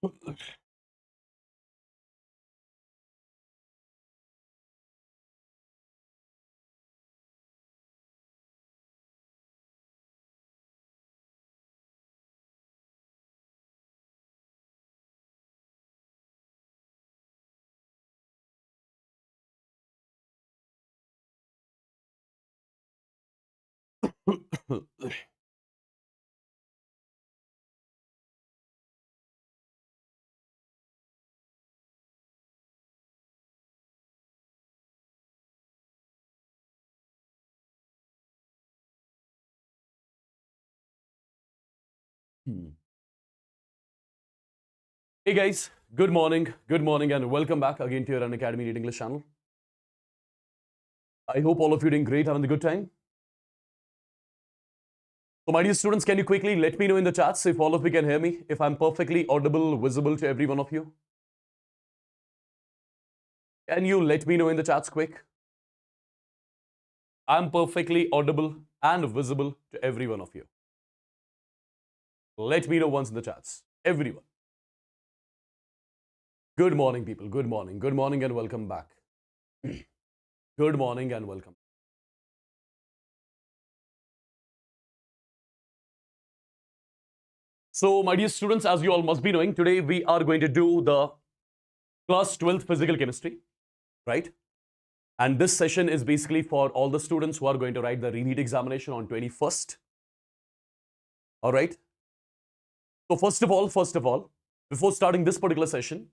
Hey guys, good morning, and welcome back again to your Unacademy NEET English channel. I hope all of you doing great, having a good time. So, my dear students, can you quickly let me know in the chats if all of you can hear me, if I'm perfectly audible, visible to every one of you? Can you let me know in the chats quick? I'm perfectly audible and visible to every one of you. Let me know once in the chats, everyone. Good morning, people. Good morning, and welcome back. Good morning and welcome. So, my dear students, as you all must be knowing, today we are going to do the class 12th physical chemistry, right? And this session is basically for all the students who are going to write the Re-NEET examination on 21st. All right. So first of all, before starting this particular session,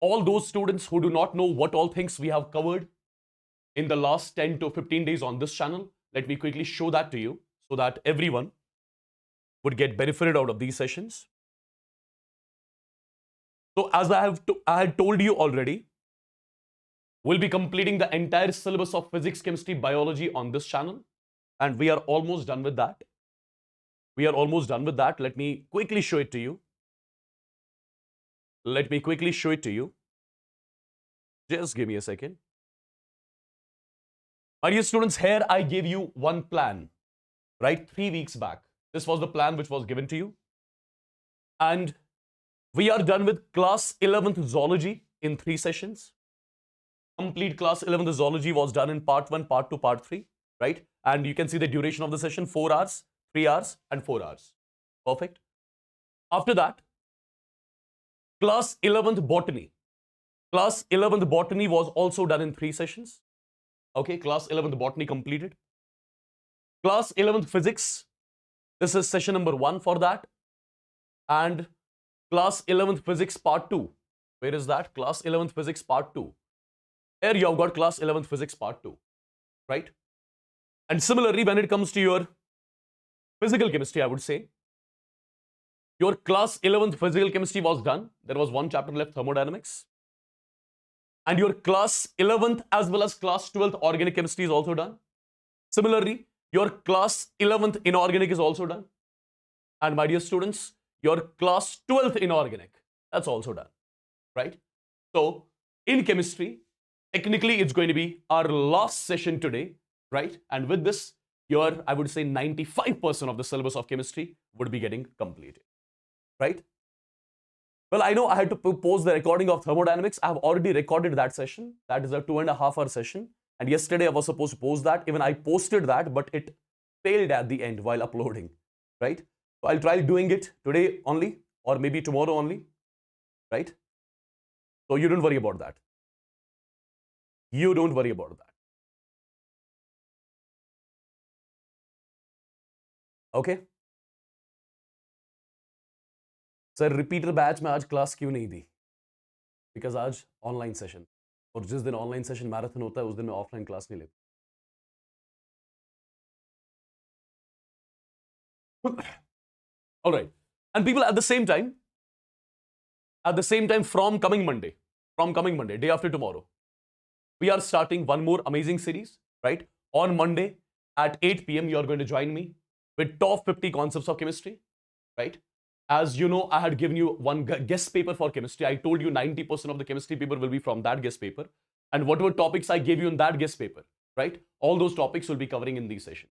all those students who do not know what all things we have covered in the last 10 to 15 days on this channel, let me quickly show that to you so that everyone would get benefited out of these sessions. So as I had told you already, we'll be completing the entire syllabus of physics, chemistry, biology on this channel, and we are almost done with that. Let me quickly show it to you. Just give me a second. My dear students, here I gave you one plan, right? 3 weeks back. This was the plan which was given to you. And we are done with class 11th zoology in 3 sessions. Complete class 11th zoology was done in part 1, part 2, part 3, right? And you can see the duration of the session, 4 hours, 3 hours, and 4 hours. Perfect. After that, class 11th botany. Class 11th botany was also done in 3 sessions. Okay, class 11th botany completed. Class 11th physics. This is session number 1 for that. And class 11th physics part 2. Where is that? Class 11th physics part 2. Here you have got class 11th physics part 2, right? And similarly, when it comes to your physical chemistry, I would say, your class 11th physical chemistry was done. There was one chapter left, thermodynamics. And your class 11th as well as class 12th organic chemistry is also done. Similarly, your class 11th inorganic is also done. And my dear students, your class 12th inorganic, that's also done, right? So, in chemistry, technically it's going to be our last session today, right? And with this, your, I would say 95% of the syllabus of chemistry would be getting completed, right? Well, I know I had to post the recording of thermodynamics. I have already recorded that session. That is a 2.5-hour session. And yesterday I was supposed to post that. Even I posted that, but it failed at the end while uploading, right? So I'll try doing it today only, or maybe tomorrow only, right? So you don't worry about that. You don't worry about that. Okay? Sir repeater batch में आज class क्यों नहीं दी? Because आज online session, और जिस दिन online session marathon होता है उस दिन मैं ऑफलाइन क्लास नहीं लेता. All right. And people, at the same time, from coming Monday, day after tomorrow, we are starting one more amazing series, right? On Monday at 8 p.m., you are going to join me with top 50 concepts of chemistry, right? As you know, I had given you one guest paper for chemistry. I told you 90% of the chemistry paper will be from that guest paper. And whatever topics I gave you in that guest paper, right? All those topics will be covering in these sessions,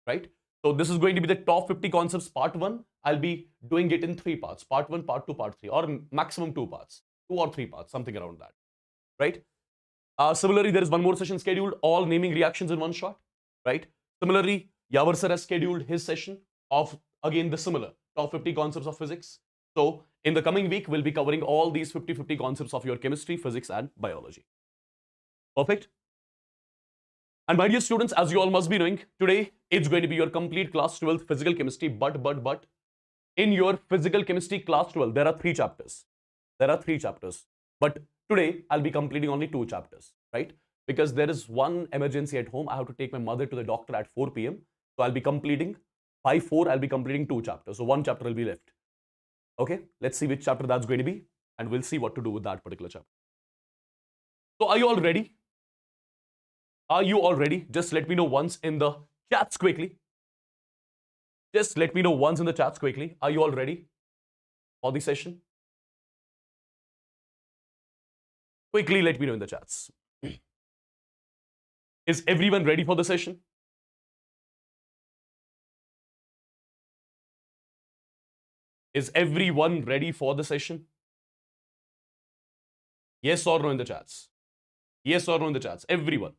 right? So this is going to be the top 50 concepts part 1. I'll be doing it in 3 parts. Part 1, part 2, part 3, or maximum 2 parts. 2 or 3 parts, something around that. Right? Similarly, there is one more session scheduled, all naming reactions in one shot. Right? Similarly, Yavar sir has scheduled his session of, again, the similar top 50 concepts of physics. So in the coming week, we'll be covering all these 50 concepts of your chemistry, physics, and biology. Perfect? And my dear students, as you all must be knowing, today it's going to be your complete class 12 physical chemistry, but in your physical chemistry class 12, there are 3 chapters. There are 3 chapters. But today, I'll be completing only 2 chapters, right? Because there is one emergency at home. I have to take my mother to the doctor at 4 p.m. So I'll be completing, by 4, I'll be completing 2 chapters. So 1 chapter will be left. Okay, let's see which chapter that's going to be, and we'll see what to do with that particular chapter. So are you all ready? Are you all ready? Just let me know once in the chats quickly. Just let me know once in the chats quickly. Are you all ready for the session? Quickly let me know in the chats. Is everyone ready for the session? Is everyone ready for the session? Yes or no in the chats? Yes or no in the chats? Everyone.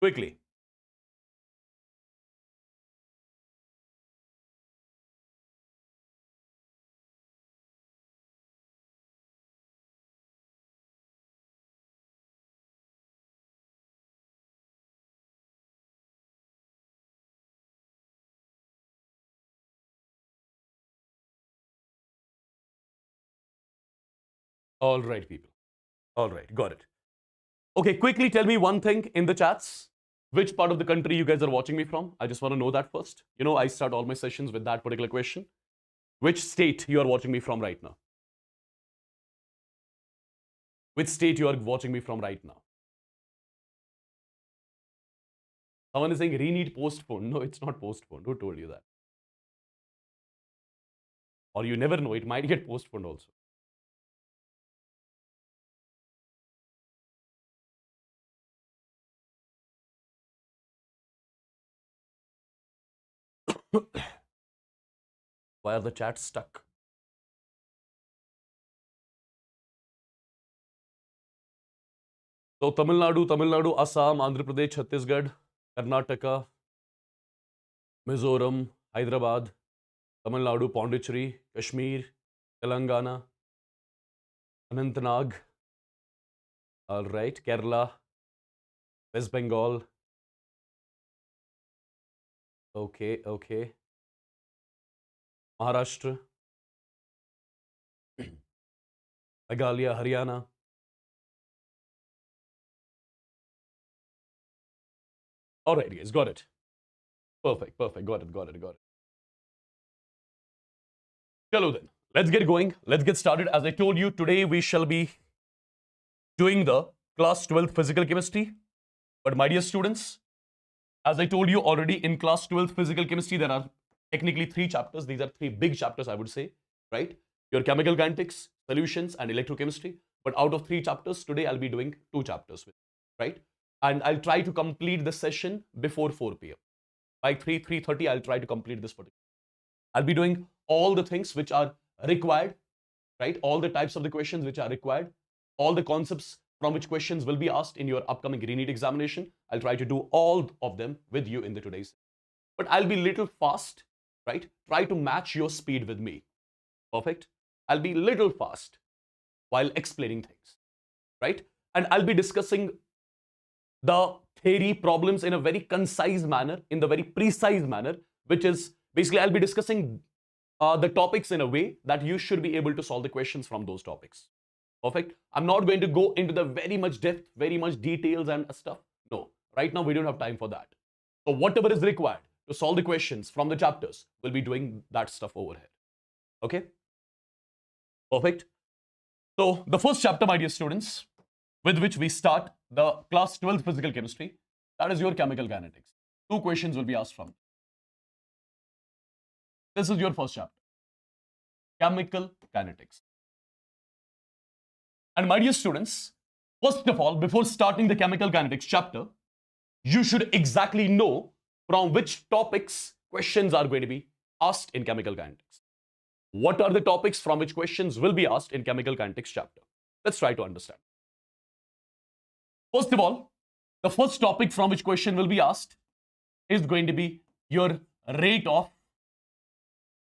Quickly. All right, people. All right, got it. Okay, quickly tell me one thing in the chats. Which part of the country you guys are watching me from? I just want to know that first. You know, I start all my sessions with that particular question. Which state you are watching me from right now? Which state you are watching me from right now? Someone is saying Re-NEET postponed. No, it's not postponed. Who told you that? Or you never know, it might get postponed also. Why are the chats stuck? So Tamil Nadu, Assam, Andhra Pradesh, Chhattisgarh, Karnataka, Mizoram, Hyderabad, Tamil Nadu, Pondicherry, Kashmir, Telangana, Anantnag, all right, Kerala, West Bengal. Okay. Maharashtra, Meghalaya, Haryana. All right, guys, got it. Perfect. Got it. Chalo then. Let's get going. Let's get started. As I told you, today we shall be doing the class 12 physical chemistry. But my dear students, as I told you already, in class 12 physical chemistry, there are technically 3 chapters. These are 3 big chapters, I would say, right? Your chemical kinetics, solutions, and electrochemistry. But out of 3 chapters, today I'll be doing 2 chapters, right? And I'll try to complete the session before 4 p.m. By 3:30, I'll try to complete this particular. I'll be doing all the things which are required, right? All the types of the questions which are required, all the concepts from which questions will be asked in your upcoming Re-NEET examination. I'll try to do all of them with you in the today's. But I'll be little fast, right? Try to match your speed with me. Perfect. I'll be little fast while explaining things, right? And I'll be discussing the theory problems in a very concise manner, in the very precise manner, which is basically I'll be discussing the topics in a way that you should be able to solve the questions from those topics. Perfect. I'm not going to go into the very much depth, very much details and stuff. No, right now we don't have time for that. So whatever is required to solve the questions from the chapters, we'll be doing that stuff over here. Okay? Perfect. So the first chapter, my dear students, with which we start the class 12 physical chemistry, that is your chemical kinetics. 2 questions will be asked from. This is your first chapter, chemical kinetics. And my dear students, first of all, before starting the chemical kinetics chapter, you should exactly know from which topics questions are going to be asked in chemical kinetics. What are the topics from which questions will be asked in chemical kinetics chapter? Let's try to understand. First of all, the first topic from which question will be asked is going to be your rate of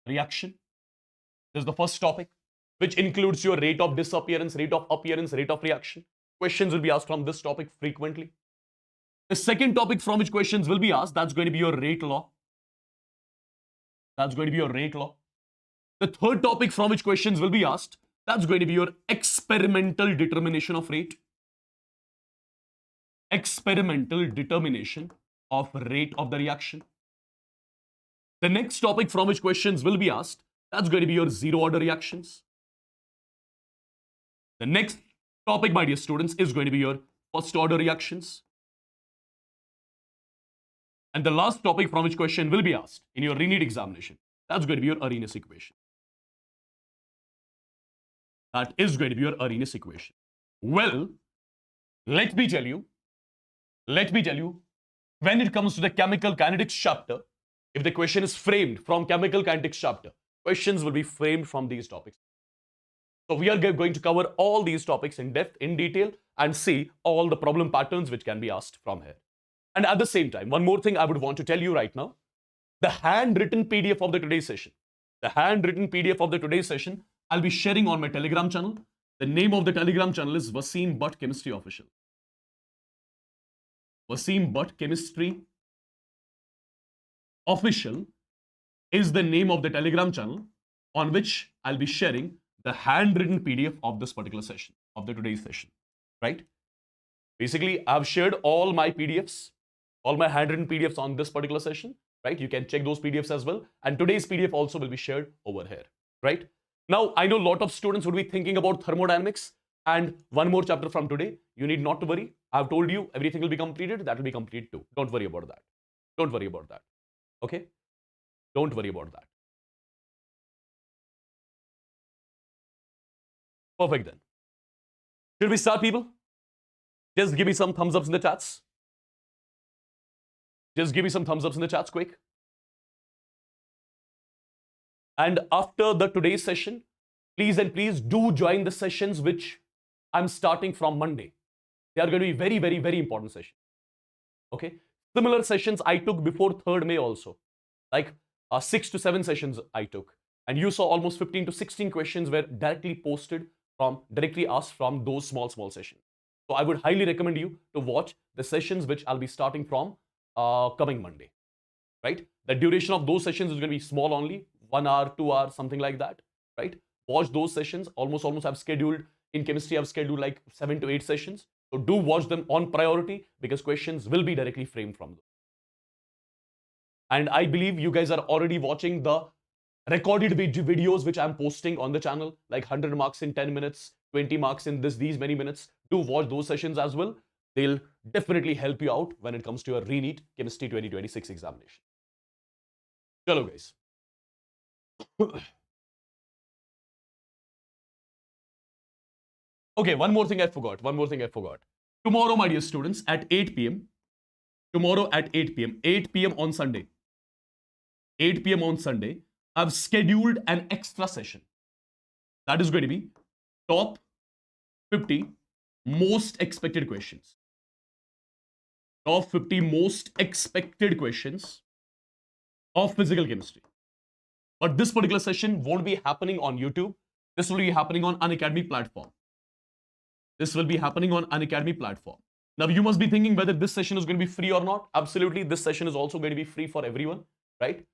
reaction. This is the first topic, which includes your rate of disappearance, rate of appearance, rate of reaction. Questions will be asked from this topic frequently. The second topic from which questions will be asked, that's going to be your rate law. That's going to be your rate law. The third topic from which questions will be asked, that's going to be your experimental determination of rate. Experimental determination of rate of the reaction. The next topic from which questions will be asked, that's going to be your zero order reactions. The next topic, my dear students, is going to be your first order reactions. And the last topic from which question will be asked in your Re-NEET examination, that's going to be your Arrhenius equation. That is going to be your Arrhenius equation. Well, let me tell you, when it comes to the chemical kinetics chapter, if the question is framed from chemical kinetics chapter, questions will be framed from these topics. So we are going to cover all these topics in depth, in detail, and see all the problem patterns which can be asked from here. And at the same time, one more thing I would want to tell you right now, the handwritten PDF of the today's session, I'll be sharing on my Telegram channel. The name of the Telegram channel is Wassim Bhat Chemistry Official. Wassim Bhat Chemistry Official is the name of the Telegram channel on which I'll be sharing the handwritten PDF of this particular session, of the today's session, right? Basically, I've shared all my PDFs, all my handwritten PDFs on this particular session, right? You can check those PDFs as well. And today's PDF also will be shared over here, right? Now, I know a lot of students would be thinking about thermodynamics and one more chapter from today. You need not to worry. I've told you everything will be completed. That will be completed too. Don't worry about that. Don't worry about that. Okay? Don't worry about that. Perfect then. Should we start, people? Just give me some thumbs ups in the chats. Just give me some thumbs ups in the chats quick. And after the today's session, please do join the sessions which I'm starting from Monday. They are going to be very, very, very important sessions. Okay? Similar sessions I took before 3rd May also. Like 6 to 7 sessions I took. And you saw almost 15 to 16 questions were directly asked from those small sessions. So I would highly recommend you to watch the sessions which I'll be starting from coming Monday. Right? The duration of those sessions is going to be small only, 1 hour, 2 hours, something like that. Right? Watch those sessions. Almost I've scheduled, in chemistry, I've scheduled like 7 to 8 sessions. So do watch them on priority because questions will be directly framed from them. And I believe you guys are already watching the recorded videos which I'm posting on the channel, like 100 marks in 10 minutes, 20 marks in these many minutes. Do watch those sessions as well. They'll definitely help you out when it comes to your Re-NEET Chemistry 2026 examination. Chalo guys. Okay, one more thing I forgot. Tomorrow, my dear students, at 8 p.m. 8 p.m. on Sunday. 8 p.m. on Sunday, I've scheduled an extra session. That is going to be top 50 most expected questions. Top 50 most expected questions of physical chemistry. But this particular session won't be happening on YouTube. This will be happening on Unacademy platform. Now, you must be thinking whether this session is going to be free or not. Absolutely, this session is also going to be free for everyone, right?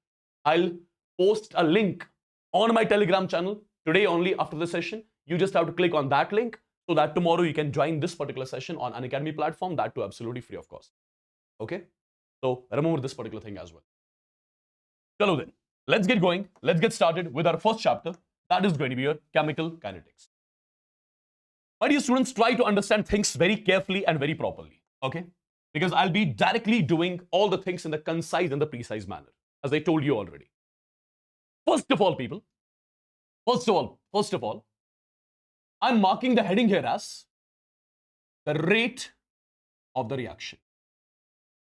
I'll post a link on my Telegram channel today only after the session. You just have to click on that link so that tomorrow you can join this particular session on Unacademy platform, that too absolutely free of cost. Okay? So remember this particular thing as well. Chalo then, let's get going. Let's get started with our first chapter. That is going to be your chemical kinetics. My dear students, try to understand things very carefully and very properly, okay? Because I'll be directly doing all the things in the concise and the precise manner, as I told you already. First of all, people, first of all, I'm marking the heading here as the rate of the reaction.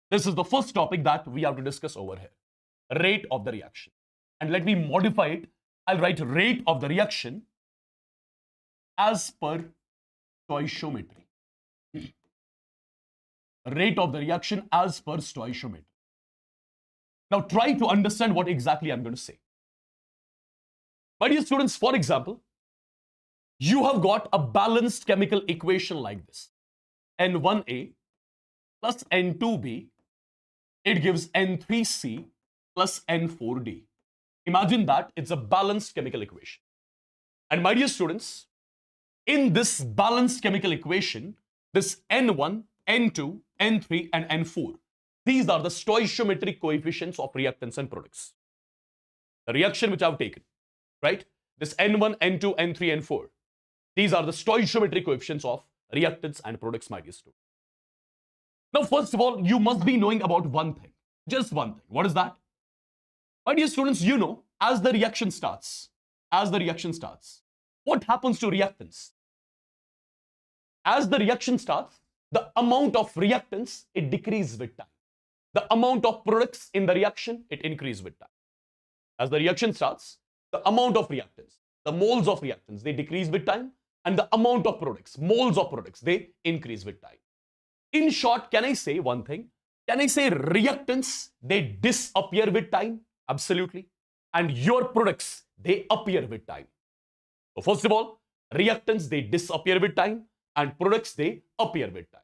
This is the first topic that we have to discuss over here. Rate of the reaction. And let me modify it. I'll write rate of the reaction as per stoichiometry. Rate of the reaction as per stoichiometry. Now try to understand what exactly I'm going to say. My dear students, for example, you have got a balanced chemical equation like this. N1A plus N2B, it gives N3C plus N4D. Imagine that it's a balanced chemical equation. And my dear students, in this balanced chemical equation, this N1, N2, N3, and N4, these are the stoichiometric coefficients of reactants and products. The reaction which I've taken, right? This N1, N2, N3, N4, these are the stoichiometric coefficients of reactants and products, my dear students. Now, first of all, you must be knowing about one thing, just one thing. What is that? My dear students, you know, as the reaction starts, what happens to reactants? As the reaction starts, the amount of reactants, it decreases with time. The amount of products in the reaction, it increases with time. As the reaction starts, the amount of reactants, the moles of reactants, they decrease with time, and the amount of products, moles of products, they increase with time. In short, can I say one thing? Can I say reactants, they disappear with time? Absolutely. And your products, they appear with time. So first of all, reactants, they disappear with time, and products, they appear with time.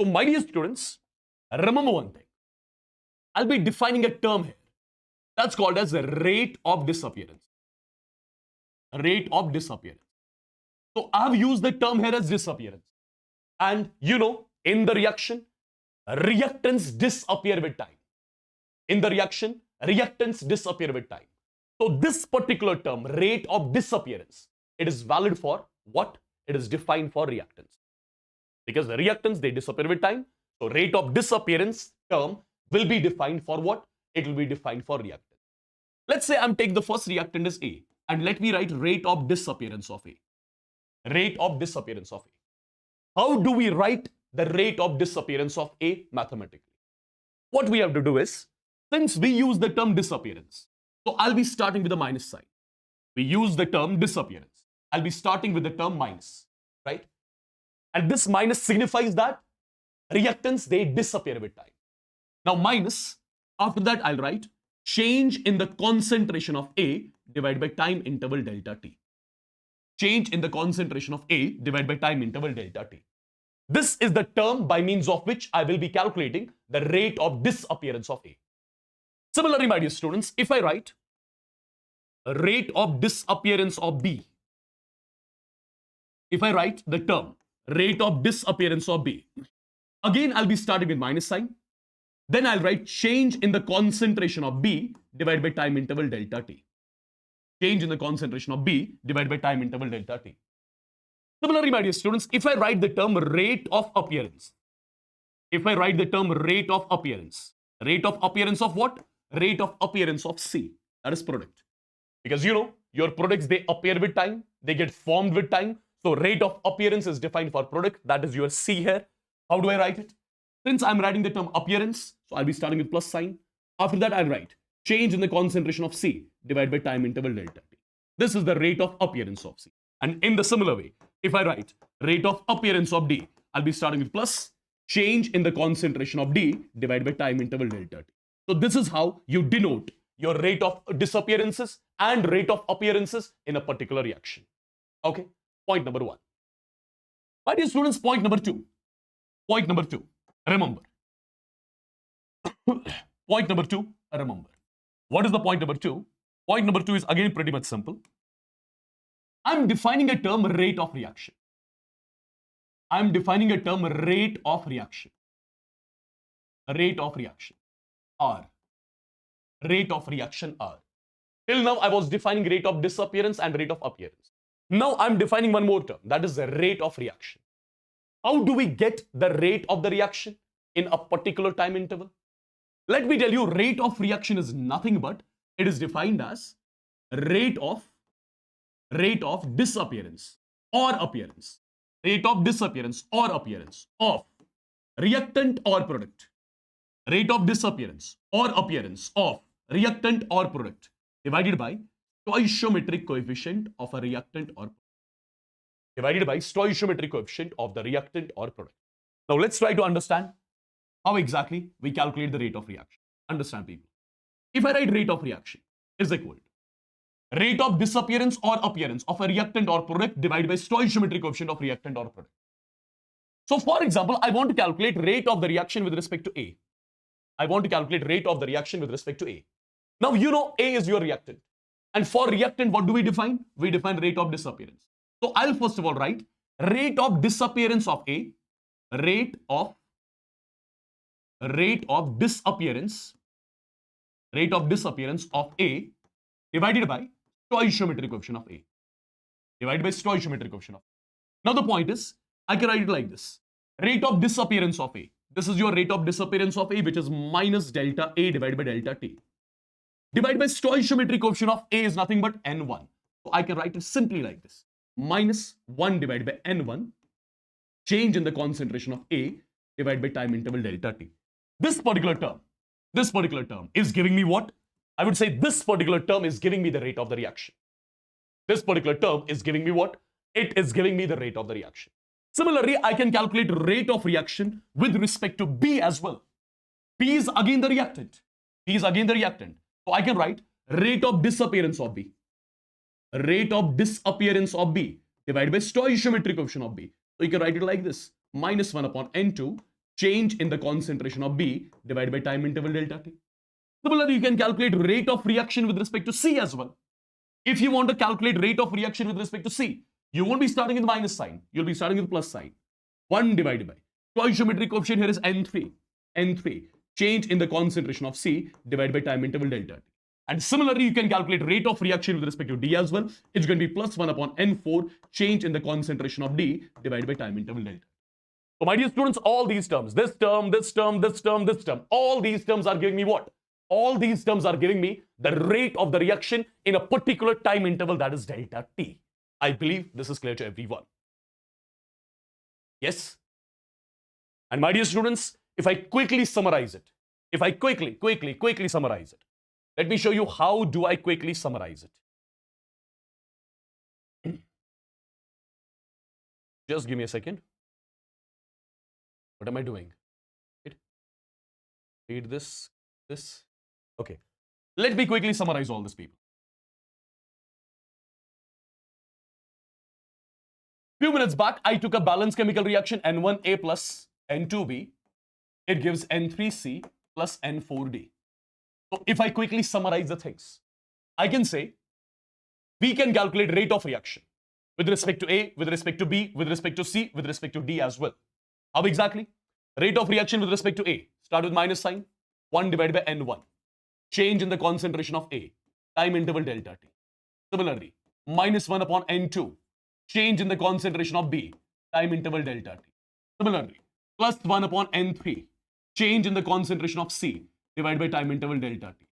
So my dear students, remember one thing. I'll be defining a term here. That's called as the rate of disappearance. Rate of disappearance. So I have used the term here as disappearance. And you know, in the reaction, reactants disappear with time. In the reaction, reactants disappear with time. So this particular term, rate of disappearance, it is valid for what? It is defined for reactants. Because the reactants, they disappear with time. So rate of disappearance term will be defined for what? It will be defined for reactants. Let's say I'm taking the first reactant as A, and let me write rate of disappearance of A. Rate of disappearance of A. How do we write the rate of disappearance of A mathematically? What we have to do is, since we use the term disappearance, so I'll be starting with a minus sign. We use the term disappearance. I'll be starting with the term minus, right? And this minus signifies that reactants, they disappear with time. Now minus, after that I'll write change in the concentration of A divided by time interval delta T. Change in the concentration of A divided by time interval delta T. This is the term by means of which I will be calculating the rate of disappearance of A. Similarly, my dear students, if I write rate of disappearance of B, if I write the term rate of disappearance of B, again I'll be starting with minus sign. Then I'll write change in the concentration of B divided by time interval delta T. Change in the concentration of B divided by time interval delta T. Similarly, my dear students, if I write the term rate of appearance, if I write the term rate of appearance of what? Rate of appearance of C, that is product. Because you know, your products, they appear with time, they get formed with time. So rate of appearance is defined for product, that is your C here. How do I write it? Since I'm writing the term appearance, so I'll be starting with plus sign. After that, I'll write change in the concentration of C divided by time interval delta T. This is the rate of appearance of C. And in the similar way, if I write rate of appearance of D, I'll be starting with plus change in the concentration of D divided by time interval delta T. So this is how you denote your rate of disappearances and rate of appearances in a particular reaction. Okay, point number one. My dear students, point number two. Point number two, remember. Point number two, remember. What is the point number two? Point number two is again pretty much simple. I'm defining a term rate of reaction. I'm defining a term rate of reaction. Rate of reaction, R. Rate of reaction, R. Till now, I was defining rate of disappearance and rate of appearance. Now, I'm defining one more term, that is the rate of reaction. How do we get the rate of the reaction in a particular time interval? Let me tell you, rate of reaction is nothing but, it is defined as rate of disappearance or appearance, rate of disappearance or appearance of reactant or product, rate of disappearance or appearance of reactant or product divided by stoichiometric coefficient of a reactant or divided by stoichiometric coefficient of the reactant or product. Now let's try to understand how exactly we calculate the rate of reaction. Understand, people. If I write rate of reaction is equal to rate of disappearance or appearance of a reactant or product divided by stoichiometric coefficient of reactant or product. So for example, I want to calculate rate of the reaction with respect to A. I want to calculate rate of the reaction with respect to A. Now you know A is your reactant. And for reactant, what do we define? We define rate of disappearance. So I'll first of all write rate of disappearance of A, rate of disappearance of A divided by stoichiometric coefficient of A. Divided by stoichiometric coefficient of A. Now the point is, I can write it like this. Rate of disappearance of A. This is your rate of disappearance of A, which is minus delta A divided by delta T. Divided by stoichiometric coefficient of A is nothing but N1. So I can write it simply like this. Minus 1 divided by N1, change in the concentration of A divided by time interval delta T. This particular term is giving me what? I would say this particular term is giving me the rate of the reaction. This particular term is giving me what? It is giving me the rate of the reaction. Similarly, I can calculate rate of reaction with respect to B as well. B is again the reactant. So I can write rate of disappearance of B. Rate of disappearance of B divided by stoichiometric coefficient of B. So you can write it like this. Minus 1 upon N2, change in the concentration of B divided by time interval delta T. Similarly, you can calculate rate of reaction with respect to C as well. If you want to calculate rate of reaction with respect to C, you won't be starting with minus sign. You'll be starting with plus sign. 1 divided by stoichiometric coefficient here is N3. N3. Change in the concentration of C divided by time interval delta T. And similarly, you can calculate rate of reaction with respect to D as well. It's going to be plus 1 upon N4, change in the concentration of D divided by time interval delta. So my dear students, all these terms, this term, all these terms are giving me what? All these terms are giving me the rate of the reaction in a particular time interval, that is delta T. I believe this is clear to everyone. Yes? And my dear students, if I quickly summarize it, summarize it, let me show you how do I quickly summarize it. Just give me a second. What am I doing? Read this. Okay. Let me quickly summarize all this, people. Few minutes back, I took a balanced chemical reaction N1A plus N2B. It gives N3C plus N4D. So if I quickly summarize the things, I can say we can calculate rate of reaction with respect to A, with respect to B, with respect to C, with respect to D as well. How exactly? Rate of reaction with respect to A. Start with minus sign. 1 divided by N1. Change in the concentration of A. Time interval delta T. Similarly, minus 1 upon N2. Change in the concentration of B. Time interval delta T. Similarly, plus 1 upon N3. Change in the concentration of C divided by time interval delta T.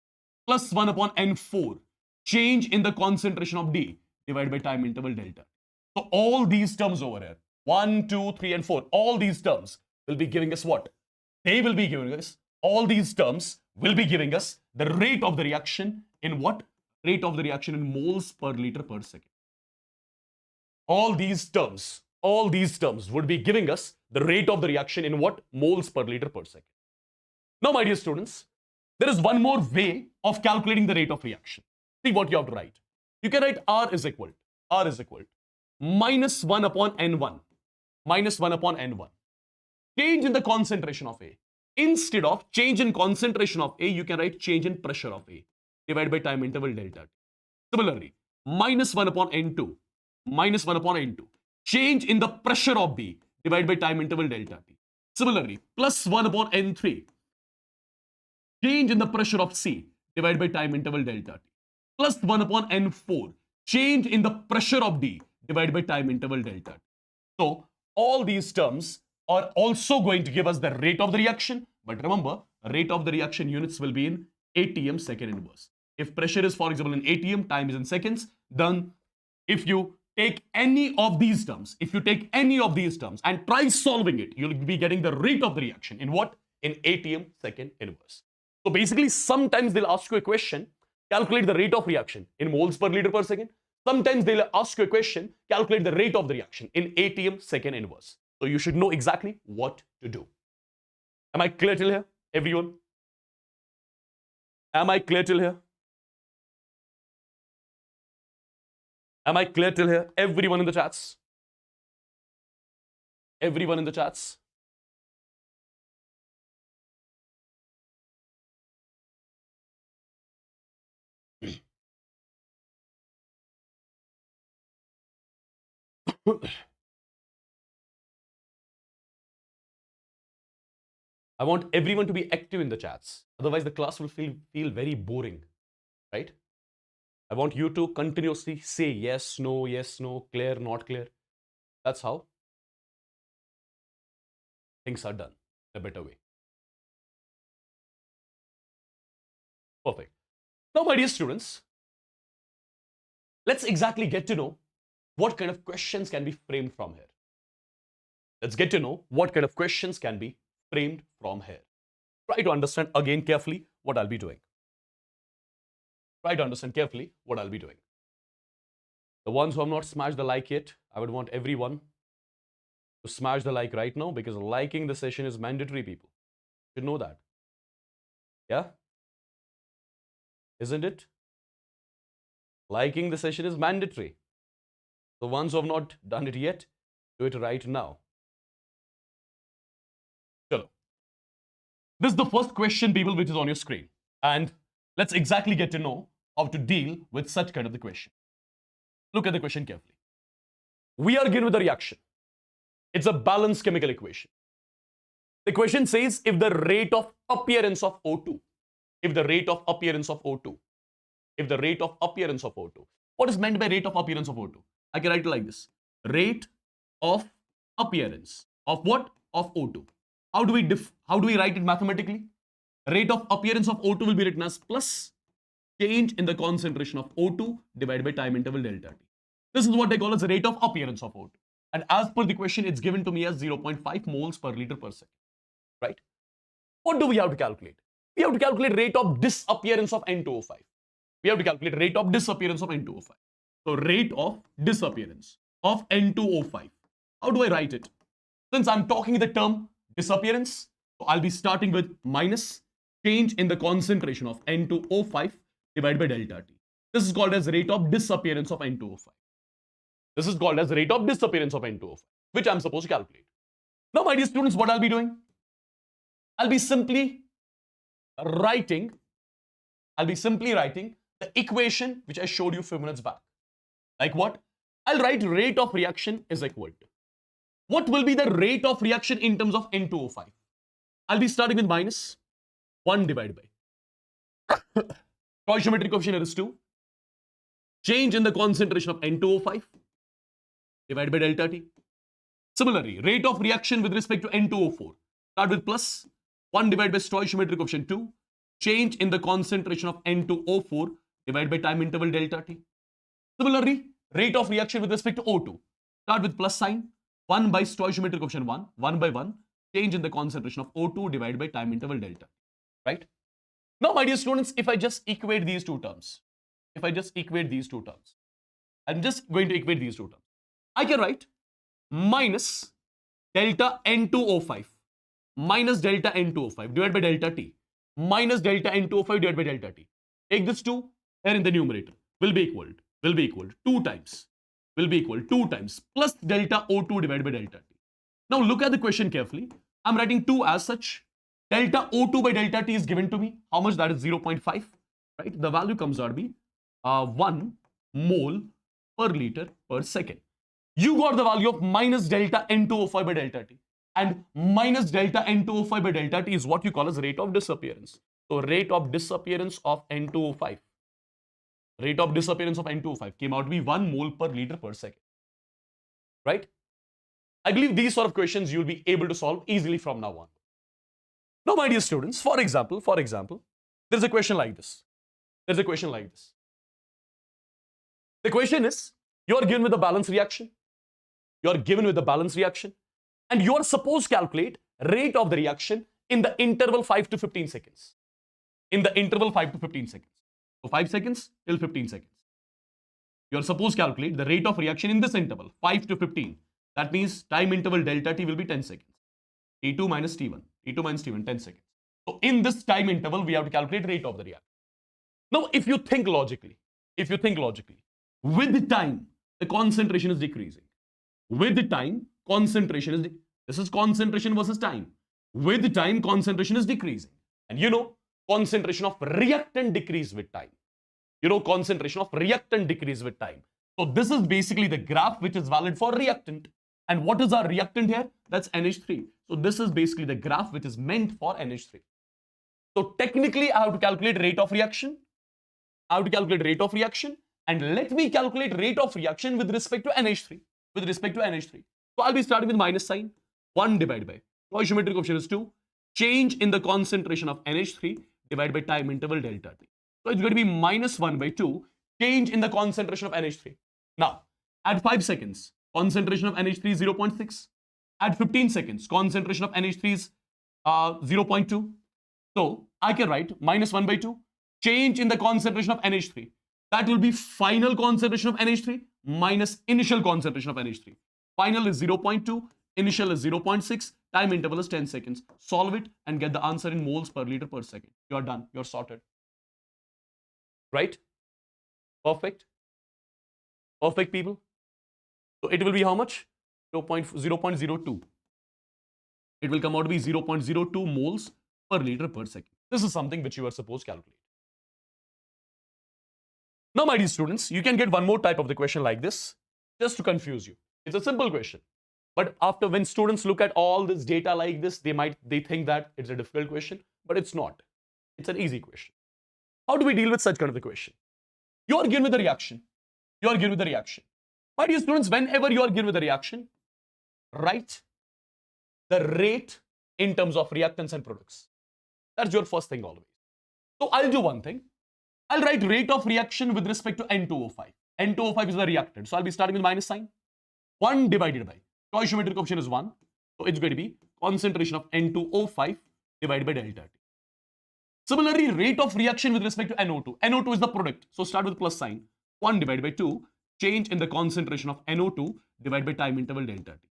Plus 1 upon N4. Change in the concentration of D divided by time interval delta T. So all these terms over here, 1, 2, 3, and 4, all these terms will be giving us what? They will be giving us, all these terms will be giving us the rate of the reaction in what? Rate of the reaction in moles per liter per second. All these terms would be giving us the rate of the reaction in what? Moles per liter per second. Now, my dear students, there is one more way of calculating the rate of reaction. See what you have to write. You can write R is equal minus 1 upon N1. Minus 1 upon N1. Change in the concentration of A. Instead of change in concentration of A, you can write change in pressure of A divided by time interval delta T. Similarly, minus 1 upon N2. Minus 1 upon N2. Change in the pressure of B divided by time interval delta T. Similarly, plus 1 upon N3. Change in the pressure of C divided by time interval delta T. Plus 1 upon N4. Change in the pressure of D divided by time interval delta T. So, all these terms are also going to give us the rate of the reaction. But remember, rate of the reaction units will be in ATM second inverse. If pressure is, for example, in ATM, time is in seconds, then if you take any of these terms, and try solving it, you'll be getting the rate of the reaction in what? In ATM second inverse. So basically, sometimes they'll ask you a question, calculate the rate of reaction in moles per liter per second. Sometimes they'll ask you a question, calculate the rate of the reaction in ATM second inverse. So you should know exactly what to do. Am I clear till here, everyone? Am I clear till here? Am I clear till here? Everyone in the chats? Everyone in the chats? I want everyone to be active in the chats. Otherwise, the class will feel very boring, right? I want you to continuously say yes, no, clear, not clear. That's how things are done in a better way. Perfect. Now, my dear students, let's exactly get to know what kind of questions can be framed from here. Let's get to know what kind of questions can be framed from here. Try to understand again carefully what I'll be doing. Try to understand carefully what I'll be doing. The ones who have not smashed the like yet, I would want everyone to smash the like right now, because liking the session is mandatory, people. You should know that. Yeah? Isn't it? Liking the session is mandatory. The ones who have not done it yet, do it right now. Chalo. This is the first question, people, which is on your screen. And let's exactly get to know how to deal with such kind of the question. Look at the question carefully. We are given with a reaction. It's a balanced chemical equation. The question says if the rate of appearance of O2, what is meant by rate of appearance of O2? I can write it like this. Rate of appearance of what? Of O2. How do we write it mathematically? Rate of appearance of O2 will be written as plus change in the concentration of O2 divided by time interval delta T. This is what they call as the rate of appearance of O2. And as per the question, it's given to me as 0.5 moles per liter per second. Right? What do we have to calculate? We have to calculate rate of disappearance of N2O5. So rate of disappearance of N2O5. How do I write it? Since I'm talking the term disappearance, so I'll be starting with minus change in the concentration of N2O5 divided by delta T. This is called as rate of disappearance of N2O5. Which I'm supposed to calculate. Now, my dear students, what I'll be doing? I'll be simply writing the equation which I showed you a few minutes back. Like what? I'll write rate of reaction is equal to. What will be the rate of reaction in terms of N2O5? I'll be starting with minus 1 divided by stoichiometric coefficient is 2. Change in the concentration of N2O5 divided by delta T. Similarly, rate of reaction with respect to N2O4. Start with plus 1 divided by stoichiometric coefficient 2. Change in the concentration of N2O4 divided by time interval delta T. Similarly, rate of reaction with respect to O2. Start with plus sign. 1 by stoichiometric coefficient 1. 1 by 1. Change in the concentration of O2 divided by time interval delta. Right? Now, my dear students, if I just equate these two terms. I'm just going to equate these two terms. I can write minus delta N2O5 divided by delta T minus delta N2O5 divided by delta T. Take this 2 here in the numerator. Will be equal 2 times plus delta O2 divided by delta T. Now look at the question carefully. I'm writing 2 as such. Delta O2 by delta T is given to me. How much? That is 0.5. Right? The value comes out to be 1 mole per liter per second. You got the value of minus delta N2O5 by delta T. And minus delta N2O5 by delta T is what you call as rate of disappearance. So rate of disappearance of N2O5. Came out to be 1 mole per liter per second. Right? I believe these sort of questions you'll be able to solve easily from now on. Now, my dear students, for example, there's a question like this. There's a question like this. The question is, you're given with a balanced reaction. You're given with a balanced reaction. And you're supposed to calculate rate of the reaction in the interval 5 to 15 seconds. In the interval 5 to 15 seconds. So 5 seconds till 15 seconds. You're supposed to calculate the rate of reaction in this interval, 5 to 15. That means time interval delta t will be 10 seconds. T2 minus T1. T2 minus T1, 10 seconds. So in this time interval, we have to calculate rate of the reaction. Now, if you think logically, with the time, the concentration is decreasing. With the time, concentration is, this is concentration versus time. With the time, concentration is decreasing. And you know, concentration of reactant decrease with time. You know, concentration of reactant decrease with time. So this is basically the graph which is valid for reactant. And what is our reactant here? That's NH3. So this is basically the graph which is meant for NH3. So technically, I have to calculate rate of reaction. And let me calculate rate of reaction with respect to NH3. So I'll be starting with minus sign. 1 divided by stoichiometric coefficient is 2. Change in the concentration of NH3 divided by time interval delta T. So it's going to be minus 1 by 2. Change in the concentration of NH3. Now, at 5 seconds, concentration of NH3 is 0.6. At 15 seconds, concentration of NH3 is 0.2. So I can write minus 1 by 2. Change in the concentration of NH3. That will be final concentration of NH3 minus initial concentration of NH3. Final is 0.2. Initial is 0.6. Time interval is 10 seconds. Solve it and get the answer in moles per liter per second. You're done. You're sorted. Right? Perfect. Perfect, people. So it will be how much? 0.02. It will come out to be 0.02 moles per liter per second. This is something which you are supposed to calculate. Now, my dear students, you can get one more type of the question like this, just to confuse you. It's a simple question. But after, when students look at all this data like this, they think that it's a difficult question, but it's not. It's an easy question. How do we deal with such kind of a question? You are given with a reaction. My dear students, whenever you are given with a reaction, write the rate in terms of reactants and products. That's your first thing always. So I'll do one thing. I'll write rate of reaction with respect to N2O5. N2O5 is the reactant. So I'll be starting with minus sign. 1 divided by stoichiometric coefficient is 1. So it's going to be concentration of N2O5 divided by delta T. Similarly, rate of reaction with respect to NO2. NO2 is the product. So start with plus sign. 1 divided by 2. Change in the concentration of NO2 divided by time interval delta T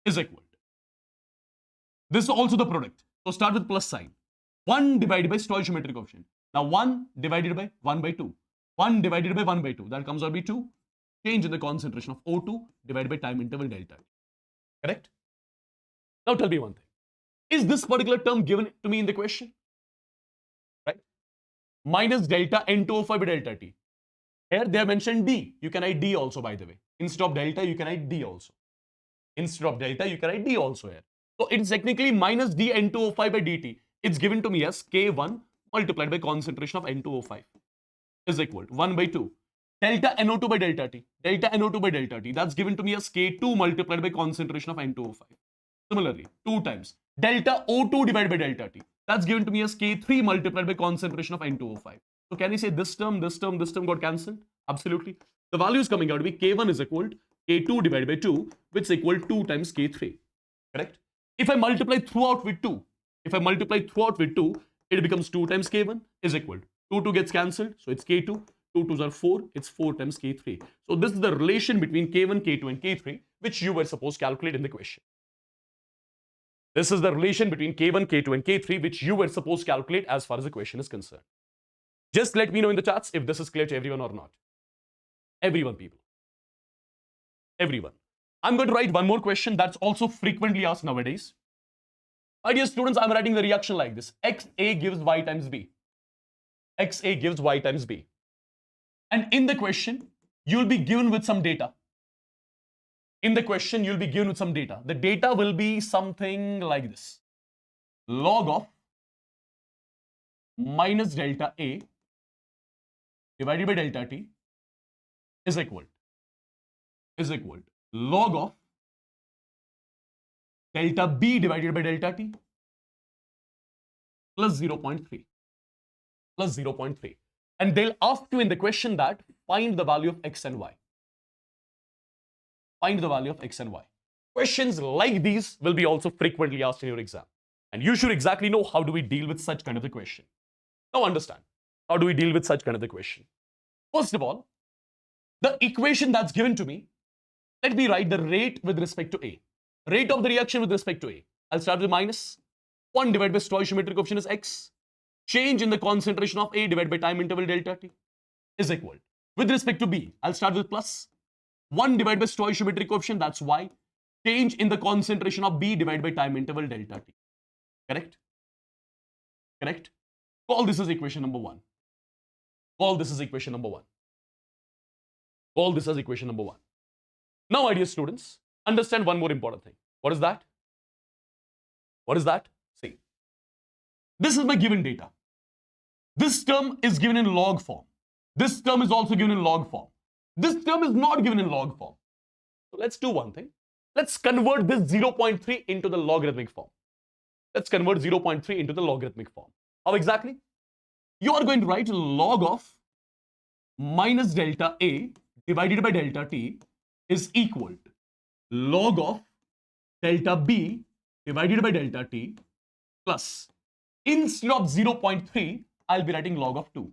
is equal to. This is also the product. So start with plus sign. 1 divided by stoichiometric coefficient. Now 1 divided by 1 by 2. 1 divided by 1 by 2. That comes out to be 2. Change in the concentration of O2 divided by time interval delta T. Correct? Now tell me one thing. Is this particular term given to me in the question? Right? Minus delta N2O5 by delta T. Here they have mentioned D. You can write D also, by the way. Instead of delta, you can write D also. Here. So it's technically minus D N2O5 by dt. It's given to me as K1 multiplied by concentration of N2O5 is equal to 1 by 2. Delta NO2 by delta T. That's given to me as K2 multiplied by concentration of N2O5. Similarly, 2 times delta O2 divided by delta T. That's given to me as K3 multiplied by concentration of N2O5. So can you say this term got cancelled? Absolutely. The value is coming out to be K1 is equal to K2 divided by 2, which is equal to 2 times K3. Correct? If I multiply throughout with 2, it becomes 2 times K1 is equal to 2 gets cancelled. So it's K2. 2 2s are 4. It's 4 times K3. So this is the relation between K1, K2 and K3, which you were supposed to calculate in the question. This is the relation between K1, K2 and K3, which you were supposed to calculate as far as the question is concerned. Just let me know in the chats if this is clear to everyone or not. Everyone, people. Everyone. I'm going to write one more question that's also frequently asked nowadays. My dear students, I'm writing the reaction like this. XA gives Y times B. XA gives Y times B. And in the question, you'll be given with some data. The data will be something like this. Log of minus delta A divided by delta T is equal to log of delta B divided by delta T plus 0.3. And they'll ask you in the question that find the value of x and y. Find the value of x and y. Questions like these will be also frequently asked in your exam. And you should exactly know how do we deal with such kind of a question. Now understand, how do we deal with such kind of a question? First of all, the equation that's given to me, let me write the rate with respect to A. Rate of the reaction with respect to A. I'll start with minus. 1 divided by stoichiometric coefficient is x. Change in the concentration of A divided by time interval delta t is equal. With respect to B, I'll start with plus. 1 divided by stoichiometric coefficient, that's y. Change in the concentration of B divided by time interval delta t. Correct? Correct? Call this as equation number 1. Call this as equation number 1. Call this as equation number 1. Now, my dear students, understand one more important thing. What is that? What is that? See, this is my given data. This term is given in log form. This term is also given in log form. This term is not given in log form. So let's do one thing. Let's convert this 0.3 into the logarithmic form. Let's convert 0.3 into the logarithmic form. How exactly? You are going to write log of minus delta A divided by delta t is equal to log of delta B divided by delta t plus, instead of 0.3, I'll be writing log of 2.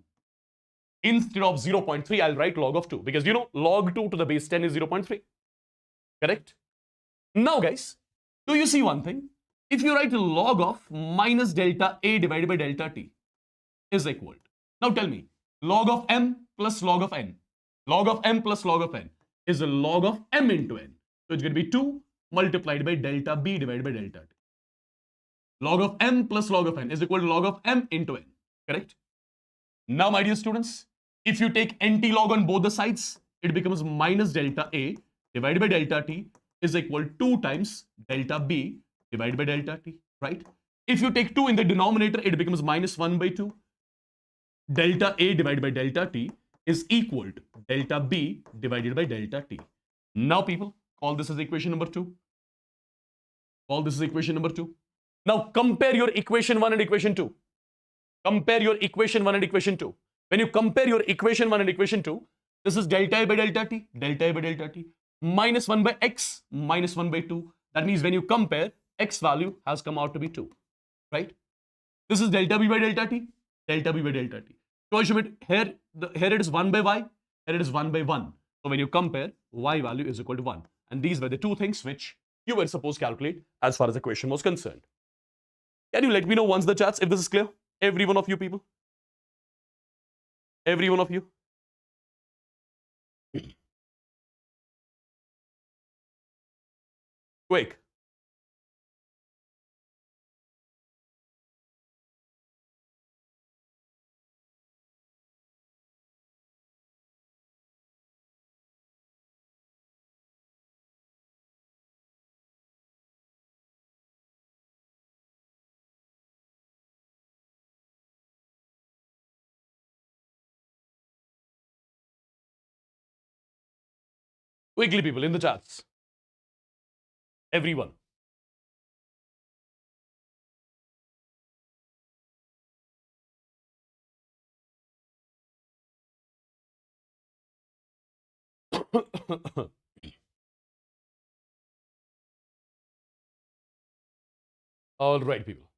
Instead of 0.3, I'll write log of 2 because you know log 2 to the base 10 is 0.3. Correct? Now guys, do you see one thing? If you write log of minus delta A divided by delta t is equal to, now tell me, log of m plus log of n. Log of m plus log of n is a log of m into n. So it's going to be 2 multiplied by delta B divided by delta t. Log of m plus log of n is equal to log of m into n. Correct? Now, my dear students, if you take NT log on both the sides, it becomes minus delta A divided by delta t is equal to 2 times delta B divided by delta t, right? If you take 2 in the denominator, it becomes minus 1 by 2. Delta A divided by delta t is equal to delta B divided by delta t. Now, people, call this as equation number 2. Call this as equation number 2. Now, compare your equation 1 and equation 2. Compare your equation 1 and equation 2. When you compare your equation 1 and equation 2, this is delta A by delta t, minus 1 by x, minus 1 by 2. That means when you compare, x value has come out to be 2, right? This is delta B by delta t, delta B by delta t. So here it is 1 by y, here it is 1 by 1. So when you compare, y value is equal to 1. And these were the two things which you were supposed to calculate as far as the question was concerned. Can you let me know once the chats if this is clear? Every one of you people. Every one of you. Quick. Quickly, people, in the chats. Everyone. All right, people.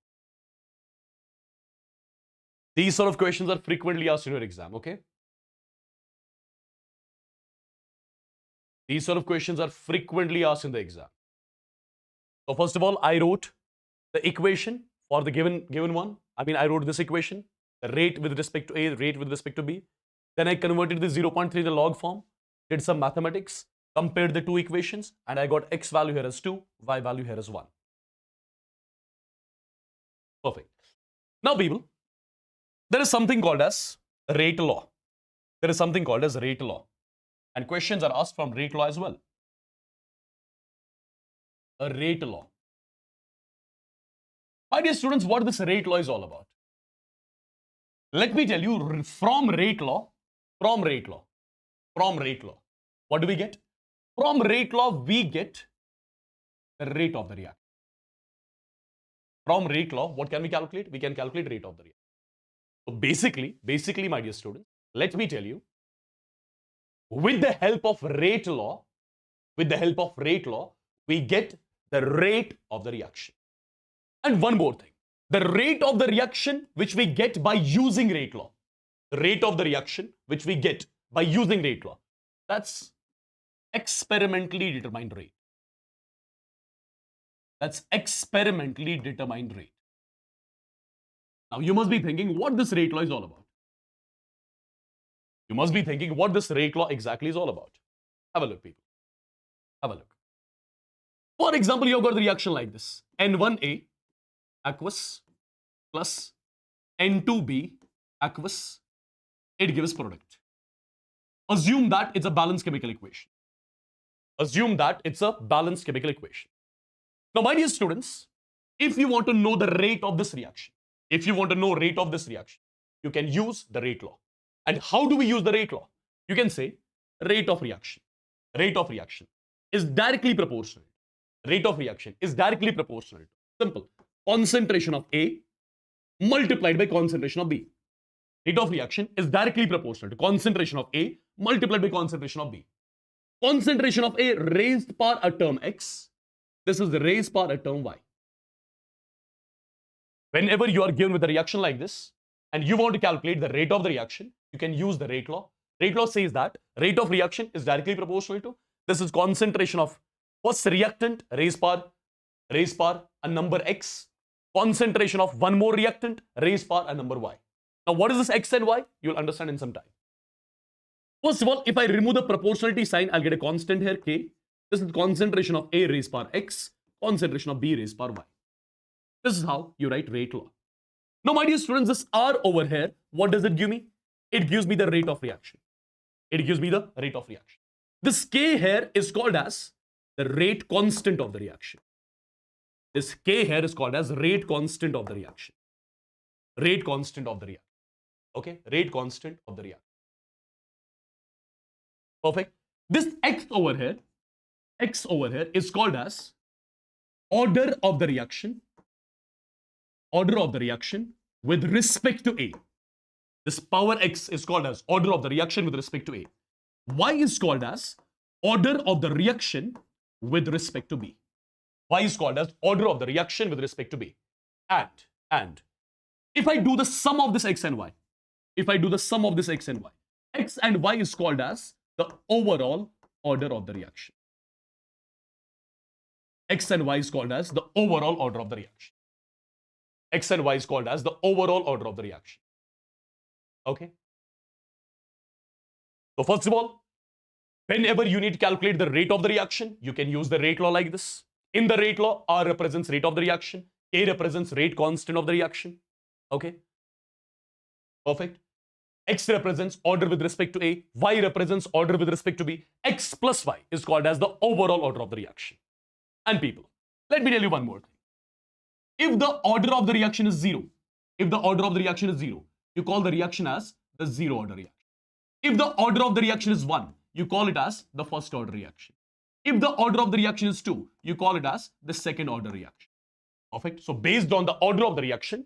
These sort of questions are frequently asked in your exam, okay? These sort of questions are frequently asked in the exam. So first of all, I wrote the equation for the given one. I wrote this equation, the rate with respect to A, rate with respect to B. Then I converted the 0.3 in the log form, did some mathematics, compared the two equations, and I got x value here as 2, y value here as 1. Perfect. Now, people, there is something called as rate law. There is something called as rate law. And questions are asked from rate law as well. A rate law. My dear students, what this rate law is all about? Let me tell you, from rate law, what do we get? From rate law, we get the rate of the reaction. From rate law, what can we calculate? We can calculate rate of the reaction. So basically, my dear students, let me tell you, with the help of rate law, we get the rate of the reaction. And one more thing, the rate of the reaction which we get by using rate law, the rate of the reaction which we get by using rate law, that's experimentally determined rate. That's experimentally determined rate. Now you must be thinking what this rate law is all about. You must be thinking what this rate law exactly is all about. Have a look, people. Have a look. For example, you've got the reaction like this. N1A aqueous plus N2B aqueous. It gives product. Assume that it's a balanced chemical equation. Assume that it's a balanced chemical equation. Now, my dear students, if you want to know the rate of this reaction, you can use the rate law. And how do we use the rate law? You can say rate of reaction. Rate of reaction is directly proportional. Rate of reaction is directly proportional. Simple. Concentration of A multiplied by concentration of B. Rate of reaction is directly proportional to concentration of A multiplied by concentration of B. Concentration of A raised power a term X. This is the raised power a term Y. Whenever you are given with a reaction like this, and you want to calculate the rate of the reaction, you can use the rate law. Rate law says that rate of reaction is directly proportional to, this is concentration of first reactant raised power a number X, concentration of one more reactant raised power a number Y. Now what is this X and Y? You'll understand in some time. First of all, if I remove the proportionality sign, I'll get a constant here, K. This is concentration of A raised power X, concentration of B raised power Y. This is how you write rate law. Now, my dear students, this R over here, what does it give me? It gives me the rate of reaction. It gives me the rate of reaction. This K here is called as the rate constant of the reaction. This K here is called as rate constant of the reaction. Rate constant of the reaction. Okay? Rate constant of the reaction. Perfect. This X over here is called as order of the reaction. Order of the reaction with respect to A. This power X is called as order of the reaction with respect to A. Y is called as order of the reaction with respect to B. Y is called as order of the reaction with respect to B. And if I do the sum of this X and Y, X and Y is called as the overall order of the reaction. X and Y is called as the overall order of the reaction. X and Y is called as the overall order of the reaction. Okay? So first of all, whenever you need to calculate the rate of the reaction, you can use the rate law like this. In the rate law, R represents rate of the reaction, K represents rate constant of the reaction. Okay? Perfect. X represents order with respect to A, Y represents order with respect to B. X plus Y is called as the overall order of the reaction. And people, let me tell you one more thing. If the order of the reaction is zero, you call the reaction as the zero order reaction. If the order of the reaction is 1, you call it as the first order reaction. If the order of the reaction is 2, you call it as the second order reaction. Perfect. So based on the order of the reaction,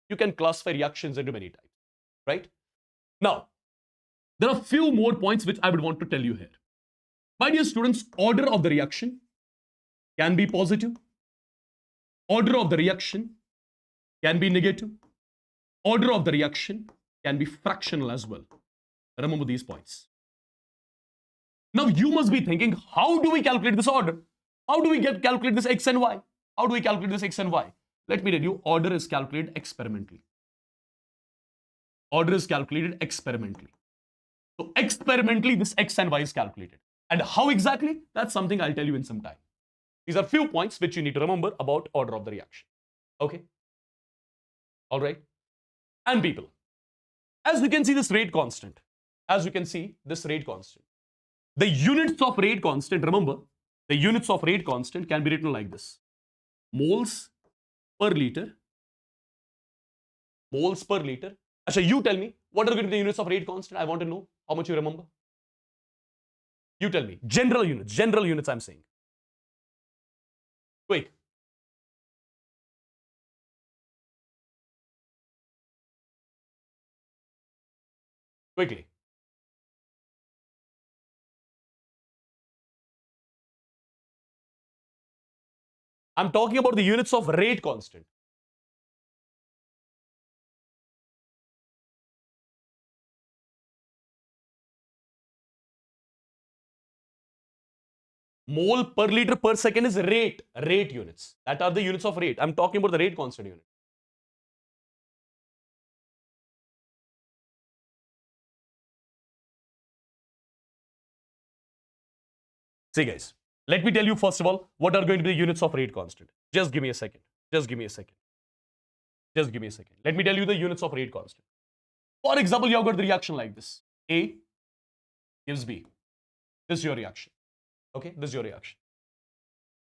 you can classify reactions into many types, right? Now, there are few more points which I would want to tell you here. My dear students, order of the reaction can be positive. Order of the reaction can be negative. Order of the reaction can be fractional as well. Remember these points. Now you must be thinking, how do we calculate this order? How do we calculate this X and Y? Let me tell you, order is calculated experimentally. So experimentally, this X and Y is calculated. And how exactly? That's something I'll tell you in some time. These are few points which you need to remember about order of the reaction. Okay? All right? And people, as we can see this rate constant, the units of rate constant, remember, the units of rate constant can be written like this. Moles per liter. Asha, you tell me, what are going to be the units of rate constant? I want to know how much you remember. You tell me. General units I'm saying. Quick. Quickly. I'm talking about the units of rate constant. Mole per liter per second is rate units. That are the units of rate. I'm talking about the rate constant unit. See guys, let me tell you first of all, what are going to be the units of rate constant. Just give me a second. Just give me a second. Just give me a second. Let me tell you the units of rate constant. For example, you have got the reaction like this. A gives B. This is your reaction. Okay, this is your reaction.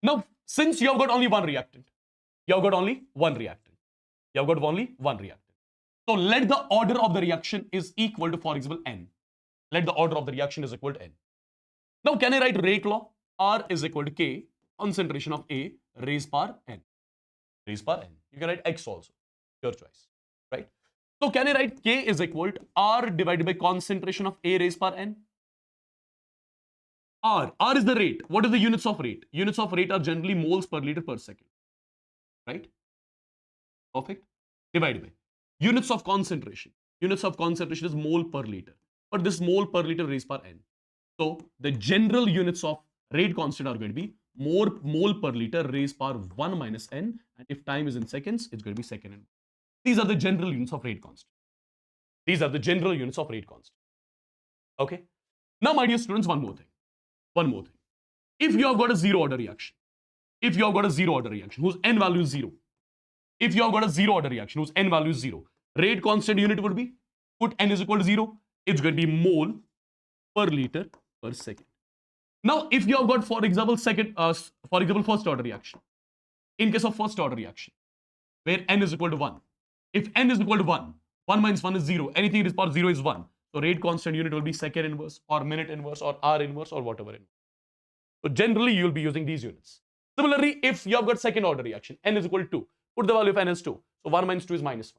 Now, since you have got only one reactant, you have got only one reactant. You have got only one reactant. So let the order of the reaction is equal to, for example, N. Let the order of the reaction is equal to N. Now, can I write rate law? R is equal to K, concentration of A raised power N. Raised power N. You can write X also. Your choice. Right? So, can I write K is equal to R divided by concentration of A raised power N? R is the rate. What is the units of rate? Units of rate are generally moles per liter per second. Right? Perfect. Divided by units of concentration. Units of concentration is mole per liter. But this mole per liter raised power N. So the general units of rate constant are going to be mole per liter raised power 1 minus N. And if time is in seconds, it's going to be second N. These are the general units of rate constant. These are the general units of rate constant. Okay. Now, my dear students, one more thing. One more thing. If you have got a zero order reaction, if you have got a zero order reaction whose N value is 0, if you have got a zero order reaction whose N value is 0, rate constant unit would be, put N is equal to 0, it's going to be mole per liter per second. Now, if you have got, for example, first order reaction, in case of first order reaction, where N is equal to 1, if N is equal to 1, 1 minus 1 is 0, anything that is power 0 is 1. So rate constant unit will be second inverse or minute inverse or R inverse or whatever inverse. So generally you will be using these units. Similarly, if you have got second order reaction, N is equal to 2, put the value of N as 2. So 1 minus 2 is minus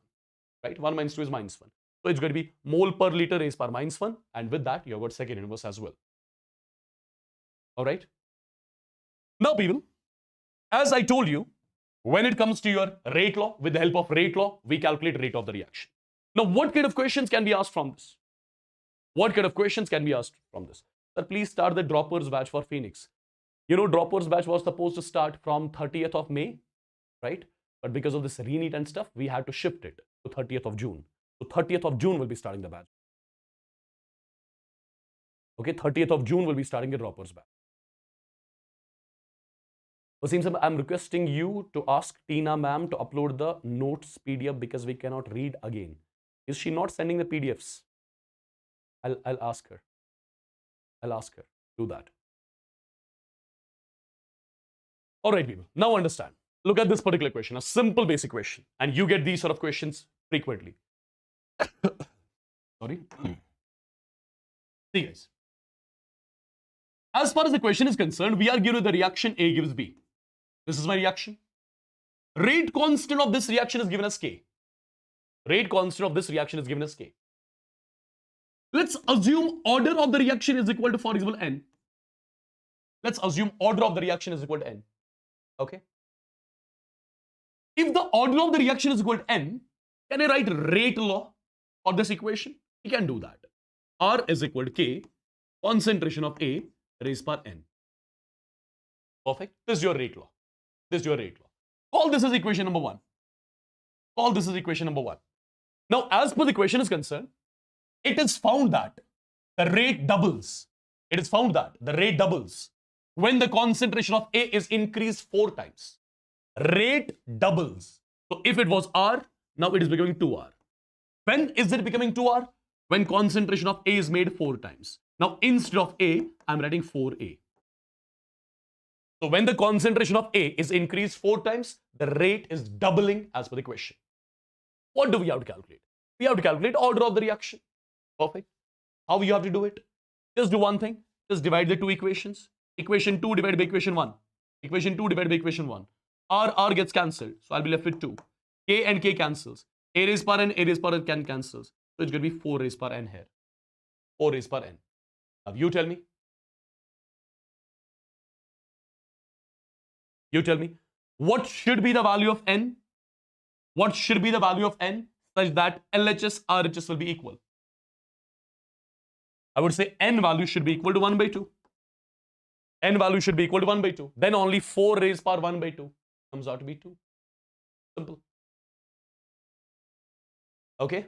1, right? 1 minus 2 is minus 1. So it's going to be mole per liter raised power minus 1. And with that, you have got second inverse as well. All right. Now people, as I told you, when it comes to your rate law, with the help of rate law, we calculate rate of the reaction. Now, what kind of questions can be asked from this? What kind of questions can be asked from this? Sir, please start the droppers batch for Phoenix. You know, droppers batch was supposed to start from 30th of May, right? But because of this Re-NEET and stuff, we had to shift it to 30th of June. So 30th of June will be starting the batch. Okay, 30th of June will be starting the droppers batch. Wassim sir, I'm requesting you to ask Tina ma'am to upload the notes PDF because we cannot read again. Is she not sending the PDFs? I'll ask her. I'll ask her. Do that. All right, people. Now understand. Look at this particular question, a simple basic question. And you get these sort of questions frequently. Sorry. See, guys. As far as the question is concerned, we are given the reaction A gives B. This is my reaction. Rate constant of this reaction is given as K. Rate constant of this reaction is given as K. Let's assume order of the reaction is equal to, for example, N. Let's assume order of the reaction is equal to N. Okay. If the order of the reaction is equal to N, can I write rate law for this equation? We can do that. R is equal to K, concentration of A raised power N. Perfect. This is your rate law. This is your rate law. Call this as equation number 1. Call this as equation number 1. Now, as per the question is concerned, it is found that the rate doubles. It is found that the rate doubles when the concentration of A is increased 4 times. Rate doubles. So if it was R, now it is becoming 2R. When is it becoming 2R? When concentration of A is made 4 times. Now instead of A, I'm writing 4A. So when the concentration of A is increased 4 times, the rate is doubling as per the question. What do we have to calculate? We have to calculate order of the reaction. Perfect. How you have to do it? Just do one thing. Just divide the two equations. Equation 2 divided by equation 1. Equation 2 divided by equation 1. R gets cancelled. So I'll be left with 2. K and K cancels. A raised power N, A raised power N cancels. So it's going to be 4 raised power N here. 4 raised power n. Now you tell me. You tell me. What should be the value of n? What should be the value of n such that LHS, RHS will be equal? I would say n value should be equal to 1 by 2. N value should be equal to 1 by 2. Then only 4 raised power 1 by 2 comes out to be 2. Simple. Okay?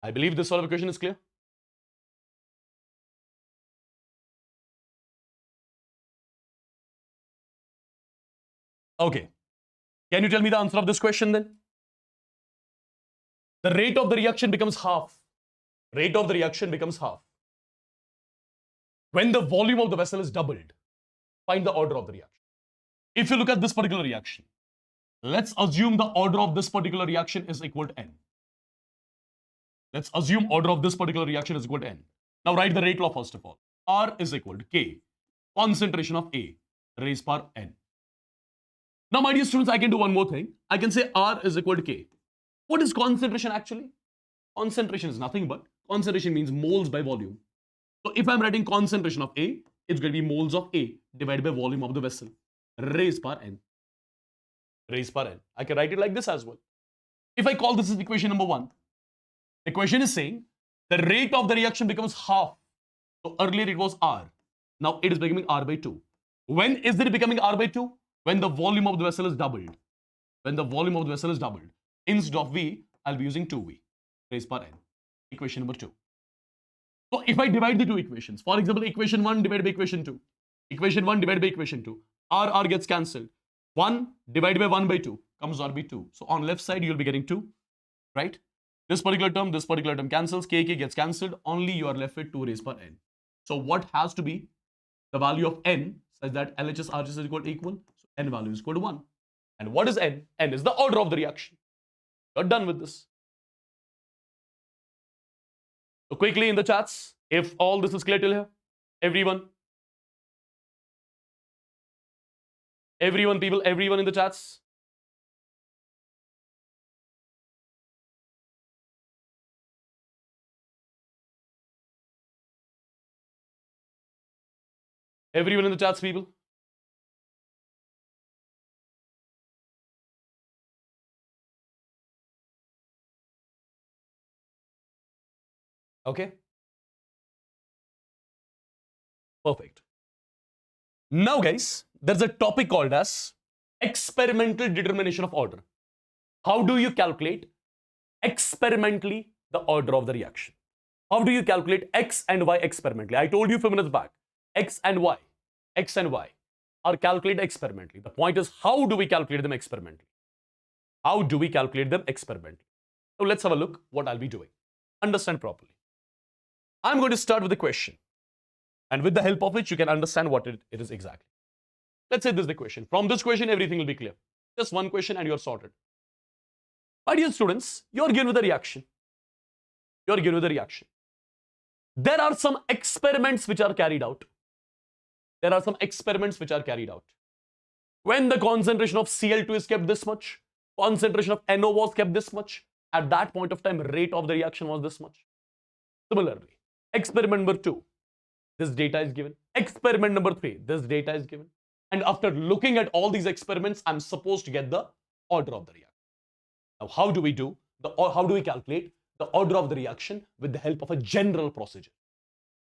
I believe this sort of equation is clear. Okay. Can you tell me the answer of this question then? The rate of the reaction becomes half. Rate of the reaction becomes half when the volume of the vessel is doubled. Find the order of the reaction. If you look at this particular reaction, let's assume the order of this particular reaction is equal to n. Let's assume order of this particular reaction is equal to n. Now write the rate law first of all. R is equal to K, concentration of A, raised power n. Now, my dear students, I can do one more thing. I can say R is equal to K. What is concentration actually? Concentration is nothing but, concentration means moles by volume. So if I'm writing concentration of A, it's going to be moles of A divided by volume of the vessel, raised power n. Raised power n. I can write it like this as well. If I call this is equation number 1, the question is saying the rate of the reaction becomes half. So earlier it was R. Now it is becoming R by 2. When is it becoming R by 2? When the volume of the vessel is doubled. When the volume of the vessel is doubled. Instead of V, I'll be using 2V, raised power n. Equation number 2. So if I divide the two equations, for example, equation 1 divided by equation 2, equation 1 divided by equation 2, R gets cancelled. 1 divided by 1 by 2 comes out to be 2. So on left side, you'll be getting 2, right? This particular term cancels, K gets cancelled. Only you are left with 2 raised power n. So what has to be the value of n such that LHS, RHS is equal? So n value is equal to 1. And what is n? N is the order of the reaction. You're done with this. So quickly in the chats, if all this is clear till here, everyone people, everyone in the chats. Everyone in the chats, people. Okay. Perfect. Now, guys, there's a topic called as experimental determination of order. How do you calculate experimentally the order of the reaction? How do you calculate X and Y experimentally? I told you a few minutes back, X and Y are calculated experimentally. The point is, how do we calculate them experimentally? How do we calculate them experimentally? So let's have a look what I'll be doing. Understand properly. I'm going to start with a question, and with the help of which you can understand what it is exactly. Let's say this is the question. From this question, everything will be clear. Just one question and you're sorted. My dear students, you're given with a reaction. You're given with a reaction. There are some experiments which are carried out. There are some experiments which are carried out. When the concentration of Cl2 is kept this much, concentration of NO was kept this much, at that point of time, rate of the reaction was this much. Similarly, experiment number 2, this data is given. Experiment number 3, this data is given. And after looking at all these experiments, I'm supposed to get the order of the reaction. Now, how do we calculate the order of the reaction with the help of a general procedure?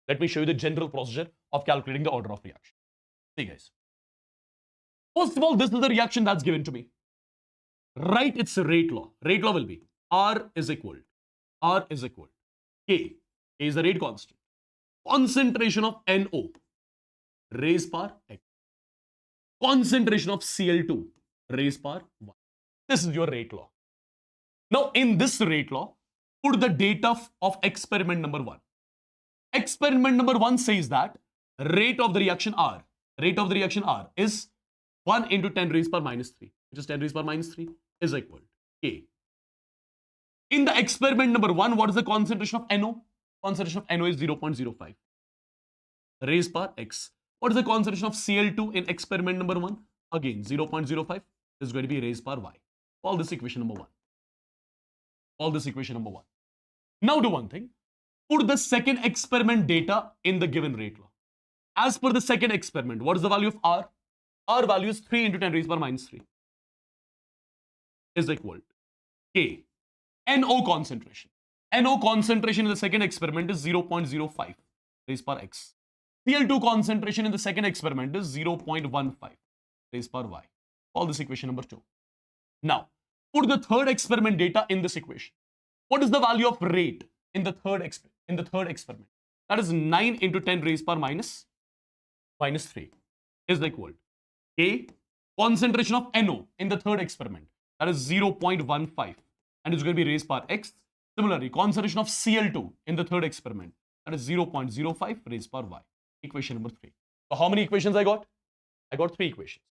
Let me show you the general procedure of calculating the order of reaction. See, guys. First of all, this is the reaction that's given to me. Write its rate law. Rate law will be R is equal K. K is the rate constant. Concentration of NO raised power X. Concentration of Cl2 raised power 1. This is your rate law. Now, in this rate law, put the data of experiment number 1. Experiment number 1 says that rate of the reaction R is 1 into 10 raised power minus 3, which is 10 raised power minus 3 is equal to K. In the experiment number 1, what is the concentration of NO? Concentration of NO is 0.05 raised power X. What is the concentration of Cl2 in experiment number 1? Again, 0.05 is going to be raised power Y. Call this equation number 1. Call this equation number 1. Now do one thing. Put the second experiment data in the given rate law. As per the second experiment, what is the value of R? R value is 3 into 10 raised power minus 3 is equal to K. NO concentration. NO concentration in the second experiment is 0.05 raised power X. Cl2 concentration in the second experiment is 0.15 raised power Y. Call this equation number 2. Now, put the third experiment data in this equation. What is the value of rate in the third experiment? That is 9 into 10 raised power minus 3 is equal to K. Concentration of NO in the third experiment, that is 0.15 and it's going to be raised power X. Similarly, concentration of Cl2 in the third experiment, that is 0.05 raised power Y. Equation number 3. So how many equations I got? I got 3 equations.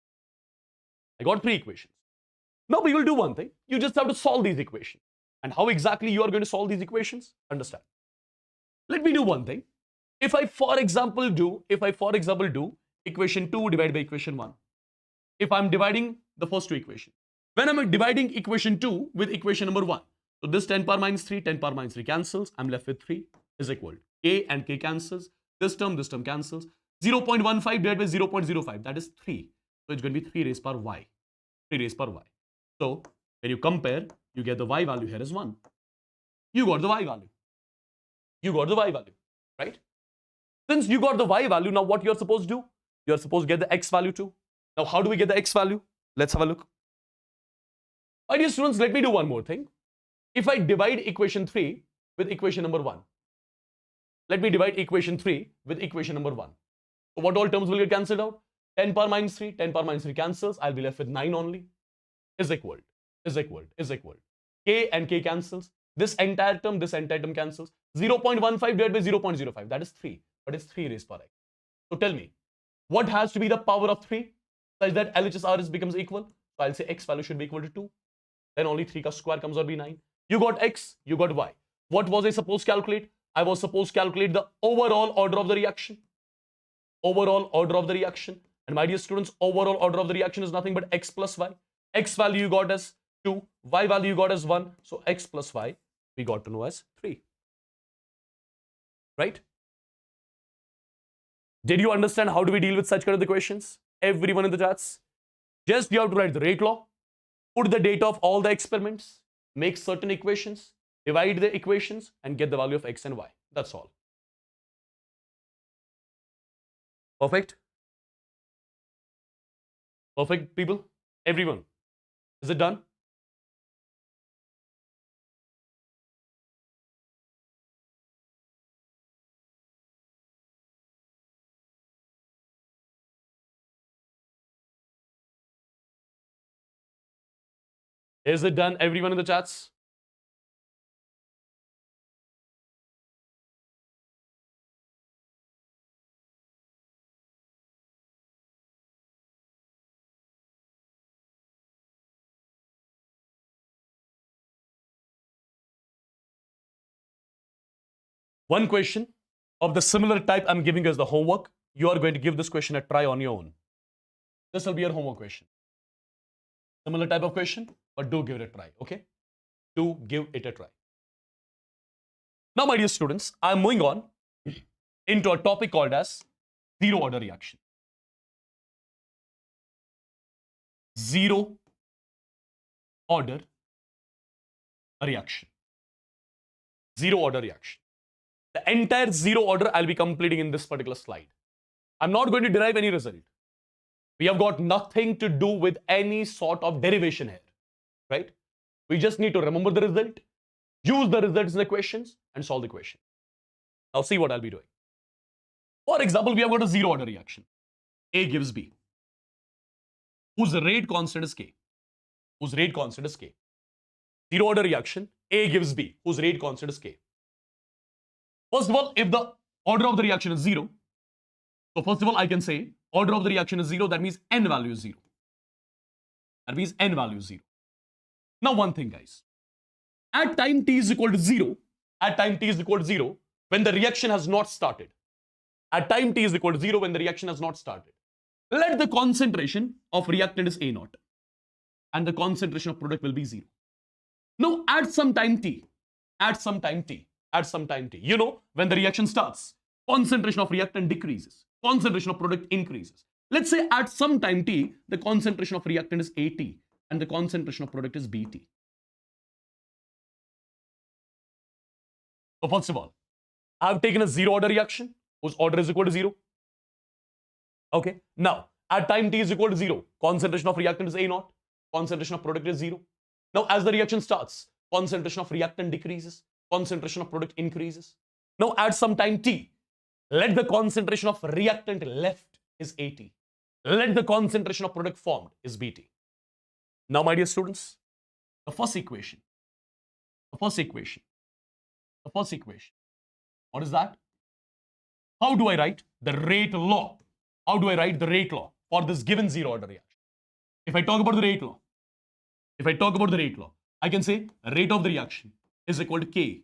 Now we will do one thing. You just have to solve these equations. And how exactly you are going to solve these equations? Understand. Let me do one thing. If I, for example, do equation 2 divided by equation 1. If I'm dividing the first two equations. When I'm dividing equation 2 with equation number 1. So this 10 power minus 3 cancels. I'm left with 3 is equal to K and K cancels. This term cancels. 0.15 divided by 0.05. That is 3. So it's going to be 3 raised power Y. 3 raised power Y. So when you compare, you get the Y value here is 1. You got the Y value. Right? Since you got the Y value, now what you're supposed to do? You're supposed to get the X value too. Now, how do we get the X value? Let's have a look. My dear students, let me do one more thing. If I divide equation 3 with equation number 1. Let me divide equation 3 with equation number 1. So what all terms will get cancelled out? 10 power minus 3 cancels. I'll be left with 9 only. Is equal. K and K cancels. This entire term cancels. 0.15 divided by 0.05. That is 3. But it's 3 raised power X. So tell me, what has to be the power of 3 such that LHS becomes equal? So I'll say X value should be equal to 2. Then only 3 ka square comes out be 9. You got X, you got Y. What was I supposed to calculate? I was supposed to calculate the overall order of the reaction. And my dear students, overall order of the reaction is nothing but X plus Y. X value you got as 2, Y value you got as 1. So X plus Y we got to know as 3. Right? Did you understand how do we deal with such kind of equations? Everyone in the chats? Just you have to write the rate law, put the data of all the experiments, make certain equations, divide the equations and get the value of X and Y. That's all. Perfect? Perfect, people? Everyone? Is it done? Is it done, everyone in the chats? One question of the similar type I'm giving as the homework. You are going to give this question a try on your own. This will be your homework question. Similar type of question, but do give it a try, okay? Do give it a try. Now, my dear students, I'm moving on into a topic called as zero order reaction. Zero order reaction. Zero order reaction. The entire zero order I'll be completing in this particular slide. I'm not going to derive any result. We have got nothing to do with any sort of derivation here, right? We just need to remember the result, use the results in the questions and solve the question. Now see what I'll be doing. For example, we have got a zero order reaction. A gives B, whose rate constant is K. Zero order reaction, A gives B, whose rate constant is K. First of all, if the order of the reaction is 0, so first of all, I can say order of the reaction is 0, that means N value is 0. Now one thing, guys. At time t is equal to 0, when the reaction has not started. Let the concentration of reactant is A0 and the concentration of product will be 0. Now at some time t, at some time t. You know, when the reaction starts, concentration of reactant decreases, concentration of product increases. Let's say at some time t, the concentration of reactant is AT and the concentration of product is BT. So first of all, I have taken a zero order reaction whose order is equal to 0. Okay. Now, at time t is equal to 0, concentration of reactant is A0, concentration of product is 0. Now, as the reaction starts, concentration of reactant decreases, concentration of product increases. Now, at some time t, let the concentration of reactant left is AT. Let the concentration of product formed is BT. Now, my dear students, the first equation, what is that? How do I write the rate law? How do I write the rate law for this given zero order reaction? If I talk about the rate law, I can say rate of the reaction is equal to K,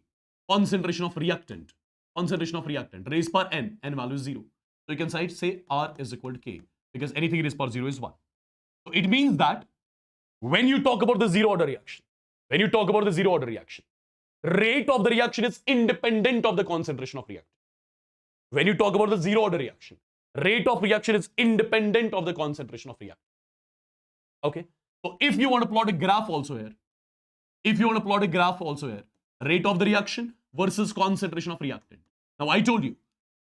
concentration of reactant, raised per n value is 0. So you can say R is equal to K, because anything raised per 0 is 1. So it means that when you talk about the zero order reaction, rate of the reaction is independent of the concentration of reactant. When you talk about the zero order reaction, rate of reaction is independent of the concentration of reactant. Okay. So if you want to plot a graph also here, rate of the reaction versus concentration of reactant. Now I told you,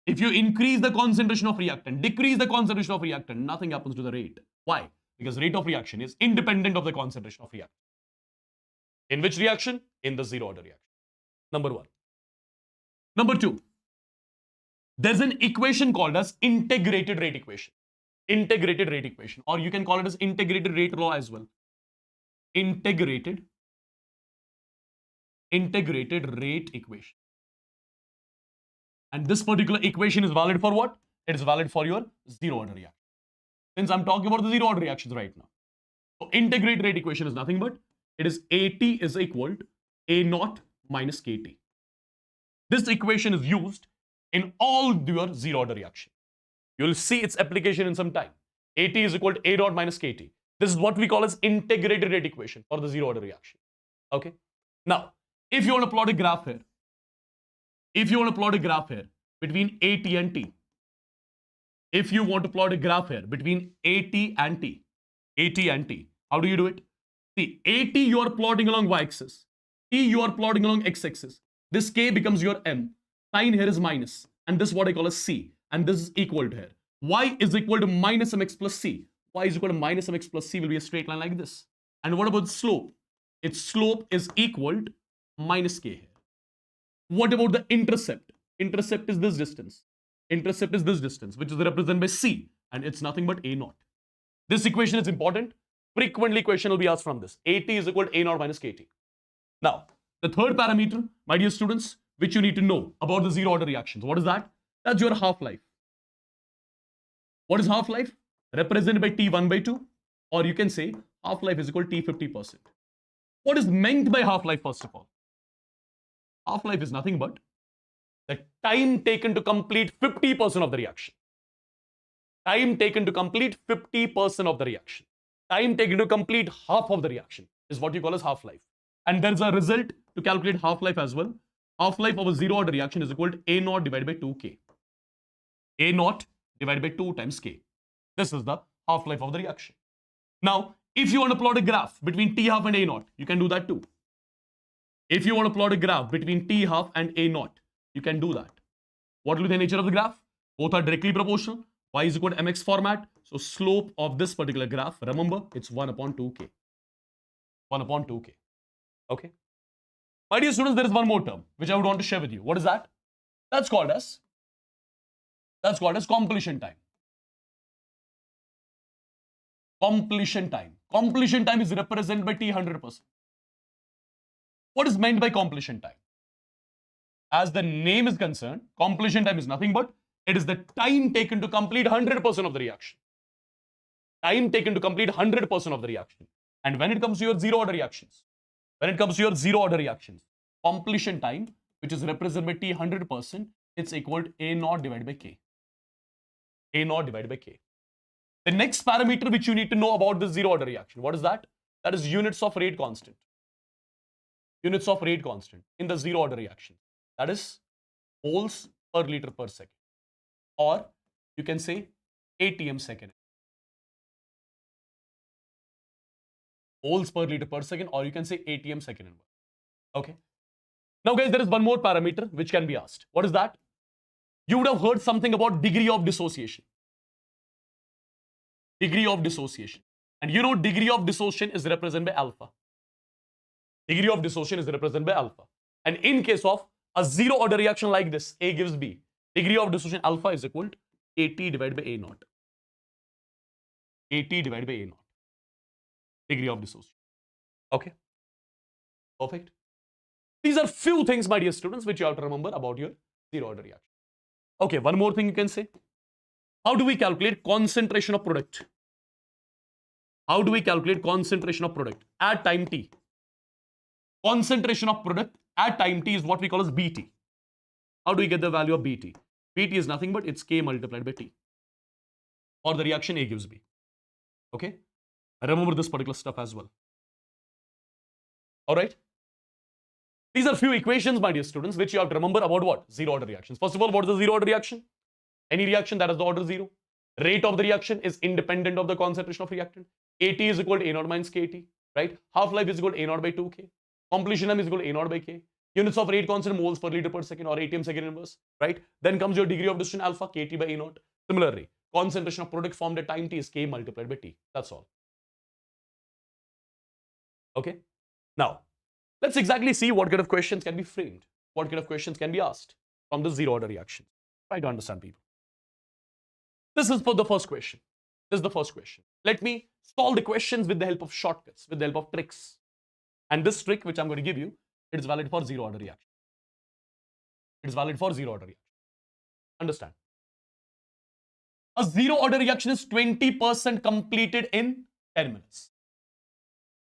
if you increase the concentration of reactant, decrease the concentration of reactant, nothing happens to the rate. Why? Because rate of reaction is independent of the concentration of reactant. In which reaction? In the zero order reaction. Number 1. Number 2, there's an equation called as integrated rate equation. Or you can call it as integrated rate law as well. Integrated rate equation. And this particular equation is valid for what? It is valid for your zero order reaction. Since I'm talking about the zero order reactions right now. So integrated rate equation is nothing but it is AT is equal to A0 minus KT. This equation is used in all your zero order reaction. You'll see its application in some time. AT is equal to A0 minus KT. This is what we call as integrated rate equation for the zero order reaction. Okay. Now, if you want to plot a graph here, between AT and T, how do you do it? See, AT you are plotting along y-axis, T you are plotting along x-axis. This K becomes your M. Sign here is minus, and this is what I call as C, and this is equal to here. Y is equal to minus mx plus C. Y is equal to minus mx plus C will be a straight line like this. And what about the slope? Its slope is equal to minus K here. What about the intercept? Intercept is this distance. Which is represented by C, and it's nothing but A0. This equation is important. Frequently question will be asked from this. AT is equal to A0 minus KT. Now, the third parameter, my dear students, which you need to know about the zero order reactions. What is that? That's your half-life. What is half-life? Represented by T1 by 2, or you can say half-life is equal to T50%. What is meant by half-life first of all? Half-life is nothing but the time taken to complete 50% of the reaction. Time taken to complete 50% of the reaction. Time taken to complete half of the reaction is what you call as half-life. And there's a result to calculate half-life as well. Half-life of a zero order reaction is equal to A0 divided by 2K. A0 divided by 2 times K. This is the half-life of the reaction. Now, if you want to plot a graph between T half and A0, you can do that too. If you want to plot a graph between T half and A0, you can do that. What will be the nature of the graph? Both are directly proportional. Y is equal to mx format. So slope of this particular graph, remember, it's 1 upon 2K. 1 upon 2K. Okay. My dear students, there is one more term which I would want to share with you. What is that? That's called as completion time. Completion time. Completion time is represented by T 100%. What is meant by completion time? As the name is concerned, completion time is nothing but it is the time taken to complete 100% of the reaction. Time taken to complete 100% of the reaction. And when it comes to your zero order reactions, completion time, which is represented by T 100%, it's equal to A0 divided by K. A0 divided by K. The next parameter which you need to know about the zero order reaction, what is that? That is units of rate constant. Units of rate constant in the zero order reaction. That is moles per liter per second. Or you can say ATM second. Moles per liter per second, or you can say ATM second inverse. Okay. Now, guys, there is one more parameter which can be asked. What is that? You would have heard something about degree of dissociation. Degree of dissociation. And you know degree of dissociation is represented by alpha. Degree of dissociation is represented by alpha. And in case of a zero order reaction like this, A gives B, degree of dissociation alpha is equal to AT divided by A naught. AT divided by A naught. Degree of dissociation. Okay. Perfect. These are few things, my dear students, which you have to remember about your zero order reaction. Okay, one more thing you can say. How do we calculate concentration of product? How do we calculate concentration of product at time t? Concentration of product at time t is what we call as Bt. How do we get the value of Bt? Bt is nothing but it's K multiplied by T. Or the reaction A gives B. Okay? Remember this particular stuff as well. Alright? These are few equations, my dear students, which you have to remember about what? Zero order reactions. First of all, what is the zero order reaction? Any reaction that has the order 0. Rate of the reaction is independent of the concentration of reactant. AT is equal to A naught minus KT, right? Half-life is equal to A naught by 2K. Completion time is equal to A naught by K. Units of rate constant, moles per liter per second, or ATM second inverse, right? Then comes your degree of dissociation alpha, KT by A naught. Similarly, concentration of product formed at time t is K multiplied by T. That's all. Okay? Now, let's exactly see what kind of questions can be framed. What kind of questions can be asked from the zero order reaction. Try to understand, people. This is for the first question. This is the first question. Let me solve the questions with the help of shortcuts, with the help of tricks. And this trick, which I'm going to give you, it is valid for zero order reaction. It is valid for zero order reaction. Understand? A zero order reaction is 20% completed in 10 minutes.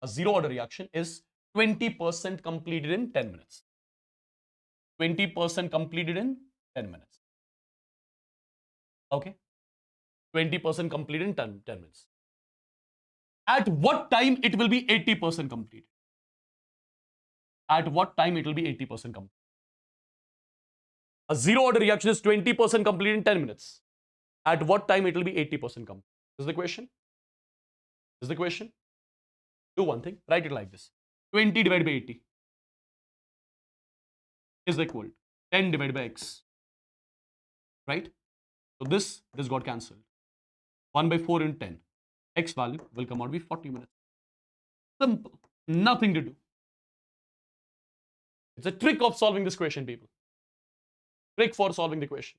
A zero order reaction is 20% completed in 10 minutes. 20% completed in 10 minutes. Okay? 20% completed in 10 minutes. At what time it will be 80% completed? At what time it will be 80% complete? A zero order reaction is 20% completed in 10 minutes. At what time it will be 80% complete? This is the question. This is the question. Do one thing. Write it like this. 20 divided by 80 is equal to 10 divided by x. Right? So this got cancelled. 1 by 4 into 10. X value will come out to be 40 minutes. Simple. Nothing to do. It's a trick of solving this question, people. Trick for solving the question.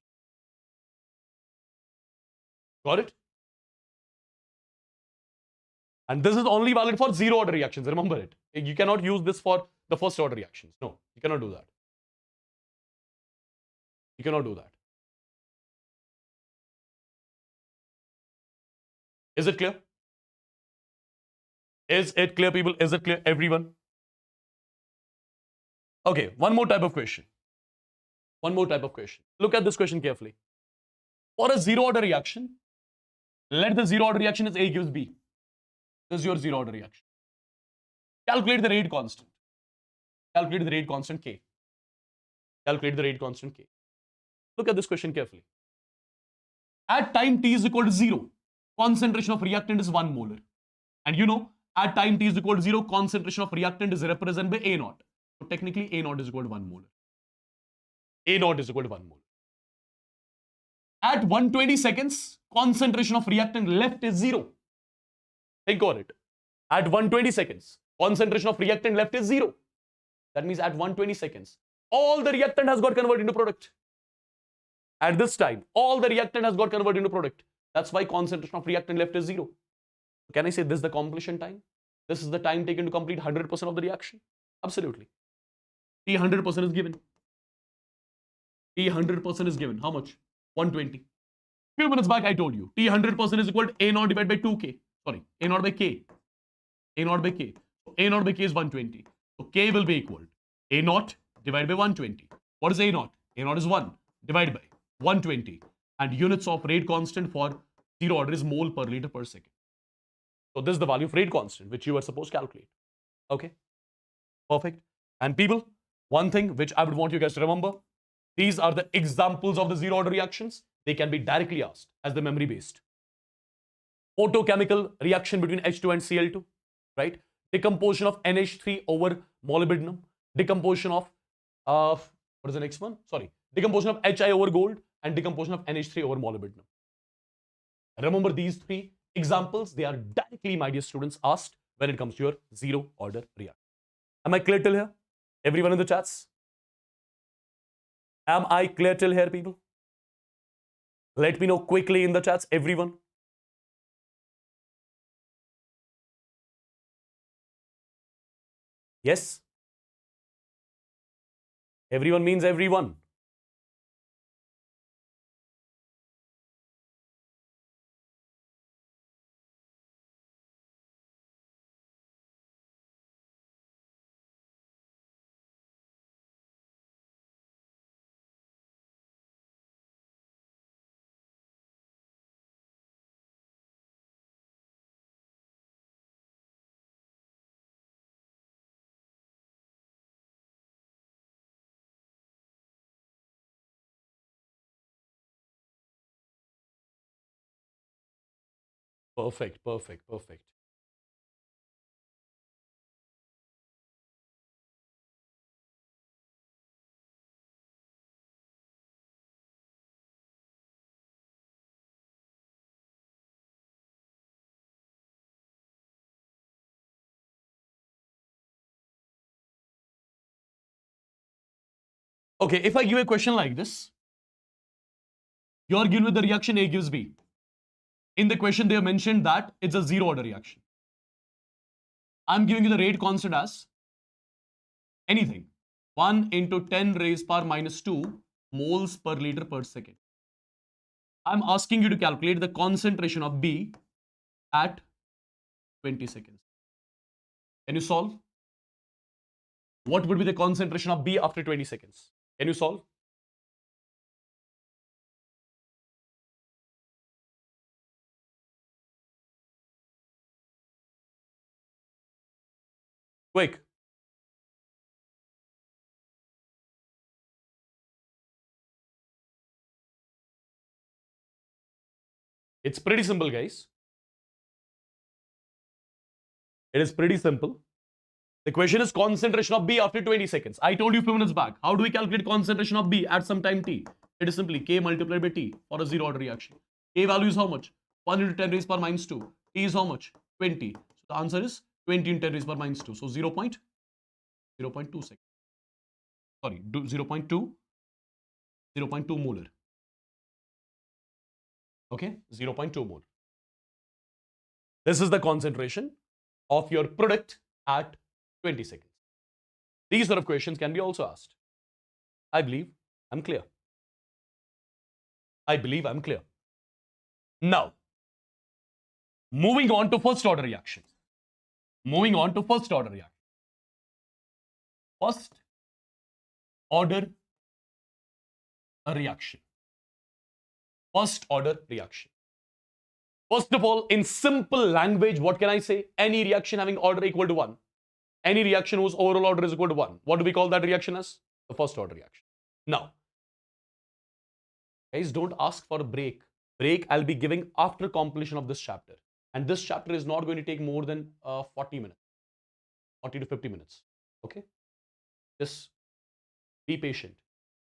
Got it? And this is only valid for zero order reactions. Remember it. You cannot use this for the first order reactions. No, you cannot do that. You cannot do that. Is it clear? Is it clear, people? Is it clear, everyone? Okay, one more type of question. One more type of question. Look at this question carefully. For a zero order reaction, let the zero order reaction is A gives B. This is your zero order reaction. Calculate the rate constant. Calculate the rate constant K. Calculate the rate constant K. Look at this question carefully. At time t is equal to 0, concentration of reactant is 1 molar. And you know, at time t is equal to 0, concentration of reactant is represented by A naught. So technically, A naught is equal to 1 molar. A naught is equal to 1 molar. At 120 seconds, concentration of reactant left is 0. Think about it. At 120 seconds, concentration of reactant left is 0. That means at 120 seconds, all the reactant has got converted into product. At this time, all the reactant has got converted into product. That's why concentration of reactant left is 0. Can I say this is the completion time? This is the time taken to complete 100% of the reaction? Absolutely. T 100% is given. T 100% is given. How much? 120. Few minutes back I told you T 100% is equal to A naught divided by 2K. Sorry, A naught by K. A naught by K. So A naught by K is 120. So K will be equal to A naught divided by 120. What is A naught? A naught is 1 divided by 120. And units of rate constant for zero order is mole per liter per second. So this is the value of rate constant which you are supposed to calculate. Okay? Perfect. And people, one thing which I would want you guys to remember, these are the examples of the zero order reactions. They can be directly asked as the memory based. Photochemical reaction between H2 and Cl2, right? Decomposition of NH3 over molybdenum. Decomposition of, what is the next one? Sorry. Decomposition of Hi over gold and decomposition of NH3 over molybdenum. Remember these three examples, they are directly, my dear students, asked when it comes to your zero order reaction. Am I clear till here? Everyone in the chats? Am I clear till here, people? Let me know quickly in the chats, everyone. Yes? Everyone means everyone. Perfect, perfect, perfect. Okay, if I give a question like this, you are given with the reaction A gives B. In the question, they have mentioned that it's a zero order reaction. I'm giving you the rate constant as anything. 1 into 10 raised power minus 2 moles per liter per second. I'm asking you to calculate the concentration of B at 20 seconds. Can you solve? What would be the concentration of B after 20 seconds? Can you solve? Quick. It's pretty simple, guys. It is pretty simple. The question is concentration of B after 20 seconds. I told you a few minutes back. How do we calculate concentration of B at some time t? It is simply K multiplied by T for a zero order reaction. K value is how much? 1 into 10 raised power minus 2. T is how much? 20. So the answer is 20 into 10 raised power minus 2. So 0.2 seconds. Sorry, 0.2 molar. Okay, 0.2 mole. This is the concentration of your product at 20 seconds. These sort of questions can be also asked. I believe I'm clear. I believe I'm clear. Now, moving on to first order reaction. Moving on to first order reaction. First order reaction. First order reaction. First of all, in simple language, what can I say? Any reaction having order equal to 1. Any reaction whose overall order is equal to 1. What do we call that reaction as? The first order reaction. Now, guys, don't ask for a break. Break I'll be giving after completion of this chapter. And this chapter is not going to take more than 40 minutes. 40 to 50 minutes. Okay? Just be patient.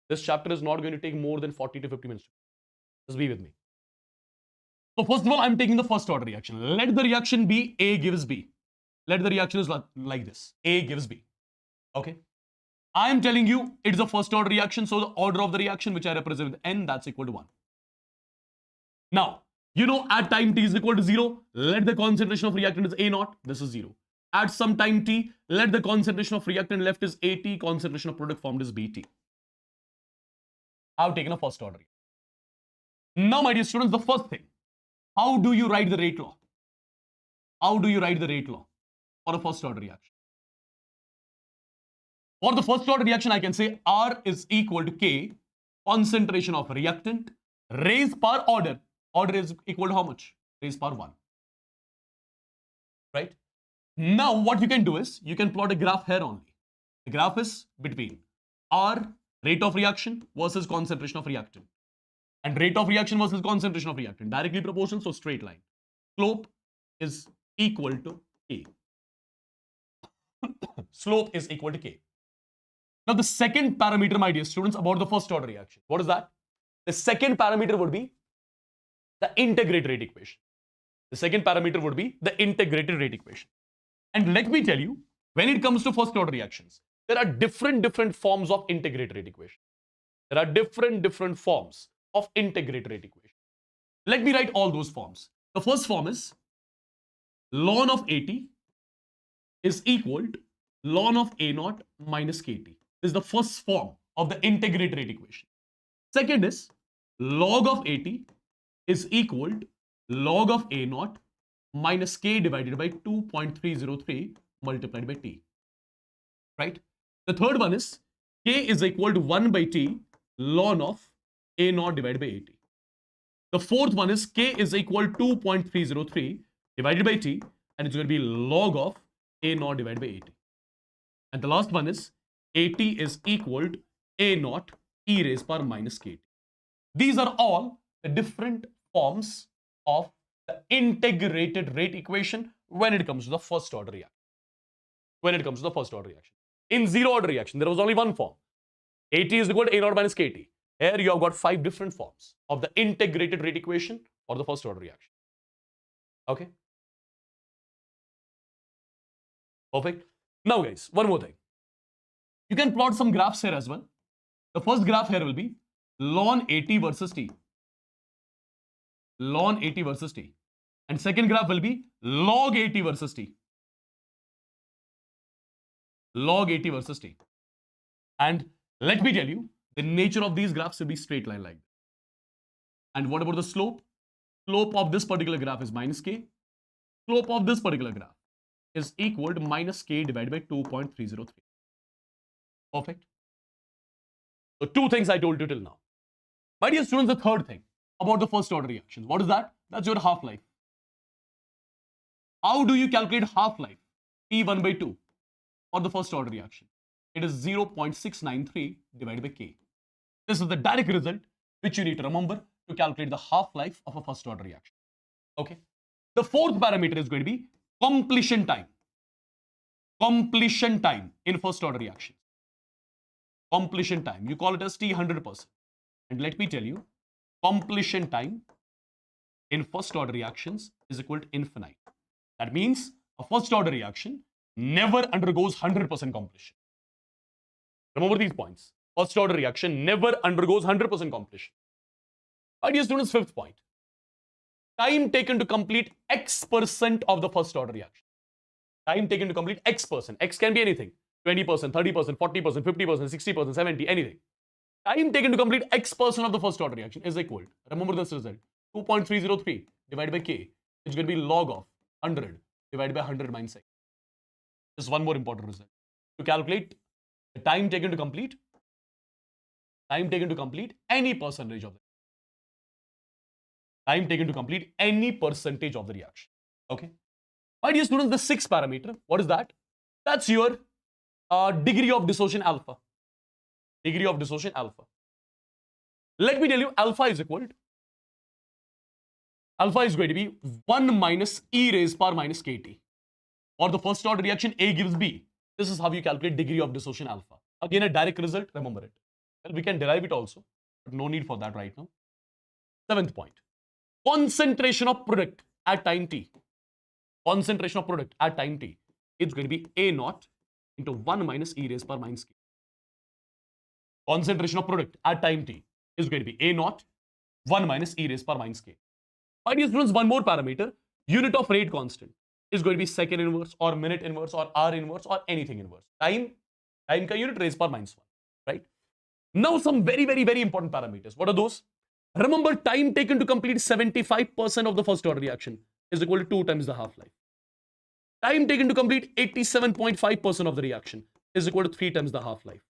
This chapter is not going to take more than 40 to 50 minutes. Just be with me. So first of all, I'm taking the first order reaction. Let the reaction be A gives B. Let the reaction is like this. A gives B. Okay? I am telling you it is a first order reaction. So the order of the reaction, which I represent with N, that's equal to 1. Now, you know at time t is equal to 0, let the concentration of reactant is A0. This is 0. At some time t, let the concentration of reactant left is AT, concentration of product formed is BT. I've taken a first order. Now, my dear students, the first thing, how do you write the rate law? How do you write the rate law for a first order reaction? For the first order reaction, I can say R is equal to K, concentration of reactant, raised power order. Order is equal to how much? Raised power 1. Right? Now, what you can do is, you can plot a graph here only. The graph is between R, rate of reaction versus concentration of reactant. And rate of reaction versus concentration of reactant. Directly proportional, so straight line. Slope is equal to K. Slope is equal to K. Now, the second parameter, my dear students, about the first order reaction. What is that? The second parameter would be the integrated rate equation. The second parameter would be the integrated rate equation. And let me tell you, when it comes to first order reactions, there are different forms of integrated rate equation. There are different forms of integrated rate equation. Let me write all those forms. The first form is ln of AT is equal to ln of A naught minus KT. This is the first form of the integrated rate equation. Second is log of AT is equal to log of A naught minus K divided by 2.303 multiplied by T. Right? The third one is K is equal to 1 by T ln of A naught divided by AT. The fourth one is K is equal to 2.303 divided by T, and it's going to be log of A naught divided by AT. And the last one is AT is equal to A naught e raised power minus KT. These are all the different forms of the integrated rate equation when it comes to the first order reaction. When it comes to the first order reaction. In zero order reaction, there was only one form. AT is equal to A naught minus KT. Here you have got 5 different forms of the integrated rate equation for the first order reaction. Okay? Perfect. Now guys, one more thing. You can plot some graphs here as well. The first graph here will be ln AT versus T. Ln AT versus T. And second graph will be log AT versus T. Log AT versus T. And let me tell you, the nature of these graphs will be straight line like this. And what about the slope? Slope of this particular graph is minus K. Slope of this particular graph is equal to minus K divided by 2.303. Perfect. So 2 things I told you till now. My dear students, the third thing about the first order reactions. What is that? That's your half-life. How do you calculate half-life? P1 by 2 for the first order reaction. It is 0.693 divided by K. This is the direct result which you need to remember to calculate the half-life of a first order reaction. Okay. The fourth parameter is going to be completion time. Completion time in first order reaction. Completion time. You call it as T 100%. And let me tell you, completion time in first order reactions is equal to infinite. That means a first order reaction never undergoes 100% completion. Remember these points. First order reaction never undergoes 100% completion. My dear students, fifth point. Time taken to complete X% of the first order reaction. Time taken to complete X%. X can be anything. 20%, 30%, 40%, 50%, 60%, 70%, anything. Time taken to complete X% of the first order reaction is equal. Remember this result. 2.303 divided by K. It's going to be log of 100 divided by 100 minus X. This is one more important result. To calculate the time taken to complete any percentage of the time taken to complete any percentage of the reaction. Okay. My dear students, the sixth parameter, what is that? That's your degree of dissociation alpha. Degree of dissociation alpha. Let me tell you, alpha is going to be 1 minus e raised power minus kt. For the first order reaction, A gives B. This is how you calculate degree of dissociation alpha. Again, a direct result, remember it. Well, we can derive it also, but no need for that right now. Seventh point. Concentration of product at time t. Concentration of product at time t. It's going to be A naught into 1 minus e raised power minus k. Concentration of product at time t is going to be A naught, 1 minus e raised power minus k. My dear students, one more parameter, unit of rate constant is going to be second inverse or minute inverse or hour inverse or anything inverse. Time ka unit raised power minus 1, right? Now some very important parameters. What are those? Remember, time taken to complete 75% of the first order reaction is equal to 2 times the half-life. Time taken to complete 87.5% of the reaction is equal to 3 times the half-life.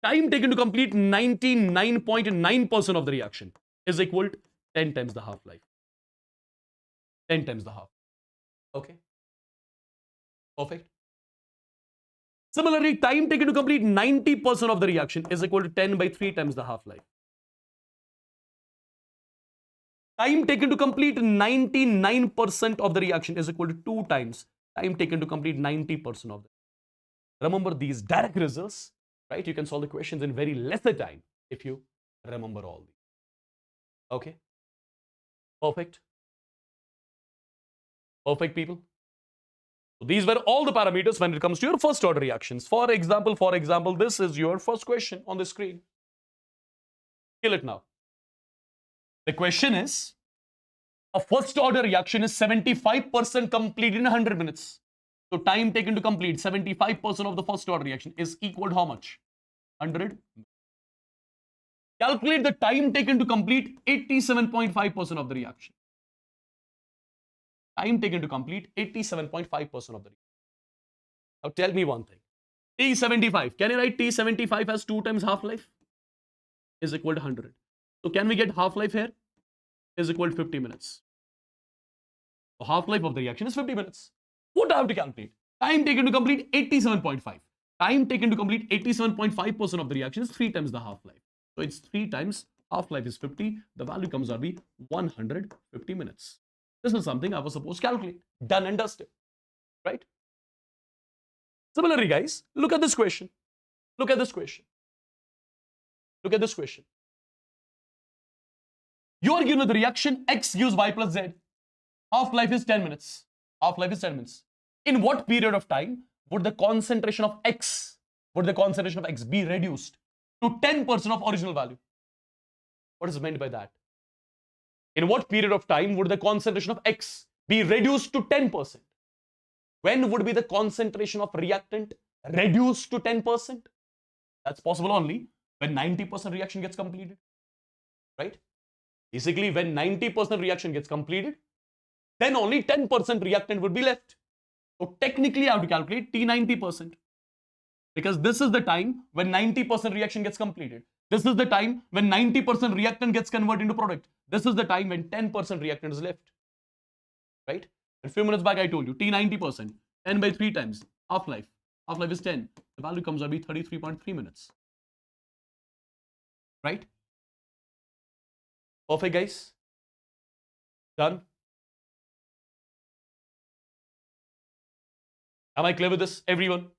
Time taken to complete 99.9% of the reaction is equal to 10 times the half-life. 10 times the half. Okay. Perfect. Similarly, time taken to complete 90% of the reaction is equal to 10 by 3 times the half-life. Time taken to complete 99% of the reaction is equal to 2 times time taken to complete 90% of it. Remember these direct results, right? You can solve the questions in very lesser time if you remember all these. Okay? Perfect. Perfect, people. So these were all the parameters when it comes to your first order reactions. For example, this is your first question on the screen. Kill it now. The question is, a first order reaction is 75% complete in 100 minutes. So time taken to complete 75% of the first order reaction is equal to how much? 100. Calculate the time taken to complete 87.5% of the reaction. Time taken to complete 87.5% of the reaction. Now tell me one thing. T75. Can I write T75 as 2 times half-life? Is equal to 100. So can we get half-life here? Is equal to 50 minutes. So half-life of the reaction is 50 minutes. What do I have to calculate? Time taken to complete 87.5. Time taken to complete 87.5% of the reaction is 3 times the half-life. So it's 3 times half-life is 50. The value comes out to be 150 minutes. This is something I was supposed to calculate. Done and dusted. Right? Similarly, guys, look at this question. Look at this question. Look at this question. You are given the reaction X gives Y plus Z. Half-life is 10 minutes. Half-life is 10 minutes. In what period of time would the concentration of X be reduced to 10% of original value? What is meant by that? In what period of time would the concentration of X be reduced to 10%? When would be the concentration of reactant reduced to 10%? That's possible only when 90% reaction gets completed. Right? Basically, when 90% reaction gets completed, then only 10% reactant would be left. So technically, I have to calculate T90%. Because this is the time when 90% reaction gets completed. This is the time when 90% reactant gets converted into product. This is the time when 10% reactant is left. Right? A few minutes back, I told you, T90%, 10 by 3 times, half-life. Half-life is 10. The value comes out to be 33.3 minutes. Right? Perfect, guys. Done. Am I clear with this, everyone?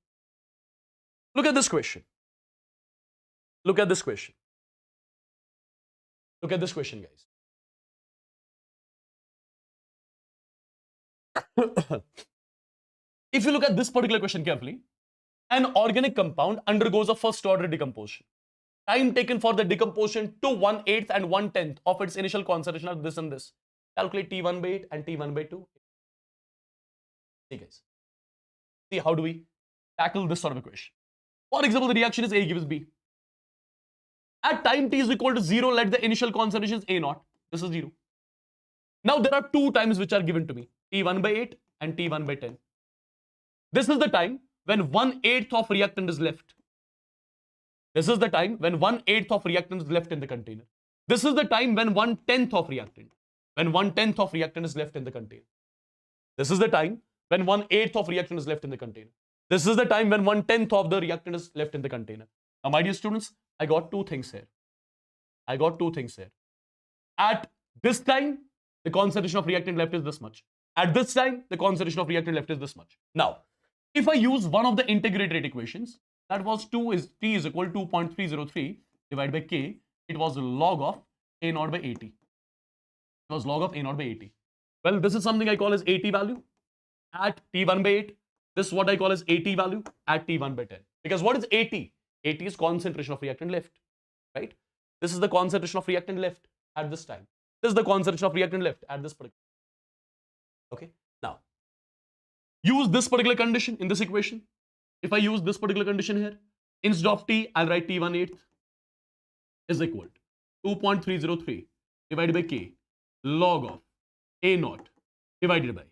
Look at this question. Look at this question. Look at this question, guys. If you look at this particular question carefully, an organic compound undergoes a first order decomposition. Time taken for the decomposition to 1/8 and 1/10 of its initial concentration of this and this. Calculate T1 by 8 and T1 by 2. See, guys. See, how do we tackle this sort of a question? For example, the reaction is A gives B. At time T is equal to 0, let the initial concentration is A0. This is 0. Now, there are 2 times which are given to me. T1 by 8 and T1 by 10. This is the time when 1/8 of reactant is left. This is the time when 1/8 of reactant is left in the container. This is the time when 1/10 of reactant. When 1/10 of reactant is left in the container. This is the time when 1/8 of reactant is left in the container. This is the time when 1/10 of the reactant is left in the container. Now, my dear students, I got 2 things here. At this time, the concentration of reactant left is this much. At this time, the concentration of reactant left is this much. Now, if I use one of the integrated rate equations, that was T is equal to 2.303 divided by K. It was log of A0 by 80. It was log of A0 by 80. Well, this is something I call as AT value at T1 by 8. This is what I call as AT value at T1 by 10. Because what is AT? AT is concentration of reactant left. Right? This is the concentration of reactant left at this time. This is the concentration of reactant left at this particular. Okay? Now, use this particular condition in this equation. If I use this particular condition here, instead of T, I'll write T1/8 is equal to 2.303 divided by K log of A0 divided by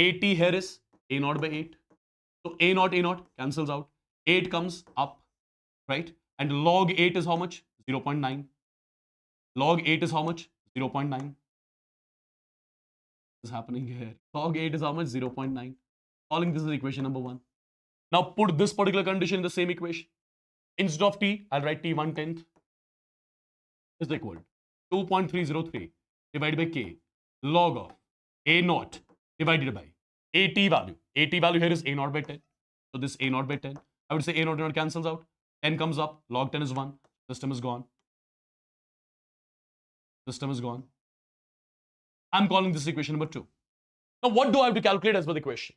AT here is A0 by 8. So A0 cancels out. 8 comes up, right? And log 8 is how much? 0.9. Log 8 is how much? 0.9. What is happening here? Log 8 is how much? 0.9. Calling this is equation number 1. Now put this particular condition in the same equation. Instead of t, I'll write t 1/10 is equal to 2.303 divided by k log of a naught divided by at value. At value here is a naught by 10. So this a naught by 10. I would say a naught cancels out. 10 comes up. Log 10 is 1. System is gone. System is gone. I'm calling this equation number 2. Now, what do I have to calculate as per the question?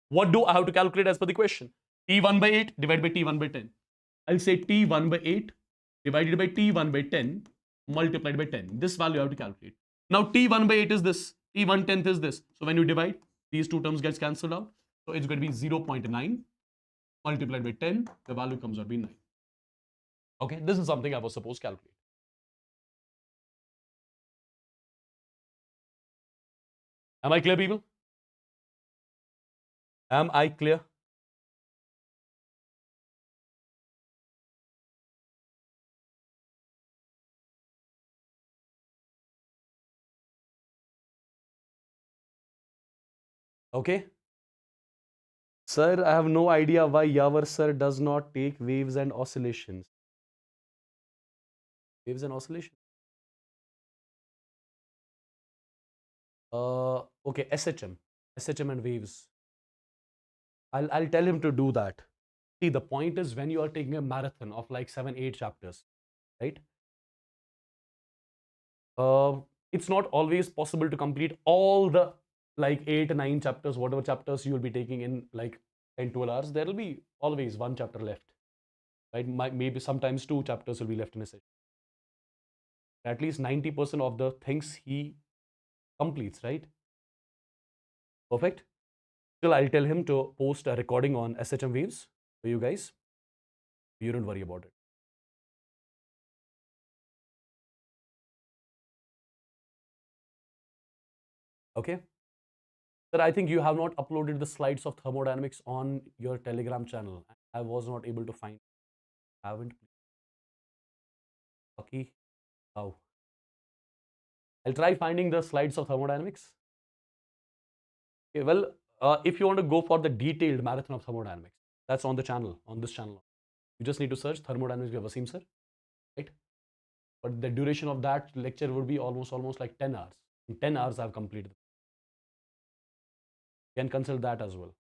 What do I have to calculate as per the question? T1 by 8 divided by T1 by 10. I'll say T1 by 8 divided by T1 by 10 multiplied by 10. This value I have to calculate. Now, T1 by 8 is this. T1 tenth is this. So, when you divide, these two terms gets cancelled out. So, it's going to be 0.9 multiplied by 10. The value comes out to be 9. Okay, this is something I was supposed to calculate. Am I clear, people? Am I clear? Okay. Sir, I have no idea why Yavar sir does not take waves and oscillations. Waves and oscillations. Okay, SHM and waves. I'll tell him to do that. See, the point is when you are taking a marathon of like 7-8 chapters, right? It's not always possible to complete all the like 8-9 chapters, whatever chapters you will be taking in like 10-12 hours. There will be always one chapter left, right? Maybe sometimes 2 chapters will be left in a session. At least 90% of the things he completes, right? Perfect. Still, I'll tell him to post a recording on SHM waves for you guys. You don't worry about it. Okay. Sir, I think you have not uploaded the slides of thermodynamics on your Telegram channel. I was not able to find. Haven't. Lucky. How? I'll try finding the slides of thermodynamics. Okay, well, if you want to go for the detailed marathon of thermodynamics, that's on the channel, on this channel. You just need to search thermodynamics by Wassim sir, right? But the duration of that lecture would be almost like 10 hours. In 10 hours, I've completed. You can consult that as well.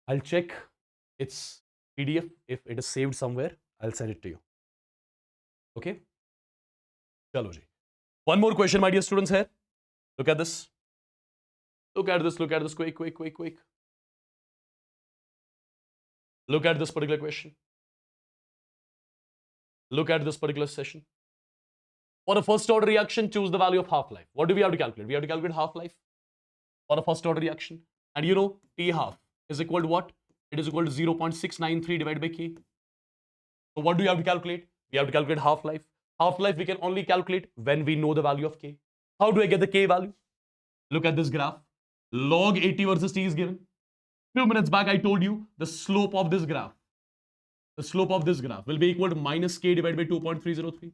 I'll check its PDF. If it is saved somewhere, I'll send it to you. Okay? Chalo ji. One more question, my dear students here. Look at this. Look at this. Look at this. Quick. Look at this particular question. Look at this particular session. For a first order reaction, choose the value of half-life. What do we have to calculate? We have to calculate half-life for a first order reaction. And you know, T half is equal to what? It is equal to 0.693 divided by K. So what do we have to calculate? We have to calculate half-life. Half-life we can only calculate when we know the value of K. How do I get the K value? Look at this graph. Log 80 versus T is given. Few minutes back I told you the slope of this graph. The slope of this graph will be equal to minus K divided by 2.303.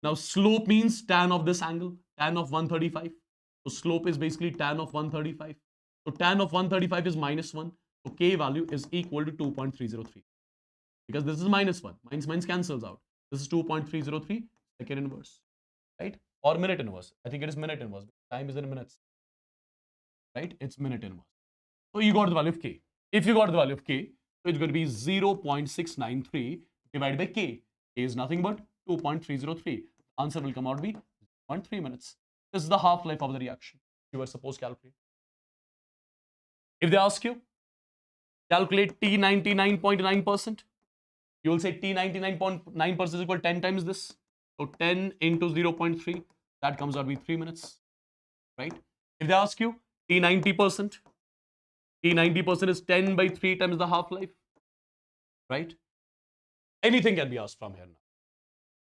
Now slope means tan of this angle, tan of 135. So slope is basically tan of 135. So tan of 135 is minus 1. So K value is equal to 2.303. Because this is minus 1. Minus cancels out. This is 2.303 second inverse. Right? Or minute inverse. I think it is minute inverse. Time is in minutes. Right? It's minute inverse. So you got the value of K. If you got the value of K, so it's going to be 0.693 divided by K. K is nothing but 2.303. Answer will come out to be 0.3 minutes. This is the half-life of the reaction you were supposed to calculate. If they ask you, calculate T 99.9%, you will say T 99.9% is equal to 10 times this. So 10 into 0.3, that comes out to be 3 minutes. Right? If they ask you T 90%, T 90% is 10 by 3 times the half-life. Right? Anything can be asked from here now.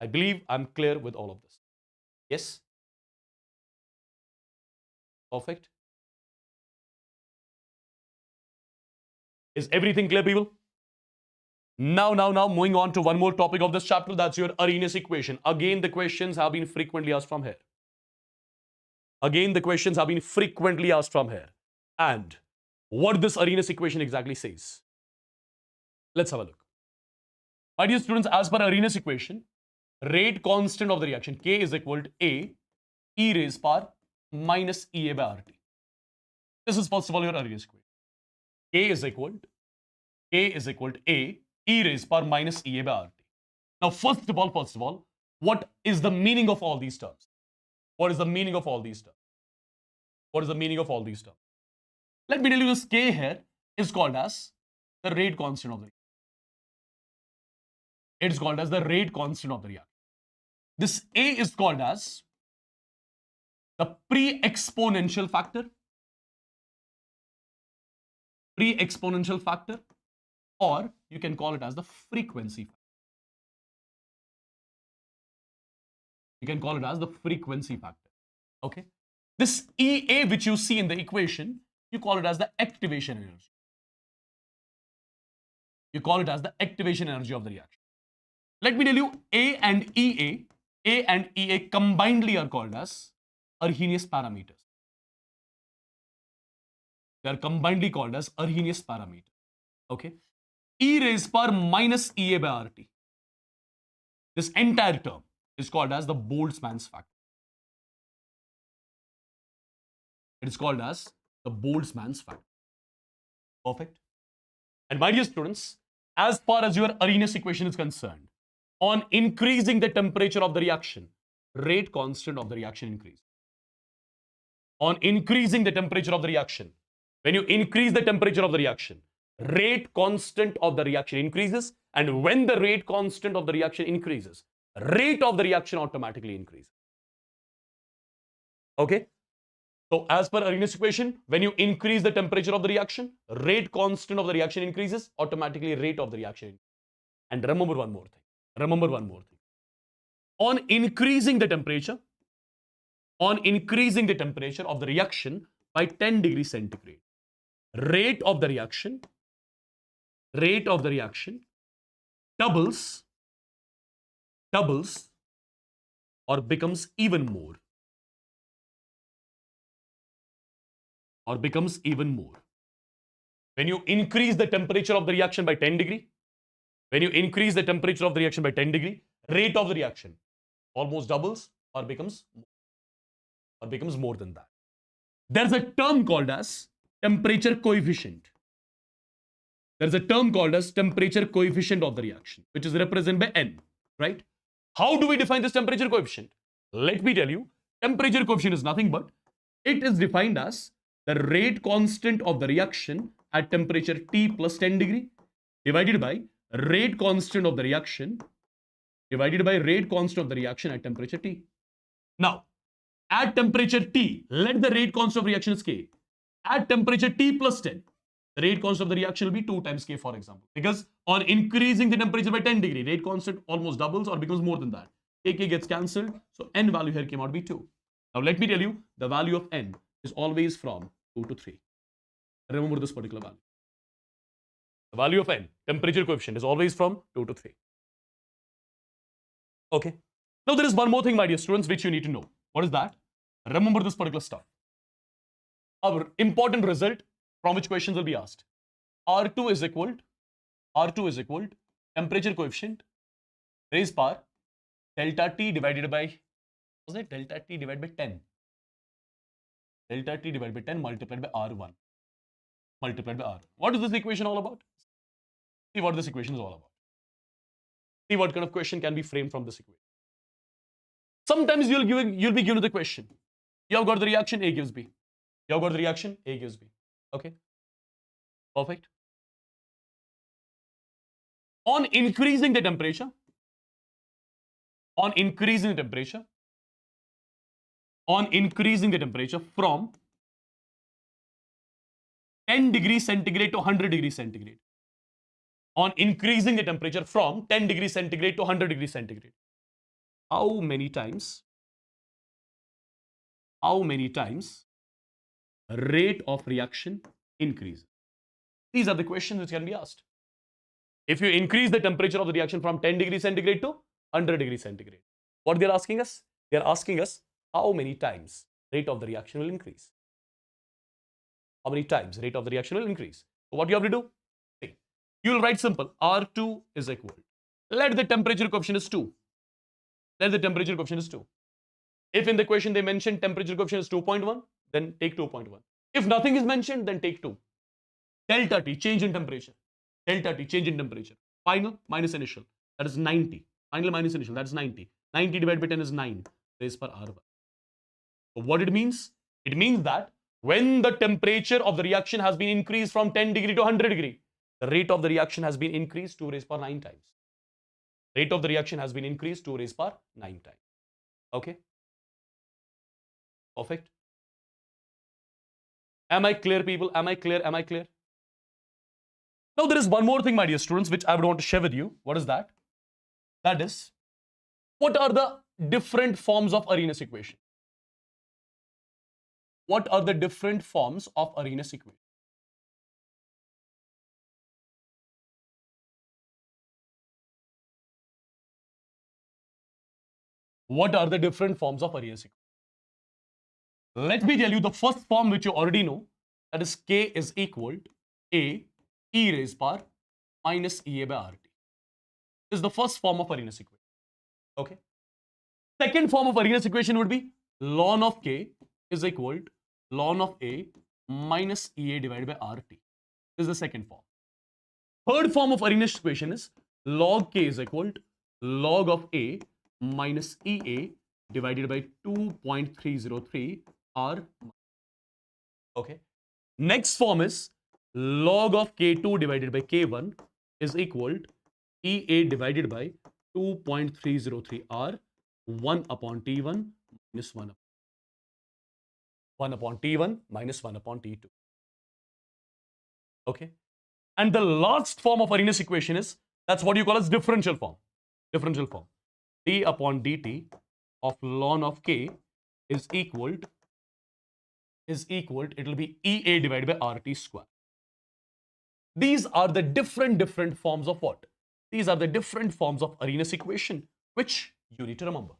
I believe I'm clear with all of this. Yes? Perfect. Is everything clear, people? Now, moving on to one more topic of this chapter, that's your Arrhenius equation. Again, the questions have been frequently asked from here. Again, the questions have been frequently asked from here. And what this Arrhenius equation exactly says. Let's have a look. My dear students, as per Arrhenius equation, rate constant of the reaction K is equal to A e raised power minus EA by RT. This is first of all your Arrhenius equation. K is equal to A e raised power minus EA by RT. Now, first of all, what is the meaning of all these terms? What is the meaning of all these terms? What is the meaning of all these terms? Let me tell you, this K here is called as the rate constant of the reaction. It is called as the rate constant of the reaction. This A is called as the pre-exponential factor. Pre-exponential factor, or you can call it as the frequency factor. You can call it as the frequency factor. Okay. This EA which you see in the equation, you call it as the activation energy. You call it as the activation energy of the reaction. Let me tell you, A and EA combinedly are called as Arrhenius parameters. They are combinedly called as Arrhenius parameters. Okay. E raised power minus EA by RT. This entire term is called as the Boltzmann's factor. It is called as the Boltzmann's factor. Perfect. And my dear students, as far as your Arrhenius equation is concerned, on increasing the temperature of the reaction, rate constant of the reaction increases. On increasing the temperature of the reaction, when you increase the temperature of the reaction, rate constant of the reaction increases, and when the rate constant of the reaction increases, rate of the reaction automatically increases. Okay? So as per Arrhenius equation, when you increase the temperature of the reaction, rate constant of the reaction increases, automatically rate of the reaction increases. And remember one more thing. On increasing the temperature of the reaction by 10 degrees centigrade, rate of the reaction doubles or becomes even more. When you increase the temperature of the reaction by 10 degree, rate of the reaction almost doubles or becomes more than that. There's a term called as temperature coefficient. There's a term called as temperature coefficient of the reaction, which is represented by N, right? How do we define this temperature coefficient? Let me tell you, temperature coefficient is nothing but, it is defined as the rate constant of the reaction at temperature T plus 10 degree divided by rate constant of the reaction at temperature T. Now, at temperature T, let the rate constant of reaction is K. At temperature T plus 10, the rate constant of the reaction will be 2 times K, for example. Because on increasing the temperature by 10 degree, rate constant almost doubles or becomes more than that. K gets cancelled, so N value here came out to be 2. Now let me tell you, the value of N is always from 2 to 3. Remember this particular value. The value of N, temperature coefficient, is always from 2 to 3. Okay. Now there is one more thing, my dear students, which you need to know. What is that? Remember this particular stuff. Our important result from which questions will be asked. R2 is equal temperature coefficient raised power delta T divided by, was it delta T divided by 10? Delta T divided by 10 multiplied by R1 multiplied by R. What is this equation all about? See what this equation is all about. See what kind of question can be framed from this equation. Sometimes you'll be given the question. You have got the reaction, A gives B. You have got the reaction, A gives B. Okay. Perfect. On increasing the temperature from 10 degrees centigrade to 100 degrees centigrade. On increasing the temperature from 10 degrees centigrade to 100 degrees centigrade. How many times rate of reaction increases? These are the questions which can be asked. if you increase the temperature of the reaction from 10 degrees centigrade to 100 degrees centigrade. What they're asking us? They're asking us how many times rate of the reaction will increase. How many times rate of the reaction will increase. So what you have to do? See, you will write simple. R2 is equal. Let the temperature coefficient is 2. Let the temperature coefficient is 2. If in the question they mention temperature coefficient is 2.1, then take 2.1. If nothing is mentioned, then take 2. Delta T, change in temperature. Delta T, change in temperature. Final minus initial, that is 90. Final minus initial, that is 90. 90 divided by 10 is 9 raised per R1. So what it means? It means that when the temperature of the reaction has been increased from 10 degree to 100 degree, the rate of the reaction has been increased 2 raised per 9 times. Rate of the reaction has been increased 2 raised per 9 times. Okay? Perfect. Am I clear, people? Am I clear? Am I clear? Now, there is one more thing, my dear students, which I would want to share with you. What is that? That is, what are the different forms of Arrhenius equation? What are the different forms of Arrhenius equation? What are the different forms of Arrhenius equation? Let me tell you the first form which you already know, that is K is equal to A e raised power minus EA by RT. This is the first form of Arrhenius equation. Okay. Second form of Arrhenius equation would be ln of K is equal to ln of A minus EA divided by RT. This is the second form. Third form of Arrhenius equation is log K is equal to log of A minus EA divided by 2.303 R. Okay. Next form is log of K2 divided by K1 is equal to EA divided by 2.303 R 1 upon T1 minus 1 upon T1 minus 1 upon T2. Okay. And the last form of Arrhenius equation is, that's what you call as differential form. Differential form. D upon dt of ln of K is equal to, it will be EA divided by RT square. These are the different forms of what? These are the different forms of Arrhenius equation which you need to remember.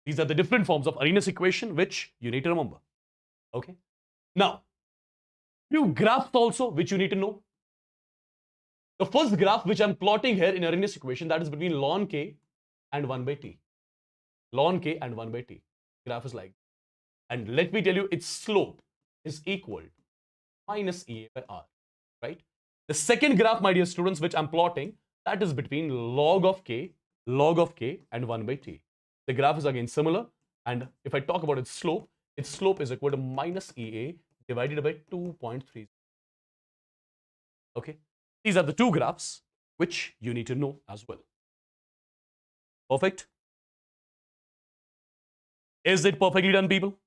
These are the different forms of Arrhenius equation which you need to remember. Okay. Now, few graphs also which you need to know. The first graph which I'm plotting here in Arrhenius equation, that is between ln K and 1 by T. Ln K and 1 by T. Graph is like that. And let me tell you, its slope is equal to minus EA by R. Right? The second graph, my dear students, which I'm plotting, that is between log of K and 1 by T. The graph is again similar, and if I talk about its slope is equal to minus EA divided by 2.3. Okay? These are the two graphs which you need to know as well. Perfect? Is it perfectly done, people?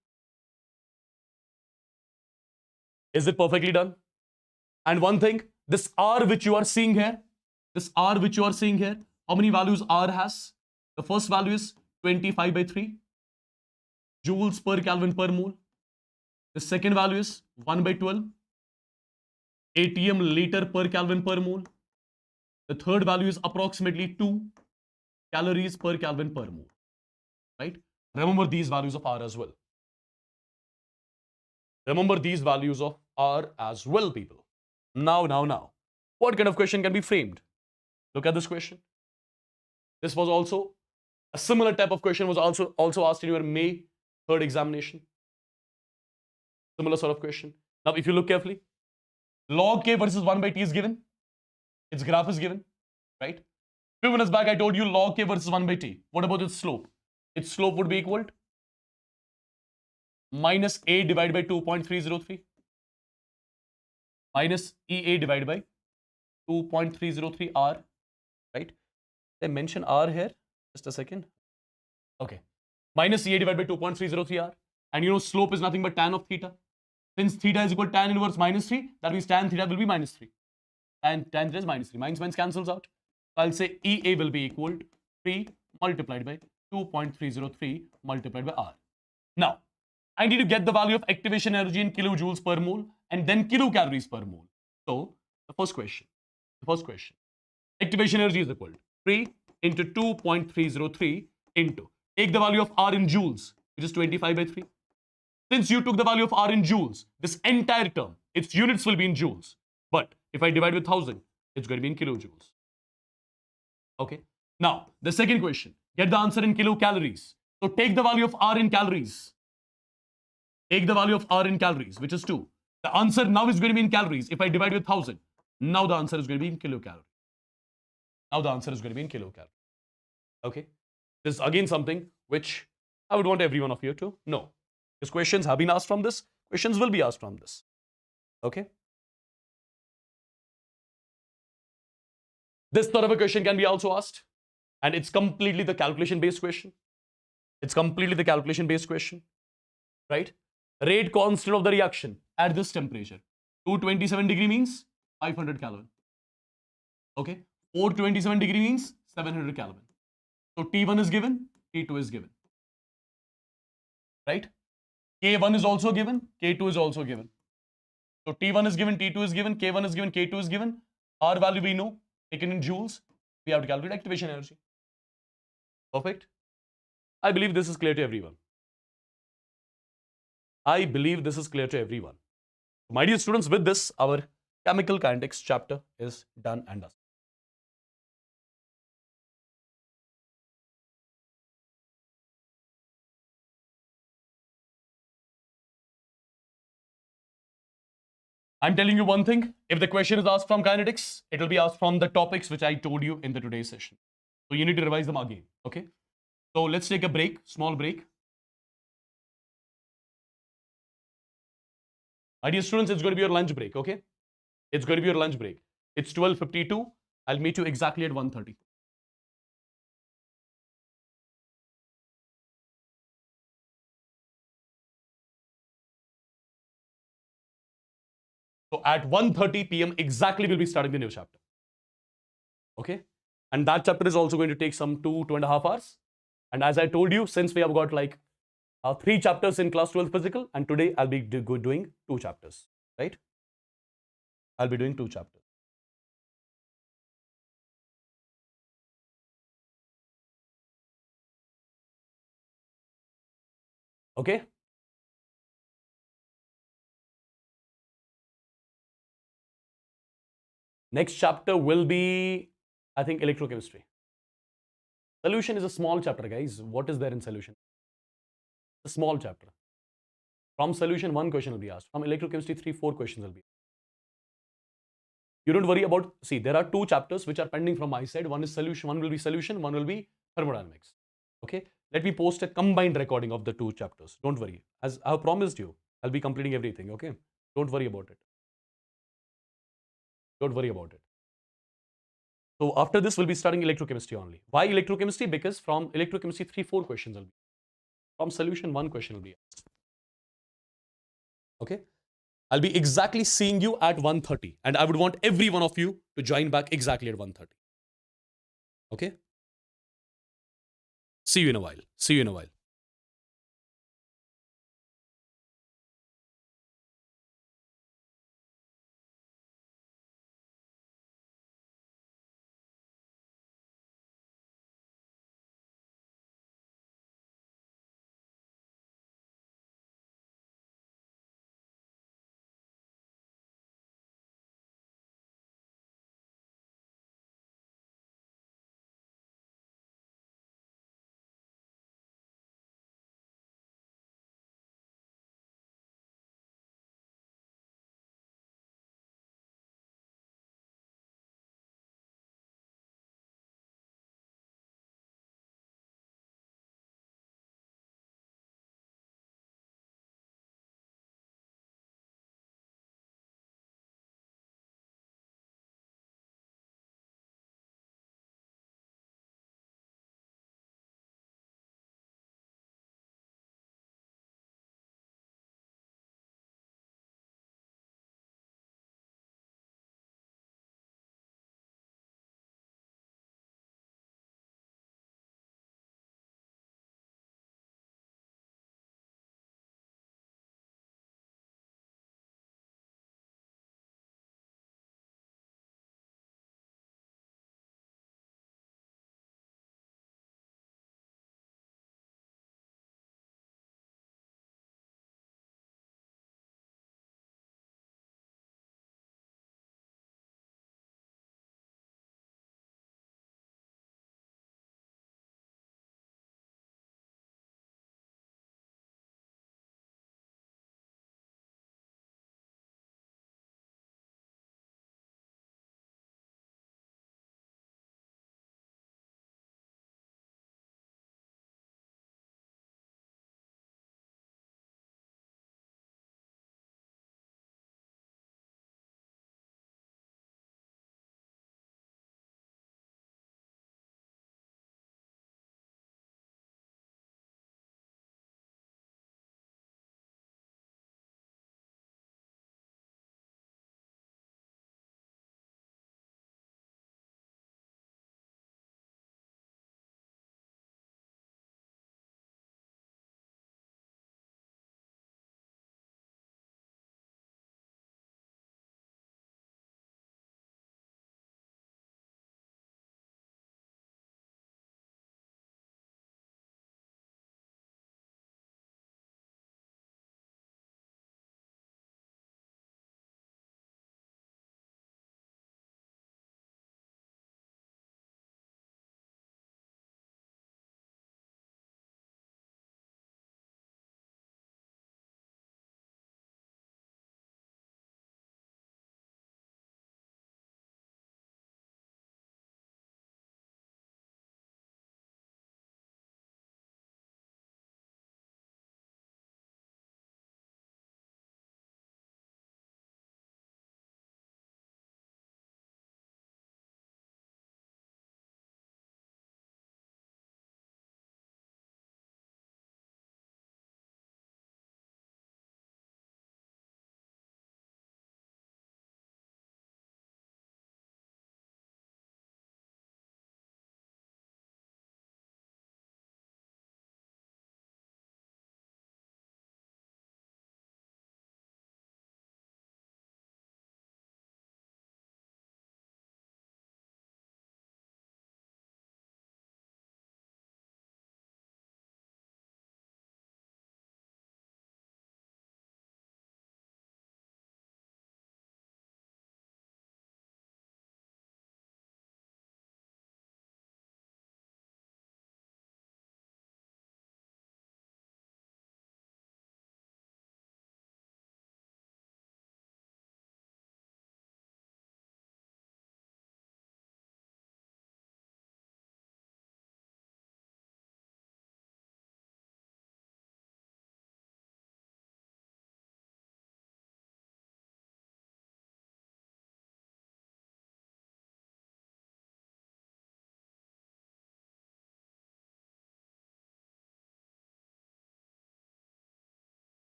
Is it perfectly done? And one thing, this R which you are seeing here, how many values R has? The first value is 25 by 3 joules per Kelvin per mole. The second value is 1 by 12 atm liter per Kelvin per mole. The third value is approximately 2 calories per Kelvin per mole. Right? Remember these values of R as well. Remember these values of R as well, people. Now. What kind of question can be framed? Look at this question. This was also a similar type of question was also asked in your May 3rd examination. Similar sort of question. Now, if you look carefully, log K versus 1 by T is given. Its graph is given, right? Few minutes back, I told you log K versus 1 by T. What about its slope? Its slope would be equal to minus A divided by 2.303 minus EA divided by 2.303 R, right? They mention R here. Just a second. Okay. Minus EA divided by 2.303 R. And you know slope is nothing but tan of theta. Since theta is equal to tan inverse minus 3, that means tan theta will be minus 3. And tan theta is minus 3. Minus cancels out. So I'll say EA will be equal to 3 multiplied by 2.303 multiplied by R. Now, I need to get the value of activation energy in kilojoules per mole and then kilocalories per mole. So, the first question. Activation energy is equal to 3 into 2.303 into, take the value of R in joules, which is 25 by 3. Since you took the value of R in joules, this entire term, its units will be in joules. But if I divide with 1000, it's going to be in kilojoules. Okay. Now, the second question, get the answer in kilocalories. So take the value of R in calories. Take the value of R in calories, which is 2. The answer now is going to be in calories. If I divide with 1000, now the answer is going to be in kilocalories. Now the answer is going to be in kilocalories. Okay. This is again something which I would want every one of you to know. Because questions have been asked from this. Questions will be asked from this. Okay. This sort of a question can be also asked. And it's completely the calculation based question. It's completely the calculation based question. Right? Rate constant of the reaction at this temperature. 227 degree means 500 Kelvin. Okay. 427 degree means 700 Kelvin. So T1 is given, T2 is given. Right? K1 is also given, K2 is also given. So T1 is given, T2 is given, K1 is given, K2 is given. R value we know, taken in joules. We have to calculate activation energy. Perfect. I believe this is clear to everyone. I believe this is clear to everyone. My dear students, with this, our chemical kinetics chapter is done and done. I'm telling you one thing, if the question is asked from kinetics, it will be asked from the topics which I told you in the today's session. So you need to revise them again, okay? So let's take a break, small break. My dear students, it's going to be your lunch break, okay? It's going to be your lunch break. It's 12:52. I'll meet you exactly at 1:30. So at 1:30 p.m. exactly we'll be starting the new chapter. Okay? And that chapter is also going to take some 2.5 hours. And as I told you, since we have got like 3 chapters in class 12 physical, and today I'll be doing 2 chapters, right? I'll be doing 2 chapters. Okay? Next chapter will be, I think, electrochemistry. Solution is a small chapter, guys. What is there in solution? A small chapter. From solution, 1 question will be asked. From electrochemistry, 3-4 questions will be asked. You don't worry about, see, there are 2 chapters which are pending from my side. One is solution, one will be solution, one will be thermodynamics. Okay? Let me post a combined recording of the 2 chapters. Don't worry. As I have promised you, I'll be completing everything. Okay? Don't worry about it. Don't worry about it. So after this, we'll be studying electrochemistry only. Why electrochemistry? Because from electrochemistry, 3-4 questions will be. From solution, 1 question will be asked. Okay? I'll be exactly seeing you at 1:30. And I would want every one of you to join back exactly at 1:30. Okay? See you in a while. See you in a while.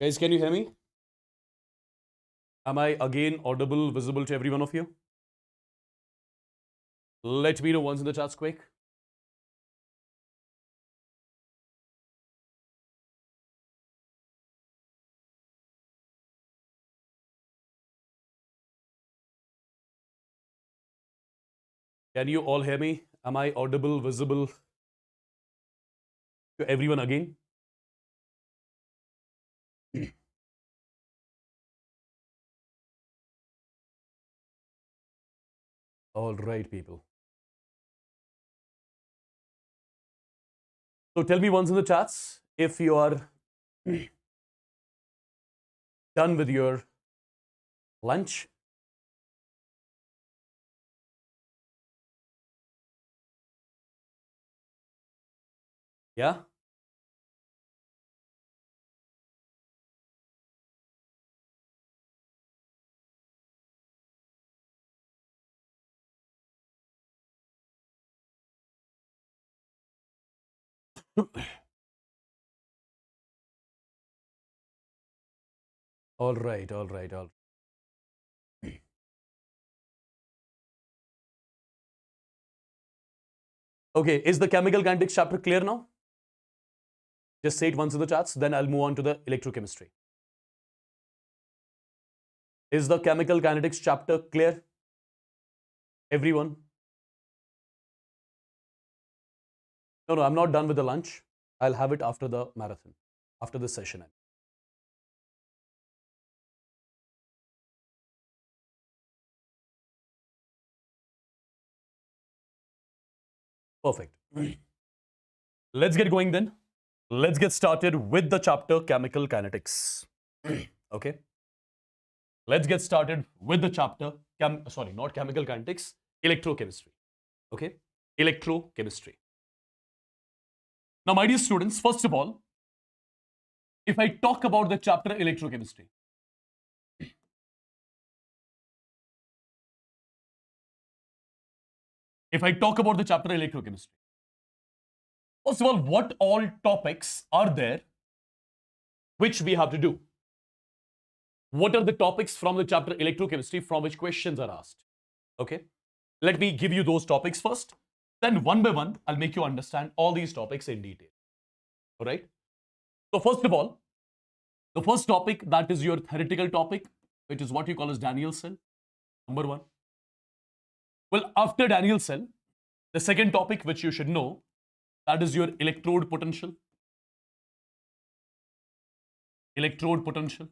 Guys, can you hear me? Am I again audible, visible to every one of you? Let me know once in the chats quick. Can you all hear me? Am I audible, visible to everyone again? All right, people. So tell me once in the chats if you are done with your lunch. Yeah? All right, all right, all right. Okay, is the chemical kinetics chapter clear now? Just say it once in the chats, then I'll move on to the electrochemistry. Is the chemical kinetics chapter clear? Everyone? No, I'm not done with the lunch. I'll have it after the marathon, after this session. Perfect. Let's get going then. Let's get started with the chapter chemical kinetics. Okay. Let's get started with the chapter, not chemical kinetics, electrochemistry. Okay. Electrochemistry. Now, my dear students, first of all, if I talk about the chapter electrochemistry, first of all, what all topics are there which we have to do? What are the topics from the chapter electrochemistry from which questions are asked? Okay. Let me give you those topics first. Then one by one, I'll make you understand all these topics in detail. All right. So first of all, the first topic, that is your theoretical topic, which is what you call as Daniell cell, number one. Well, after Daniell cell, the second topic which you should know, that is your electrode potential. Electrode potential.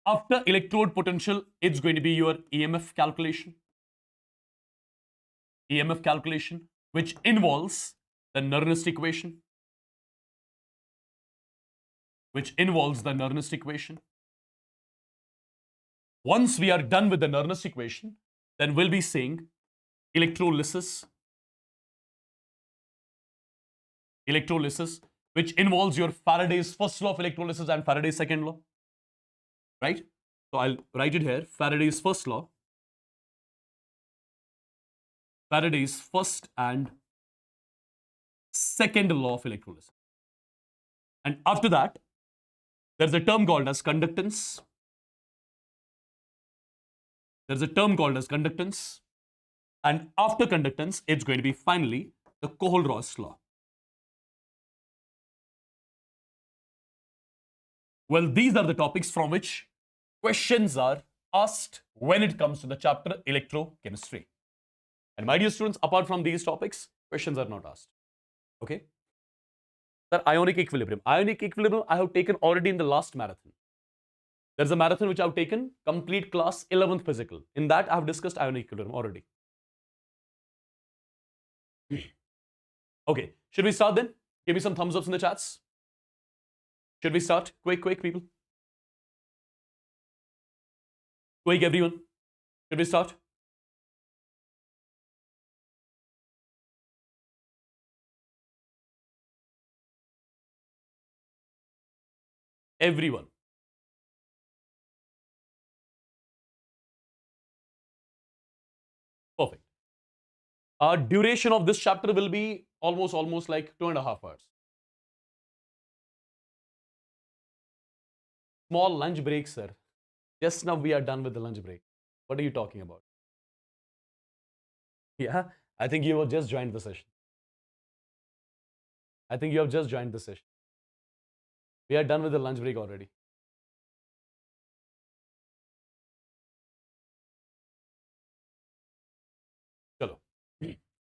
After electrode potential, it's going to be your EMF calculation. EMF calculation, which involves the Nernst equation. Once we are done with the Nernst equation, then we'll be seeing electrolysis, which involves your Faraday's first law of electrolysis and Faraday's second law, right? So I'll write it here, Faraday's first law, Faraday's first and second law of electrolysis. And after that, there's a term called as conductance. And after conductance, it's going to be finally the Kohl-Ross law. Well, these are the topics from which questions are asked when it comes to the chapter electrochemistry. And my dear students, apart from these topics, questions are not asked. Okay? The ionic equilibrium. Ionic equilibrium I have taken already in the last marathon. There's a marathon which I've taken, complete class 11th physical. In that, I've discussed ionic equilibrium already. Okay, should we start then? Give me some thumbs ups in the chats. Should we start? Quick, people. Quick, everyone. Should we start? Everyone. Perfect. Duration of this chapter will be almost like 2.5 hours. Small lunch break, sir. Just now we are done with the lunch break. What are you talking about? Yeah, I think you have just joined the session. I think you have just joined the session. We are done with the lunch break already. Chalo.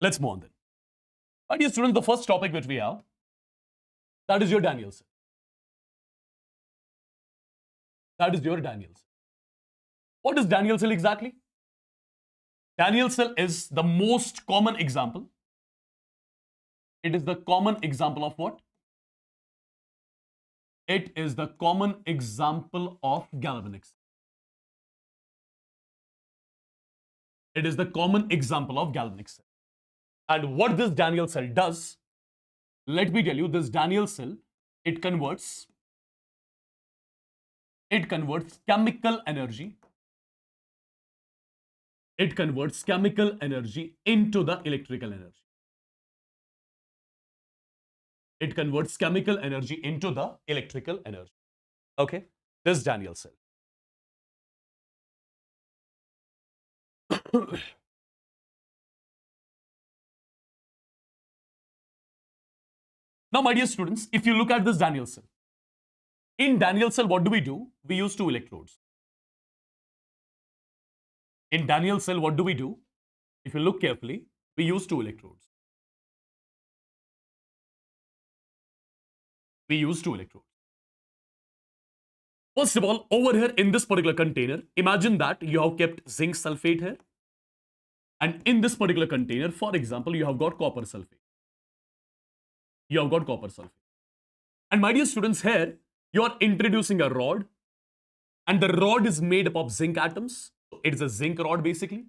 Let's move on then. My dear students, the first topic which we have, that is your Danielson. That is your Danielson. What is Danielson exactly? Danielson is the most common example. It is the common example of what? It is the common example of galvanic cell. It is the common example of galvanic cell. And what this Daniel cell does, let me tell you, this Daniel cell, it converts chemical energy. It converts chemical energy into the electrical energy. It converts chemical energy into the electrical energy. Okay, this Daniel cell. Now, my dear students, if you look at this Daniel cell, in Daniel cell, what do? We use 2 electrodes. In Daniel cell, what do? If you look carefully, we use 2 electrodes. We use 2 electrodes. First of all, over here in this particular container, imagine that you have kept zinc sulfate here. And in this particular container, for example, you have got copper sulfate. You have got copper sulfate. And my dear students, here, you are introducing a rod. And the rod is made up of zinc atoms. So it is a zinc rod basically.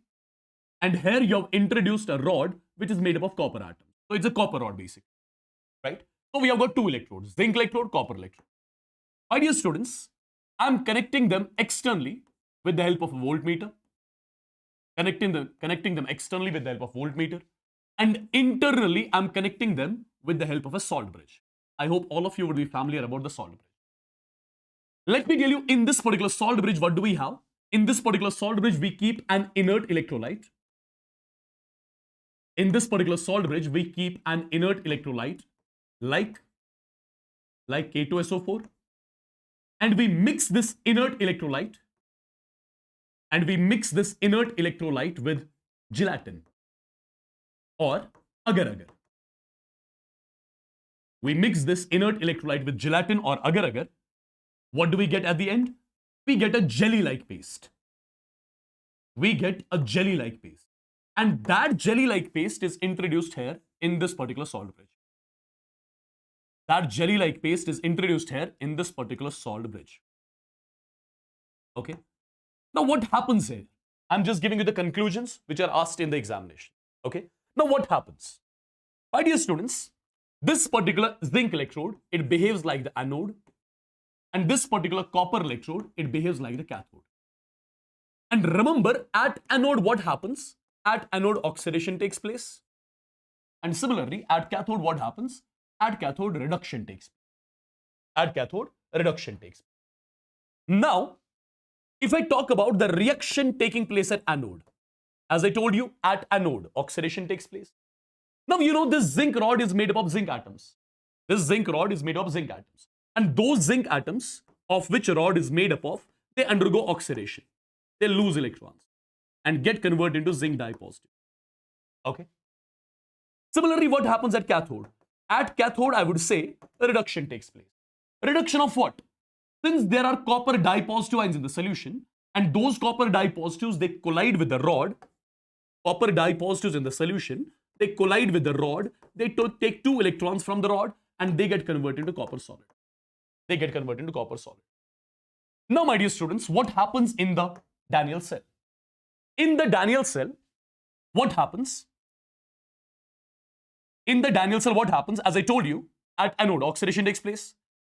And here you have introduced a rod which is made up of copper atoms. So it's a copper rod basically. Right? So we have got 2 electrodes, zinc electrode, copper electrode. My dear students, I'm connecting them externally with the help of a voltmeter. Connecting them externally with the help of voltmeter. And internally, I'm connecting them with the help of a salt bridge. I hope all of you would be familiar about the salt bridge. Let me tell you, in this particular salt bridge, what do we have? In this particular salt bridge, we keep an inert electrolyte. In this particular salt bridge, we keep an inert electrolyte like K2SO4. And we mix this inert electrolyte with gelatin or agar-agar. We mix this inert electrolyte with gelatin or agar-agar. What do we get at the end? We get a jelly-like paste. We get a jelly-like paste. And that jelly-like paste is introduced here in this particular salt bridge. That jelly-like paste is introduced here in this particular salt bridge. Okay. Now what happens here? I'm just giving you the conclusions which are asked in the examination. Okay. Now what happens? My dear students, this particular zinc electrode, it behaves like the anode. And this particular copper electrode, it behaves like the cathode. And remember, at anode, what happens? At anode, oxidation takes place. And similarly, at cathode, what happens? At cathode, reduction takes place. At cathode, reduction takes place. Now, if I talk about the reaction taking place at anode, as I told you, at anode, oxidation takes place. Now, you know, this zinc rod is made up of zinc atoms. This zinc rod is made up of zinc atoms. And those zinc atoms of which a rod is made up of, they undergo oxidation. They lose electrons and get converted into zinc dipositive. Okay. Similarly, what happens at cathode? At cathode, I would say a reduction takes place. Reduction of what? Since there are copper dipositive ions in the solution, and those copper dipositives, they collide with the rod. Copper dipositives in the solution, they collide with the rod. They take 2 electrons from the rod and they get converted into copper solid. They get converted into copper solid. Now, my dear students, what happens in the Daniel cell? In the Daniel cell, what happens? In the Daniel cell, what happens? As I told you, at anode, oxidation takes place.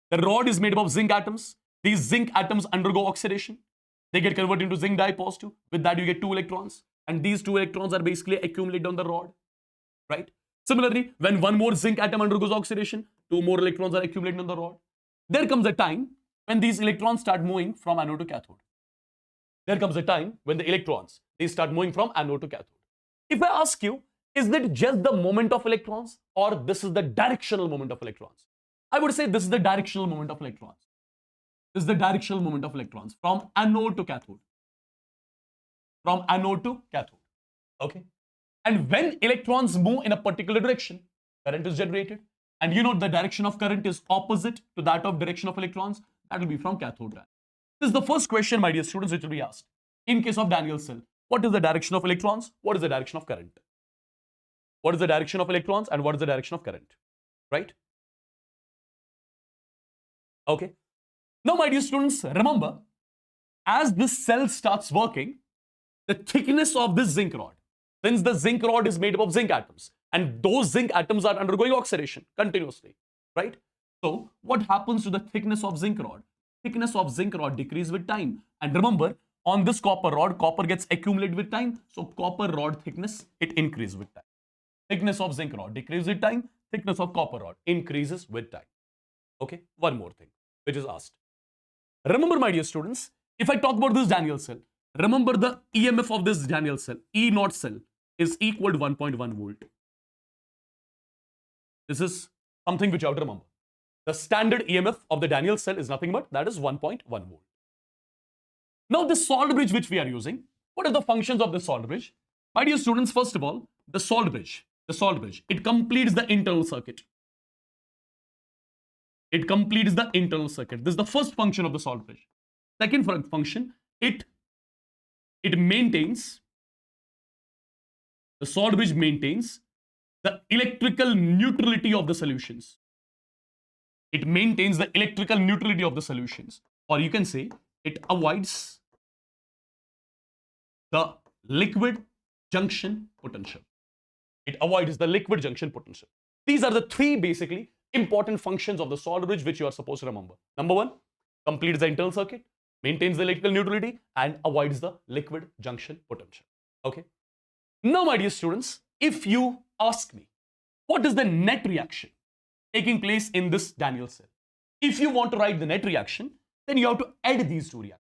The rod is made up of zinc atoms. These zinc atoms undergo oxidation. They get converted into zinc dipositive. With that, you get 2 electrons. And these 2 electrons are basically accumulated on the rod. Right? Similarly, when one more zinc atom undergoes oxidation, 2 more electrons are accumulated on the rod. There comes a time when these electrons start moving from anode to cathode. There comes a time when the electrons, they start moving from anode to cathode. If I ask you, is it just the moment of electrons or this is the directional moment of electrons? I would say this is the directional moment of electrons. This is the directional moment of electrons from anode to cathode. From anode to cathode. Okay. And when electrons move in a particular direction, current is generated. And you know the direction of current is opposite to that of direction of electrons. That will be from cathode. This is the first question, my dear students, which will be asked. In case of Daniel's cell, what is the direction of electrons? What is the direction of current? What is the direction of electrons and what is the direction of current? Right? Okay. Now, my dear students, remember, as this cell starts working, the thickness of this zinc rod, since the zinc rod is made up of zinc atoms, and those zinc atoms are undergoing oxidation continuously, right? So, what happens to the thickness of zinc rod? Thickness of zinc rod decreases with time. And remember, on this copper rod, copper gets accumulated with time. So, copper rod thickness, it increases with time. Thickness of zinc rod decreases with time. Thickness of copper rod increases with time. Okay, one more thing, which is asked. Remember, my dear students, if I talk about this Daniel cell, remember the EMF of this Daniel cell, E naught cell, is equal to 1.1 volt. This is something which you have to remember. The standard EMF of the Daniel cell is nothing but that is 1.1 volt. Now, this salt bridge which we are using, what are the functions of this salt bridge? My dear students, first of all, the salt bridge, it completes the internal circuit. It completes the internal circuit. This is the first function of the salt bridge. Second function, it maintains, the salt bridge maintains the electrical neutrality of the solutions. It maintains the electrical neutrality of the solutions. Or you can say, it avoids the liquid junction potential. It avoids the liquid junction potential. These are the three basically important functions of the salt bridge which you are supposed to remember. Number one, completes the internal circuit, maintains the electrical neutrality, and avoids the liquid junction potential. Okay. Now, my dear students, if you ask me, what is the net reaction taking place in this Daniel cell? If you want to write the net reaction, then you have to add these two reactions.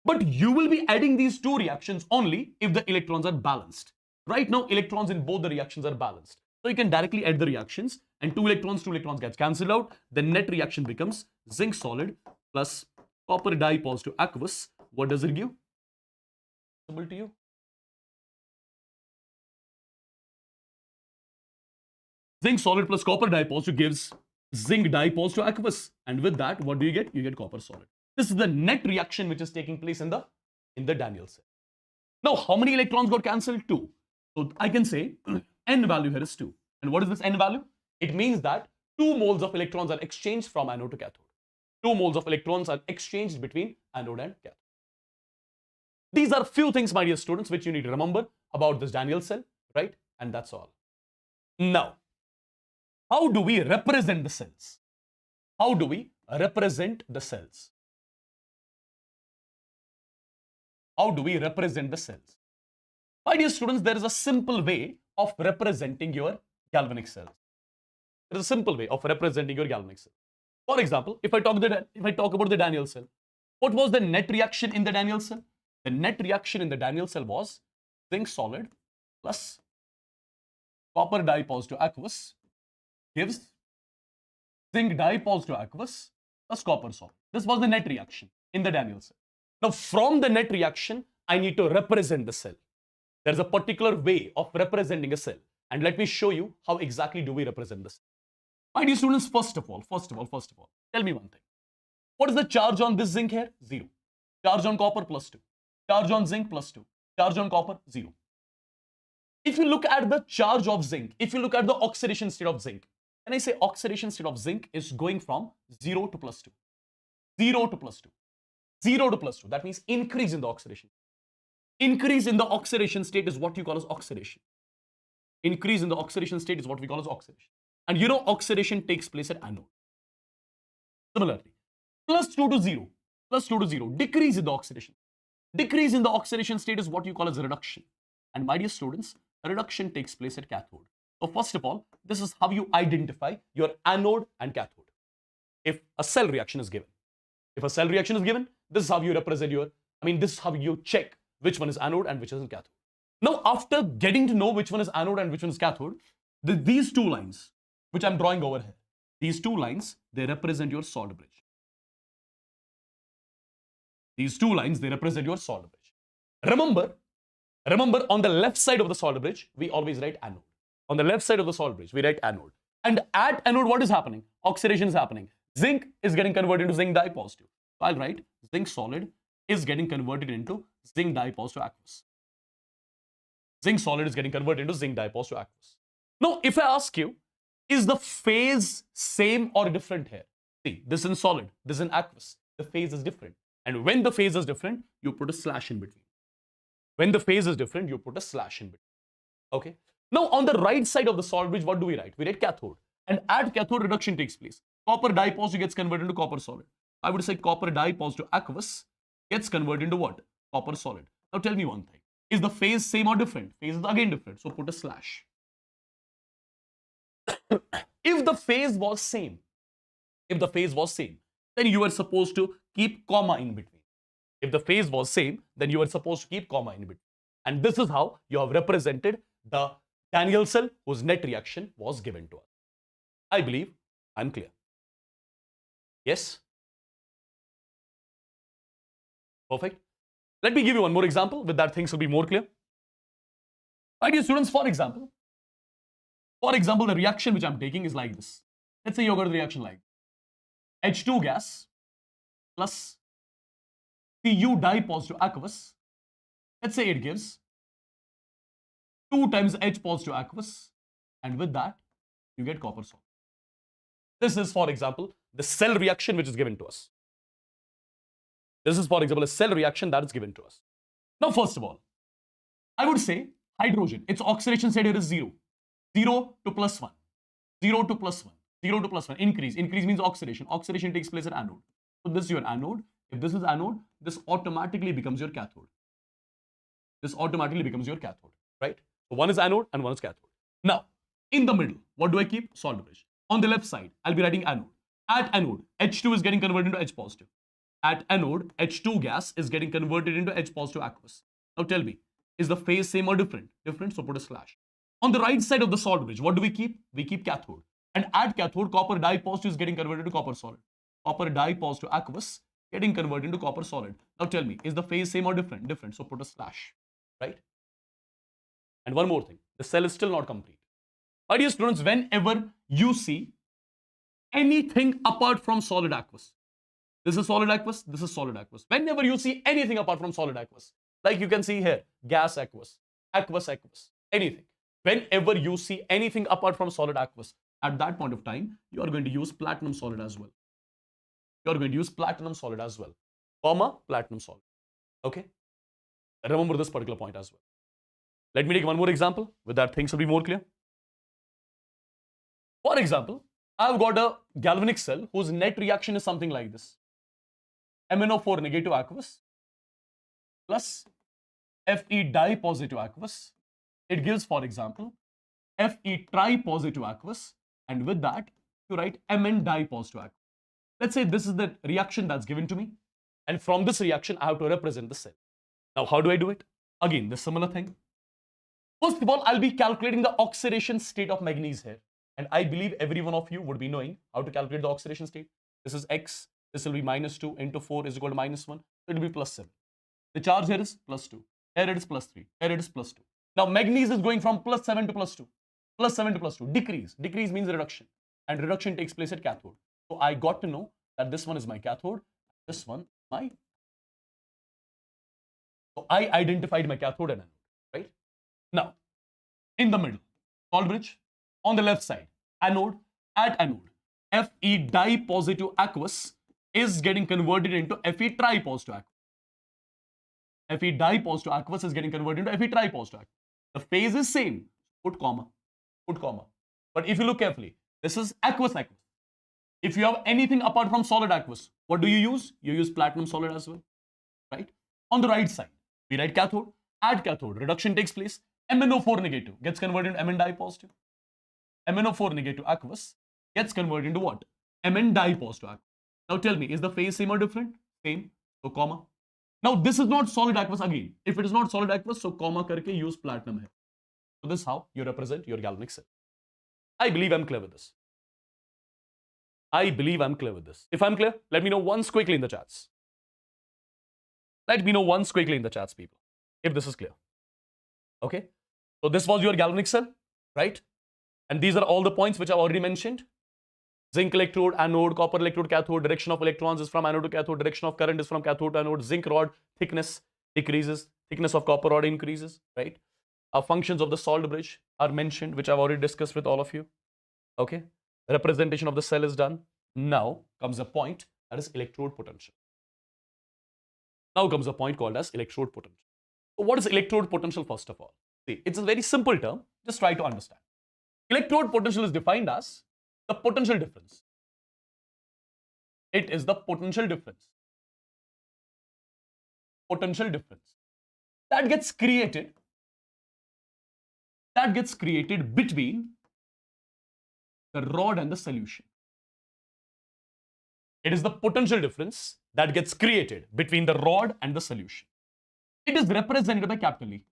But you will be adding these two reactions only if the electrons are balanced. Right now, electrons in both the reactions are balanced. So you can directly add the reactions and two electrons gets cancelled out. The net reaction becomes zinc solid plus copper dye positive aqueous. What does it give? Visible to you? Zinc solid plus copper dye positive gives zinc dye positive aqueous. And with that, what do you get? You get copper solid. This is the net reaction which is taking place in the Daniel cell. Now, how many electrons got cancelled? 2. So I can say N value here is 2. And what is this N value? It means that 2 moles of electrons are exchanged from anode to cathode. 2 moles of electrons are exchanged between anode and cathode. These are few things, my dear students, which you need to remember about this Daniel cell, right? And that's all. Now, how do we represent the cells? How do we represent the cells? How do we represent the cells? My dear students, there is a simple way of representing your galvanic cells. There is a simple way of representing your galvanic cells. For example, if I talk about the Daniel cell, what was the net reaction in the Daniel cell? The net reaction in the Daniel cell was zinc solid plus copper dye positive aqueous gives zinc dye positive aqueous plus copper solid. This was the net reaction in the Daniel cell. Now, from the net reaction, I need to represent the cell. There's a particular way of representing a cell. And let me show you how exactly do we represent this. My dear students, first of all, tell me one thing. What is the charge on this zinc here? 0. Charge on copper plus 2. Charge on zinc plus 2. Charge on copper, 0. If you look at the charge of zinc, if you look at the oxidation state of zinc, when I say oxidation state of zinc is going from 0 to plus 2. 0 to plus 2. 0 to plus 2. That means increase in the oxidation. Increase in the oxidation state is what you call as oxidation. Increase in the oxidation state is what we call as oxidation. And you know oxidation takes place at anode. Similarly, plus 2 to 0. Plus 2 to 0. Decrease in the oxidation. Decrease in the oxidation state is what you call as reduction. And my dear students, reduction takes place at cathode. So first of all, this is how you identify your anode and cathode if a cell reaction is given. If a cell reaction is given, this is how you represent this is how you check which one is anode and which is cathode. Now, after getting to know which one is anode and which one is cathode, these two lines, which I'm drawing over here, these two lines, they represent your solid bridge. These two lines, they represent your solid bridge. Remember, on the left side of the solid bridge, we always write anode. On the left side of the solid bridge, we write anode. And at anode, what is happening? Oxidation is happening. Zinc is getting converted into zinc dipositive. So I'll write zinc solid is getting converted into zinc dipositive aqueous. Zinc solid is getting converted into zinc dipositive aqueous. Now, if I ask you, is the phase same or different here? See, this is solid, this is aqueous. The phase is different. And when the phase is different, you put a slash in between. When the phase is different, you put a slash in between. Okay. Now, on the right side of the solid bridge, what do we write? We write cathode. And at cathode, reduction takes place. Copper dipositive gets converted into copper solid. I would say copper dipositive aqueous gets converted into what? Copper solid. Now, tell me one thing. Is the phase same or different? Phase is again different. So, put a slash. If the phase was same, then you are supposed to keep comma in between. If the phase was same, then you are supposed to keep comma in between. And this is how you have represented the Daniell cell whose net reaction was given to us. I believe I'm clear. Yes? Perfect. Let me give you one more example. With that, things will be more clear. Right, dear students, for example, the reaction which I'm taking is like this. Let's say you got the reaction like H2 gas plus Cu dipositive aqueous. Let's say it gives 2 times H positive aqueous, and with that, you get copper solid. This is, for example, the cell reaction which is given to us. This is, for example, a cell reaction that is given to us. Now, first of all, I would say hydrogen, its oxidation state here is 0. 0 to plus 1. 0 to plus 1. 0 to plus 1. Increase. Increase means oxidation. Oxidation takes place at anode. So this is your anode. If this is anode, this automatically becomes your cathode. This automatically becomes your cathode, right? So one is anode and one is cathode. Now, in the middle, what do I keep? Solid bridge. On the left side, I'll be writing anode. At anode, H2 is getting converted into H positive. At anode, H2 gas is getting converted into H positive aqueous. Now tell me, is the phase same or different? Different, so put a slash. On the right side of the solid bridge, what do we keep? We keep cathode. And at cathode, copper dipositive is getting converted to copper solid. Copper dipositive aqueous getting converted into copper solid. Now tell me, is the phase same or different? Different, so put a slash, right? And one more thing, the cell is still not complete. My dear students, whenever you see anything apart from solid aqueous, this is solid aqueous, this is solid aqueous. Whenever you see anything apart from solid aqueous, like you can see here, gas aqueous, aqueous, anything. Whenever you see anything apart from solid aqueous, at that point of time, you are going to use platinum solid as well. You are going to use platinum solid as well, comma, platinum solid. Okay? Remember this particular point as well. Let me take one more example. With that, things will be more clear. For example, I've got a galvanic cell whose net reaction is something like this. MnO4 negative aqueous plus Fe dipositive aqueous. It gives, for example, Fe tripositive aqueous, and with that, you write Mn dipositive aqueous. Let's say this is the reaction that's given to me, and from this reaction, I have to represent the cell. Now, how do I do it? Again, the similar thing. First of all, I'll be calculating the oxidation state of manganese here. And I believe every one of you would be knowing how to calculate the oxidation state. This is X. This will be -2 into 4 is equal to -1. So it will be +7. The charge here is +2. Here it is +3. Here it is +2. Now, manganese is going from +7 to +2. +7 to +2. Decrease. Decrease means reduction. And reduction takes place at cathode. So I got to know that this one is my cathode. This one, my. So I identified my cathode and anode, right? Now, in the middle, solid bridge. On the left side, anode. At anode, Fe dipositive aqueous is getting converted into Fe tripositive aqueous. Fe dipositive aqueous is getting converted into Fe tripositive aqueous. The phase is same. Put comma. Put comma. But if you look carefully, this is aqueous. If you have anything apart from solid aqueous, what do you use? You use platinum solid as well, right? On the right side, we write cathode. At cathode, reduction takes place. MnO4 negative gets converted into Mn dipositive. MnO4 negative aqueous gets converted into what? Mn dipositive aqueous. Now tell me, is the phase same or different? Same. So comma. Now this is not solid aqueous again. If it is not solid aqueous, so comma करके use platinum here. So this is how you represent your galvanic cell. I believe I'm clear with this. I believe I'm clear with this. If I'm clear, let me know once quickly in the chats. Let me know once quickly in the chats, people, if this is clear. Okay. So this was your galvanic cell, right? And these are all the points which I've already mentioned. Zinc electrode, anode, copper electrode, cathode, direction of electrons is from anode to cathode, direction of current is from cathode to anode, zinc rod thickness decreases, thickness of copper rod increases, right? Our functions of the salt bridge are mentioned, which I've already discussed with all of you. Okay, representation of the cell is done. Now comes a point, that is electrode potential. Now comes a point called as electrode potential. So what is electrode potential first of all? See, it's a very simple term, just try to understand. Electrode potential is defined as the potential difference. It is the potential difference. Potential difference that gets created between the rod and the solution. It is the potential difference that gets created between the rod and the solution. It is represented by capital E.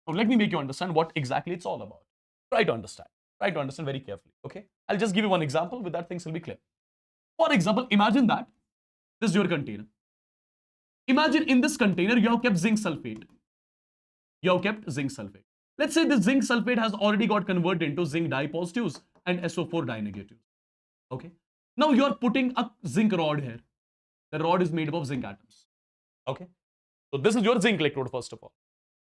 So let me make you understand what exactly it's all about. Try to understand. Try to understand very carefully. Okay, I'll just give you one example. With that, things will be clear. For example, imagine that this is your container. Imagine in this container you have kept zinc sulfate. You have kept zinc sulfate. Let's say the zinc sulfate has already got converted into zinc dye positives and SO4 dye negatives. Okay. Now you are putting a zinc rod here. The rod is made up of zinc atoms. Okay. So this is your zinc electrode first of all.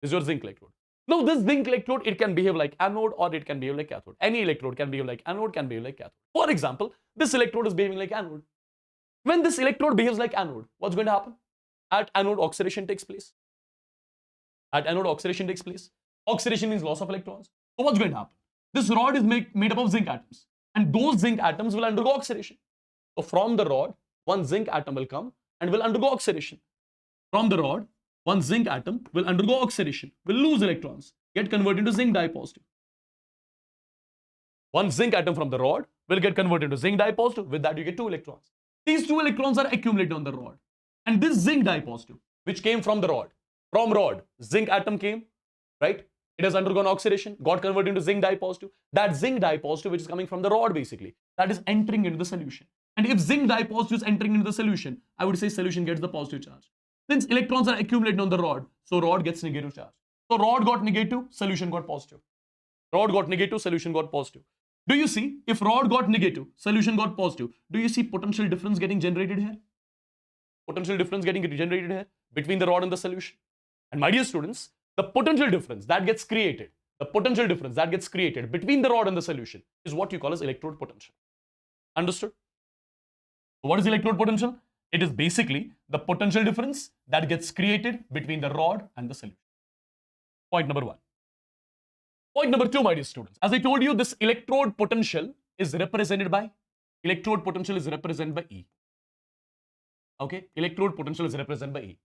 This is your zinc electrode. Now this zinc electrode, it can behave like anode or it can behave like cathode. Any electrode can behave like anode, can behave like cathode. For example, this electrode is behaving like anode. When this electrode behaves like anode, what's going to happen? At anode, oxidation takes place. At anode, oxidation takes place. Oxidation means loss of electrons. So what's going to happen? This rod is made up of zinc atoms. And those zinc atoms will undergo oxidation. So from the rod, one zinc atom will come and will undergo oxidation. From the rod, one zinc atom will undergo oxidation, will lose electrons, get converted into zinc dye positive. One zinc atom from the rod will get converted into zinc dye positive. With that, you get 2 electrons. These 2 electrons are accumulated on the rod. And this zinc dye positive, which came from the rod, zinc atom came, right? It has undergone oxidation, got converted into zinc dye positive. That zinc dye positive, which is coming from the rod basically, that is entering into the solution. And if zinc dye positive is entering into the solution, I would say solution gets the positive charge. Since electrons are accumulated on the rod, so rod gets negative charge. So rod got negative, solution got positive. Rod got negative, solution got positive. Do you see, if rod got negative, solution got positive, do you see potential difference getting generated here? Potential difference getting generated here between the rod and the solution. And my dear students, the potential difference that gets created, between the rod and the solution is what you call as electrode potential. Understood? So what is electrode potential? It is basically the potential difference that gets created between the rod and the solution. Point number 1. Point number 2, my dear students. As I told you, this electrode potential is represented by E. Okay, electrode potential is represented by E.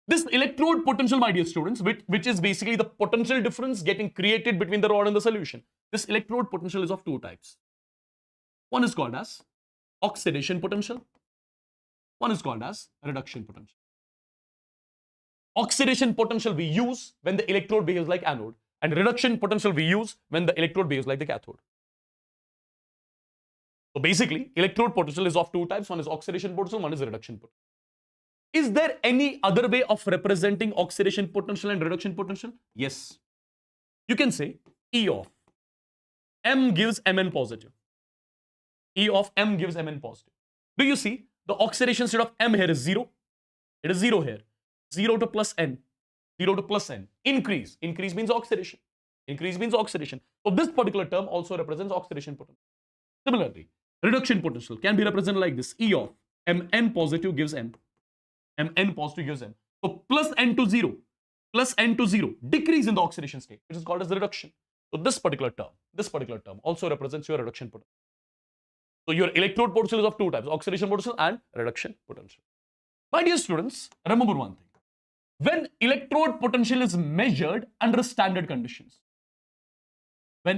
This electrode potential, my dear students, which is basically the potential difference getting created between the rod and the solution. This electrode potential is of 2 types. One is called as oxidation potential. One is called as reduction potential. Oxidation potential we use when the electrode behaves like anode, and reduction potential we use when the electrode behaves like the cathode. So basically, electrode potential is of 2 types. One is oxidation potential, one is reduction potential. Is there any other way of representing oxidation potential and reduction potential? Yes. You can say E of M gives Mn positive. E of M gives Mn positive. Do you see? The oxidation state of M here is 0. It is 0 here. 0 to plus N. 0 to plus N. Increase. Increase means oxidation. Increase means oxidation. So this particular term also represents oxidation potential. Similarly, reduction potential can be represented like this. E of Mn positive gives M. Mn positive gives M. So plus N to 0. Plus N to 0. Decrease in the oxidation state, which is called as the reduction. So this particular term also represents your reduction potential. So your electrode potential is of 2 types, oxidation potential and reduction potential. My dear students, remember one thing. When electrode potential is measured under standard conditions, what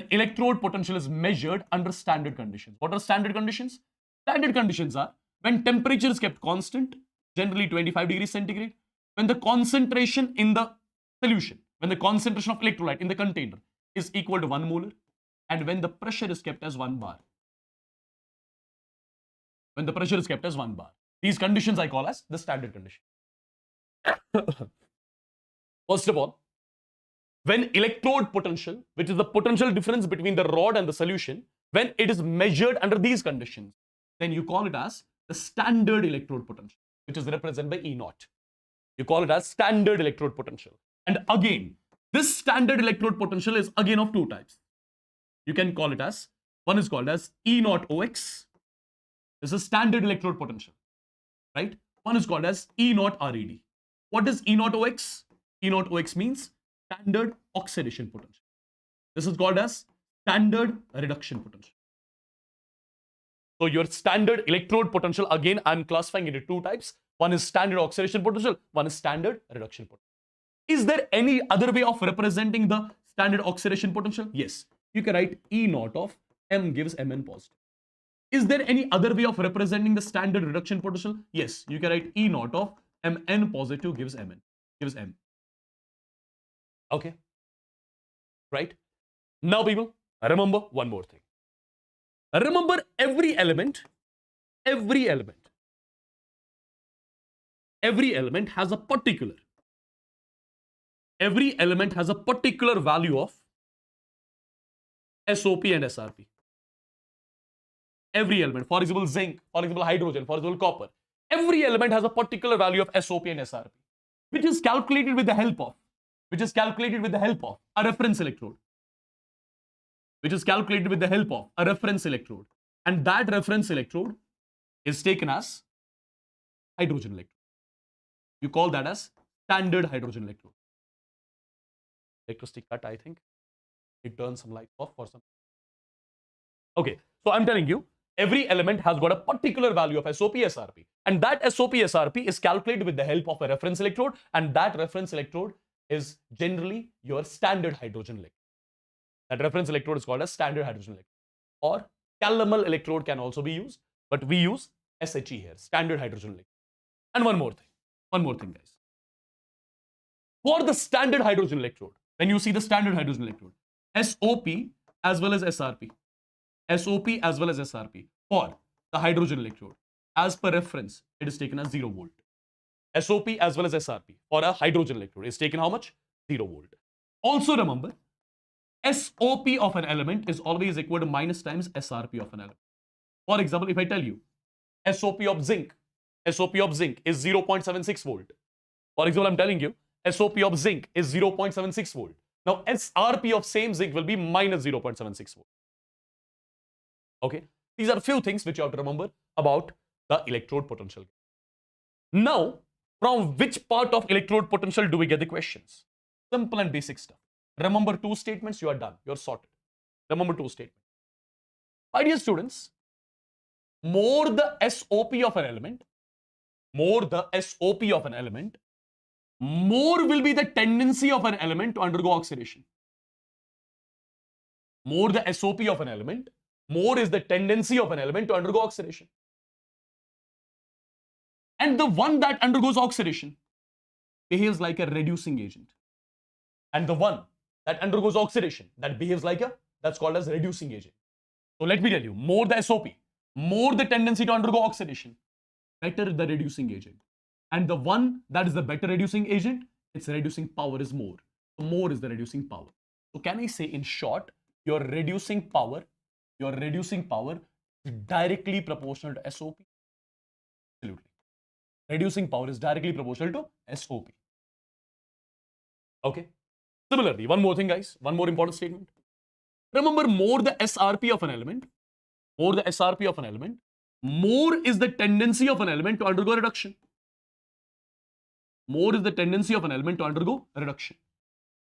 are standard conditions? Standard conditions are when temperature is kept constant, generally 25 degrees centigrade, when the concentration in the solution, when the concentration of electrolyte in the container is equal to 1 molar, and when the pressure is kept as 1 bar. When the pressure is kept as 1 bar. These conditions I call as the standard condition. First of all, when electrode potential, which is the potential difference between the rod and the solution, when it is measured under these conditions, then you call it as the standard electrode potential, which is represented by E naught. You call it as standard electrode potential. And again, this standard electrode potential is again of two types. You can call it as, one is called as E naught OX. This is standard electrode potential, right? One is called as E naught RED. What is E naught OX? E naught OX means standard oxidation potential. This is called as standard reduction potential. So your standard electrode potential, again, I'm classifying into two types. One is standard oxidation potential, one is standard reduction potential. Is there any other way of representing the standard oxidation potential? Yes. You can write E naught of M gives Mn positive. Is there any other way of representing the standard reduction potential? Yes. You can write E naught of Mn positive gives Mn, gives M. Okay. Right? Now, people, remember one more thing. Remember every element has a particular. Every element has a particular value of SOP and SRP. Every element, for example, zinc, for example, hydrogen, for example, copper. Every element has a particular value of SOP and SRP, which is calculated with the help of a reference electrode. And that reference electrode is taken as hydrogen electrode. You call that as standard hydrogen electrode. Electricity cut, I think. It turns some light off for some. Okay, so I'm telling you, every element has got a particular value of SOP, SRP. And that SOP, SRP is calculated with the help of a reference electrode. And that reference electrode is generally your standard hydrogen electrode. That reference electrode is called as standard hydrogen electrode. Or Calomel electrode can also be used, but we use SHE here, standard hydrogen electrode. And one more thing, guys. For the standard hydrogen electrode, when you see the standard hydrogen electrode, SOP as well as SRP, for the hydrogen electrode, as per reference, it is taken as 0 volt. SOP as well as SRP for a hydrogen electrode is taken how much? 0 volt. Also remember, SOP of an element is always equal to minus times SRP of an element. For example, if I tell you SOP of zinc is 0.76 volt. For example, I'm telling you SOP of zinc is 0.76 volt. Now SRP of same zinc will be minus 0.76 volt. Okay, these are a few things which you have to remember about the electrode potential. Now, from which part of electrode potential do we get the questions? Simple and basic stuff. Remember two statements, you are done, you're sorted. Remember two statements. My dear students, more the SOP of an element, more will be the tendency of an element to undergo oxidation. More the SOP of an element, more is the tendency of an element to undergo oxidation. And the one that undergoes oxidation behaves like a reducing agent. And the one that undergoes oxidation, that behaves like that's called as reducing agent. So let me tell you, more the SOP, more the tendency to undergo oxidation, better the reducing agent. And the one that is the better reducing agent, its reducing power is more. So more is the reducing power. So can I say in short, your reducing power is directly proportional to SOP? Absolutely. Reducing power is directly proportional to SOP. Okay. Similarly, one more thing, guys. One more important statement. Remember, more the SRP of an element, more is the tendency of an element to undergo reduction. More is the tendency of an element to undergo reduction.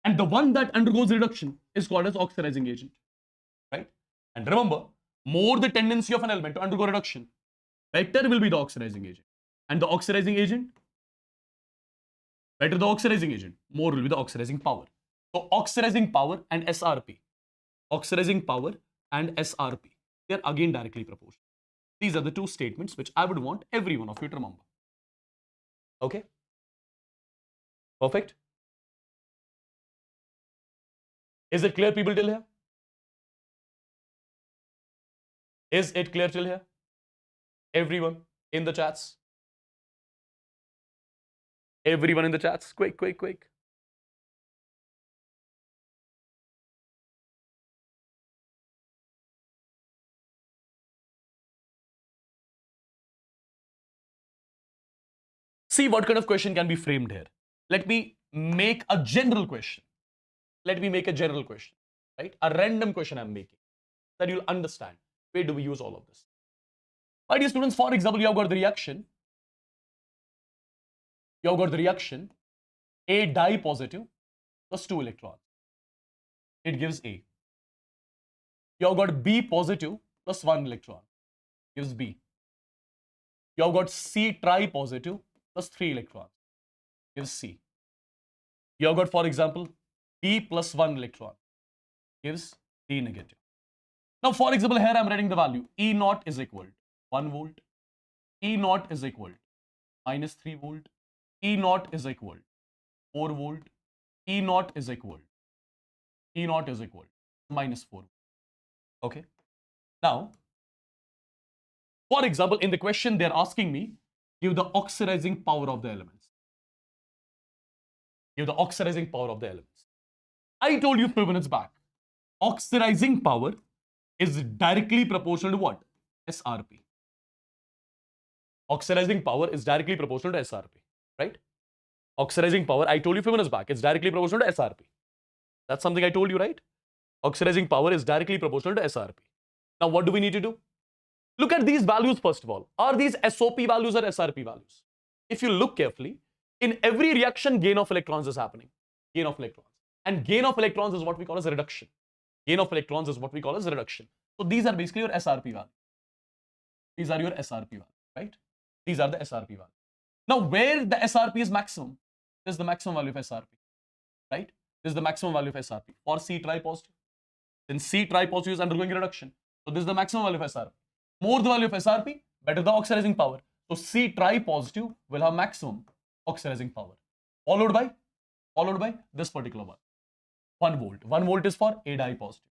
And the one that undergoes reduction is called as oxidizing agent. Right? And remember, more the tendency of an element to undergo reduction, better will be the oxidizing agent. And the oxidizing agent, better the oxidizing agent, more will be the oxidizing power. So oxidizing power and SRP, they are again directly proportional. These are the two statements which I would want every one of you to remember. Okay? Perfect. Is it clear, people, till here? Is it clear till here? Everyone in the chats? Everyone in the chats? Quick, quick, quick. See what kind of question can be framed here. Let me make a general question. Let me make a general question, right? A random question I'm making, that you'll understand. Where do we use all of this? My dear students, for example, you have got the reaction. You have got the reaction A di positive plus 2 electrons. It gives A. You have got B positive plus 1 electron. Gives B. You have got C tri positive plus 3 electrons. Gives C. You have got, for example, D plus 1 electron. Gives D negative. Now, for example, here I am writing the value. E naught is equal to 1 volt. E naught is equal to minus 3 volt. E naught is equal to 4 volt. E naught is equal to minus 4. Okay. Now, for example, in the question they are asking me, give the oxidizing power of the elements. Give the oxidizing power of the elements. I told you a few minutes back, oxidizing power is directly proportional to what? SRP. Oxidizing power is directly proportional to SRP, right? Oxidizing power, I told you a few minutes back, it's directly proportional to SRP. That's something I told you, right? Oxidizing power is directly proportional to SRP. Now, what do we need to do? Look at these values first of all. Are these SOP values or SRP values? If you look carefully, in every reaction, gain of electrons is happening. Gain of electrons. And gain of electrons is what we call as a reduction. Gain of electrons is what we call as a reduction. So these are basically your SRP values. These are your SRP values, right? These are the SRP values. Now, where the SRP is maximum, this is the maximum value of SRP, right? This is the maximum value of SRP for C tri positive. Then C tri positive is undergoing reduction. So this is the maximum value of SRP. More the value of SRP, better the oxidizing power. So C tri positive will have maximum oxidizing power. Followed by this particular one. 1 volt. 1 volt is for A di positive.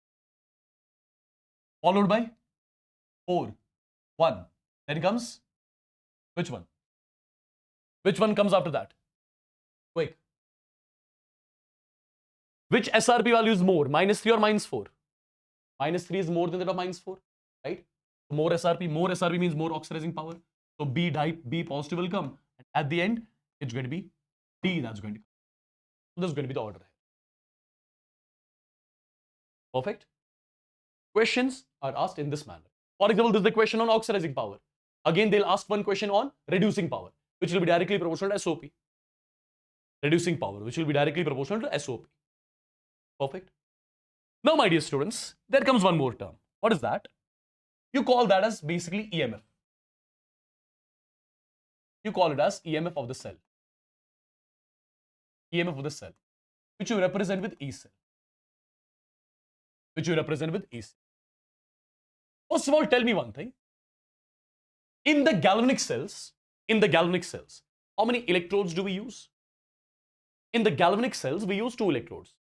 Followed by 4. 1. Then comes which one? Which one comes after that? Quick. Which SRP value is more? Minus 3 or minus 4? Minus 3 is more than that of minus 4, right? More SRP means more oxidizing power. So B positive will come. And at the end, it's going to be D that's going to come. So this is going to be the order. Perfect. Questions are asked in this manner. For example, this is the question on oxidizing power. Again, they'll ask one question on reducing power, which will be directly proportional to SOP. Reducing power, which will be directly proportional to SOP. Perfect. Now, my dear students, there comes one more term. What is that? You call that as basically EMF. You call it as EMF of the cell. EMF of the cell, which you represent with E cell. First of all, tell me one thing. In the galvanic cells, how many electrodes do we use? In the galvanic cells, we use 2 electrodes.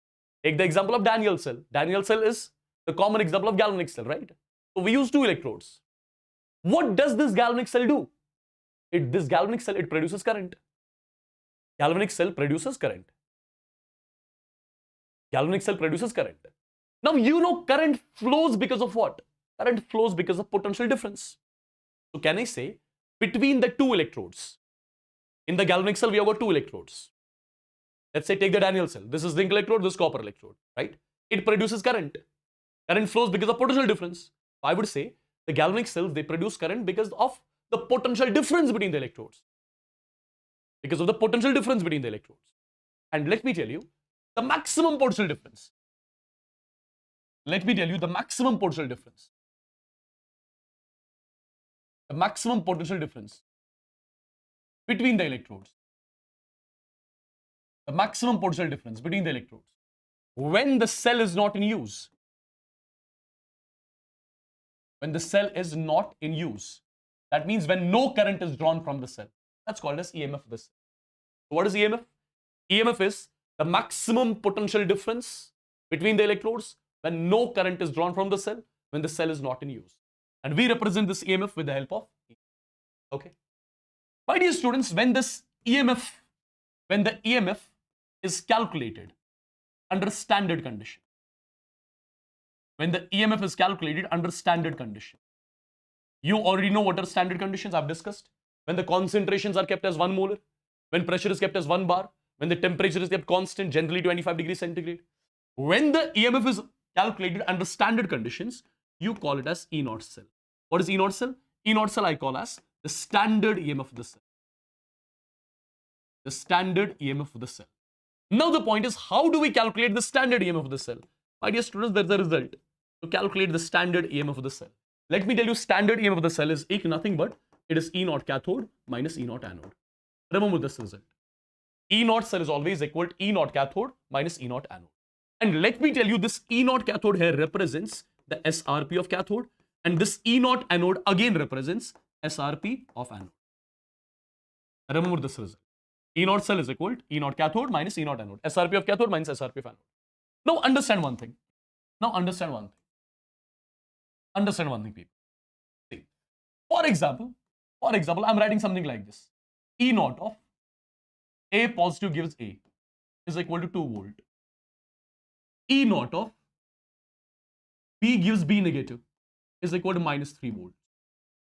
Take the example of Daniel cell. Daniel cell is the common example of galvanic cell, right? So we use 2 electrodes. What does this galvanic cell do? This galvanic cell, it produces current. Galvanic cell produces current. Now, you know current flows because of what? Current flows because of potential difference. So can I say, between the 2 electrodes, in the galvanic cell, we have got 2 electrodes. Let's say, take the Daniel cell. This is zinc electrode, this is copper electrode, right? It produces current. Current flows because of potential difference. I would say, the galvanic cells, they produce current because of the potential difference between the electrodes. And let me tell you, the maximum potential difference. The maximum potential difference between the electrodes. When the cell is not in use. That means when no current is drawn from the cell. That's called as EMF of the cell. So what is EMF? EMF is the maximum potential difference between the electrodes when no current is drawn from the cell, when the cell is not in use. And we represent this EMF with the help of E. Okay. My dear students, when the EMF is calculated under standard condition, when the EMF is calculated under standard condition, you already know what are standard conditions I've discussed. When the concentrations are kept as 1 molar, when pressure is kept as 1 bar, when the temperature is kept constant, generally 25 degrees centigrade. When the EMF is calculated under standard conditions, you call it as E0 cell. What is E0 cell? E0 cell I call as the standard EMF of the cell. The standard EMF of the cell. Now the point is, how do we calculate the standard EMF of the cell? My dear students, there's a result to calculate the standard EMF of the cell. Let me tell you, standard EMF of the cell is nothing but it is E0 cathode minus E0 anode. Remember this result. E0 cell is always equal to E0 cathode minus E0 anode. And let me tell you, this E0 cathode here represents the SRP of cathode, and this E0 anode again represents SRP of anode. Remember this result. E0 cell is equal to E0 cathode minus E0 anode. SRP of cathode minus SRP of anode. Now understand one thing. Understand one thing, people. See, for example, I'm writing something like this. E0 of A positive gives A is equal to 2 volt. E0 of B gives B negative is equal to minus 3 volt.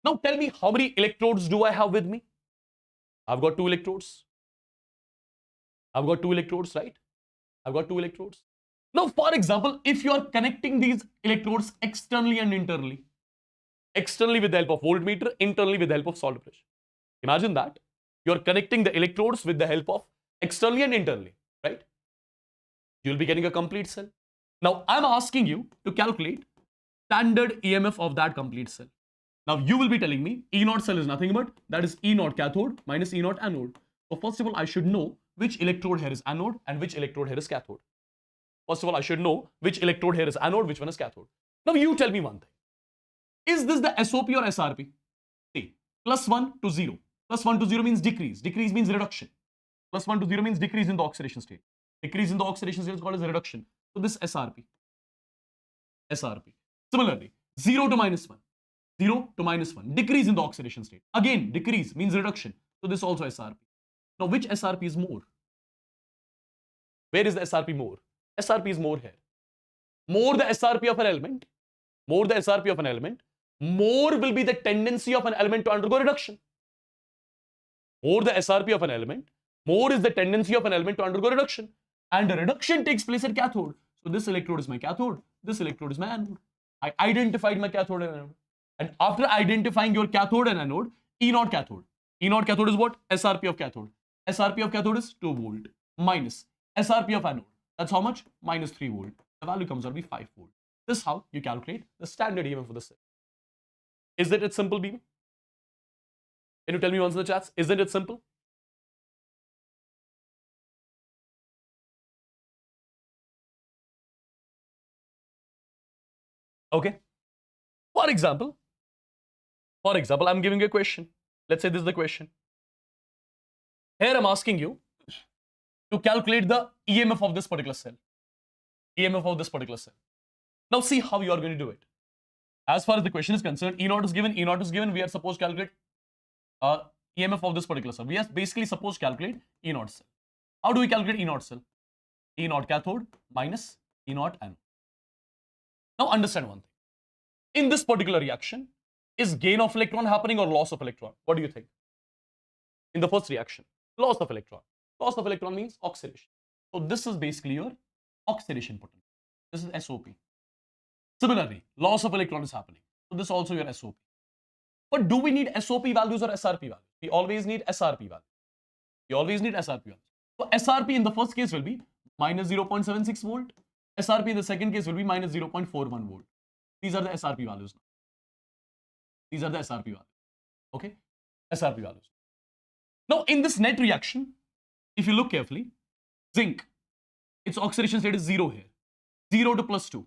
Now tell me, how many electrodes do I have with me? I've got 2 electrodes. Right? I've got 2 electrodes. Now, for example, if you are connecting these electrodes externally and internally, externally with the help of voltmeter, internally with the help of salt pressure. Imagine that. You are connecting the electrodes with the help of externally and internally, right? You will be getting a complete cell. Now, I'm asking you to calculate standard EMF of that complete cell. Now, you will be telling me E0 cell is nothing but that is E0 cathode minus E0 anode. So, first of all, I should know which electrode here is anode and which electrode here is cathode. First of all, I should know which electrode here is anode, which one is cathode. Now, you tell me one thing. Is this the SOP or SRP? See, +1 to 0. +1 to 0 means decrease. Decrease means reduction. +1 to 0 means decrease in the oxidation state. Decrease in the oxidation state is called as reduction. So, this SRP. Similarly, 0 to -1. 0 to -1. Decrease in the oxidation state. Again, decrease means reduction. So, this also SRP. Now, which SRP is more? Where is the SRP more? SRP is more here. More the SRP of an element, more will be the tendency of an element to undergo reduction. More the SRP of an element, more is the tendency of an element to undergo reduction. And the reduction takes place at cathode. So this electrode is my cathode, this electrode is my anode. I identified my cathode and anode. And after identifying your cathode and anode, E0 cathode. E0 cathode is what? SRP of cathode. SRP of cathode is 2 volt minus SRP of anode. That's how much? Minus 3 volt. The value comes out to be 5 volt. This is how you calculate the standard EMF for the cell. Isn't it simple, people? Can you tell me once in the chats? Isn't it simple? Okay. For example, I'm giving you a question. Let's say this is the question. Here I'm asking you to calculate the EMF of this particular cell. Now see how you are going to do it. As far as the question is concerned, E0 is given, we are supposed to calculate EMF of this particular cell. We are basically supposed to calculate E0 cell. How do we calculate E0 cell? E0 cathode minus E0 anode. Now understand one thing. In this particular reaction, is gain of electron happening or loss of electron? What do you think? In the first reaction, loss of electron. Loss of electron means oxidation. So this is basically your oxidation potential. This is SOP. Similarly, loss of electron is happening. So this is also your SOP. But do we need SOP values or SRP values? We always need SRP values. So SRP in the first case will be minus 0.76 volt. SRP in the second case will be minus 0.41 volt. These are the SRP values now. Okay? SRP values. Now in this net reaction, if you look carefully, zinc, its oxidation state is 0 here. 0 to +2.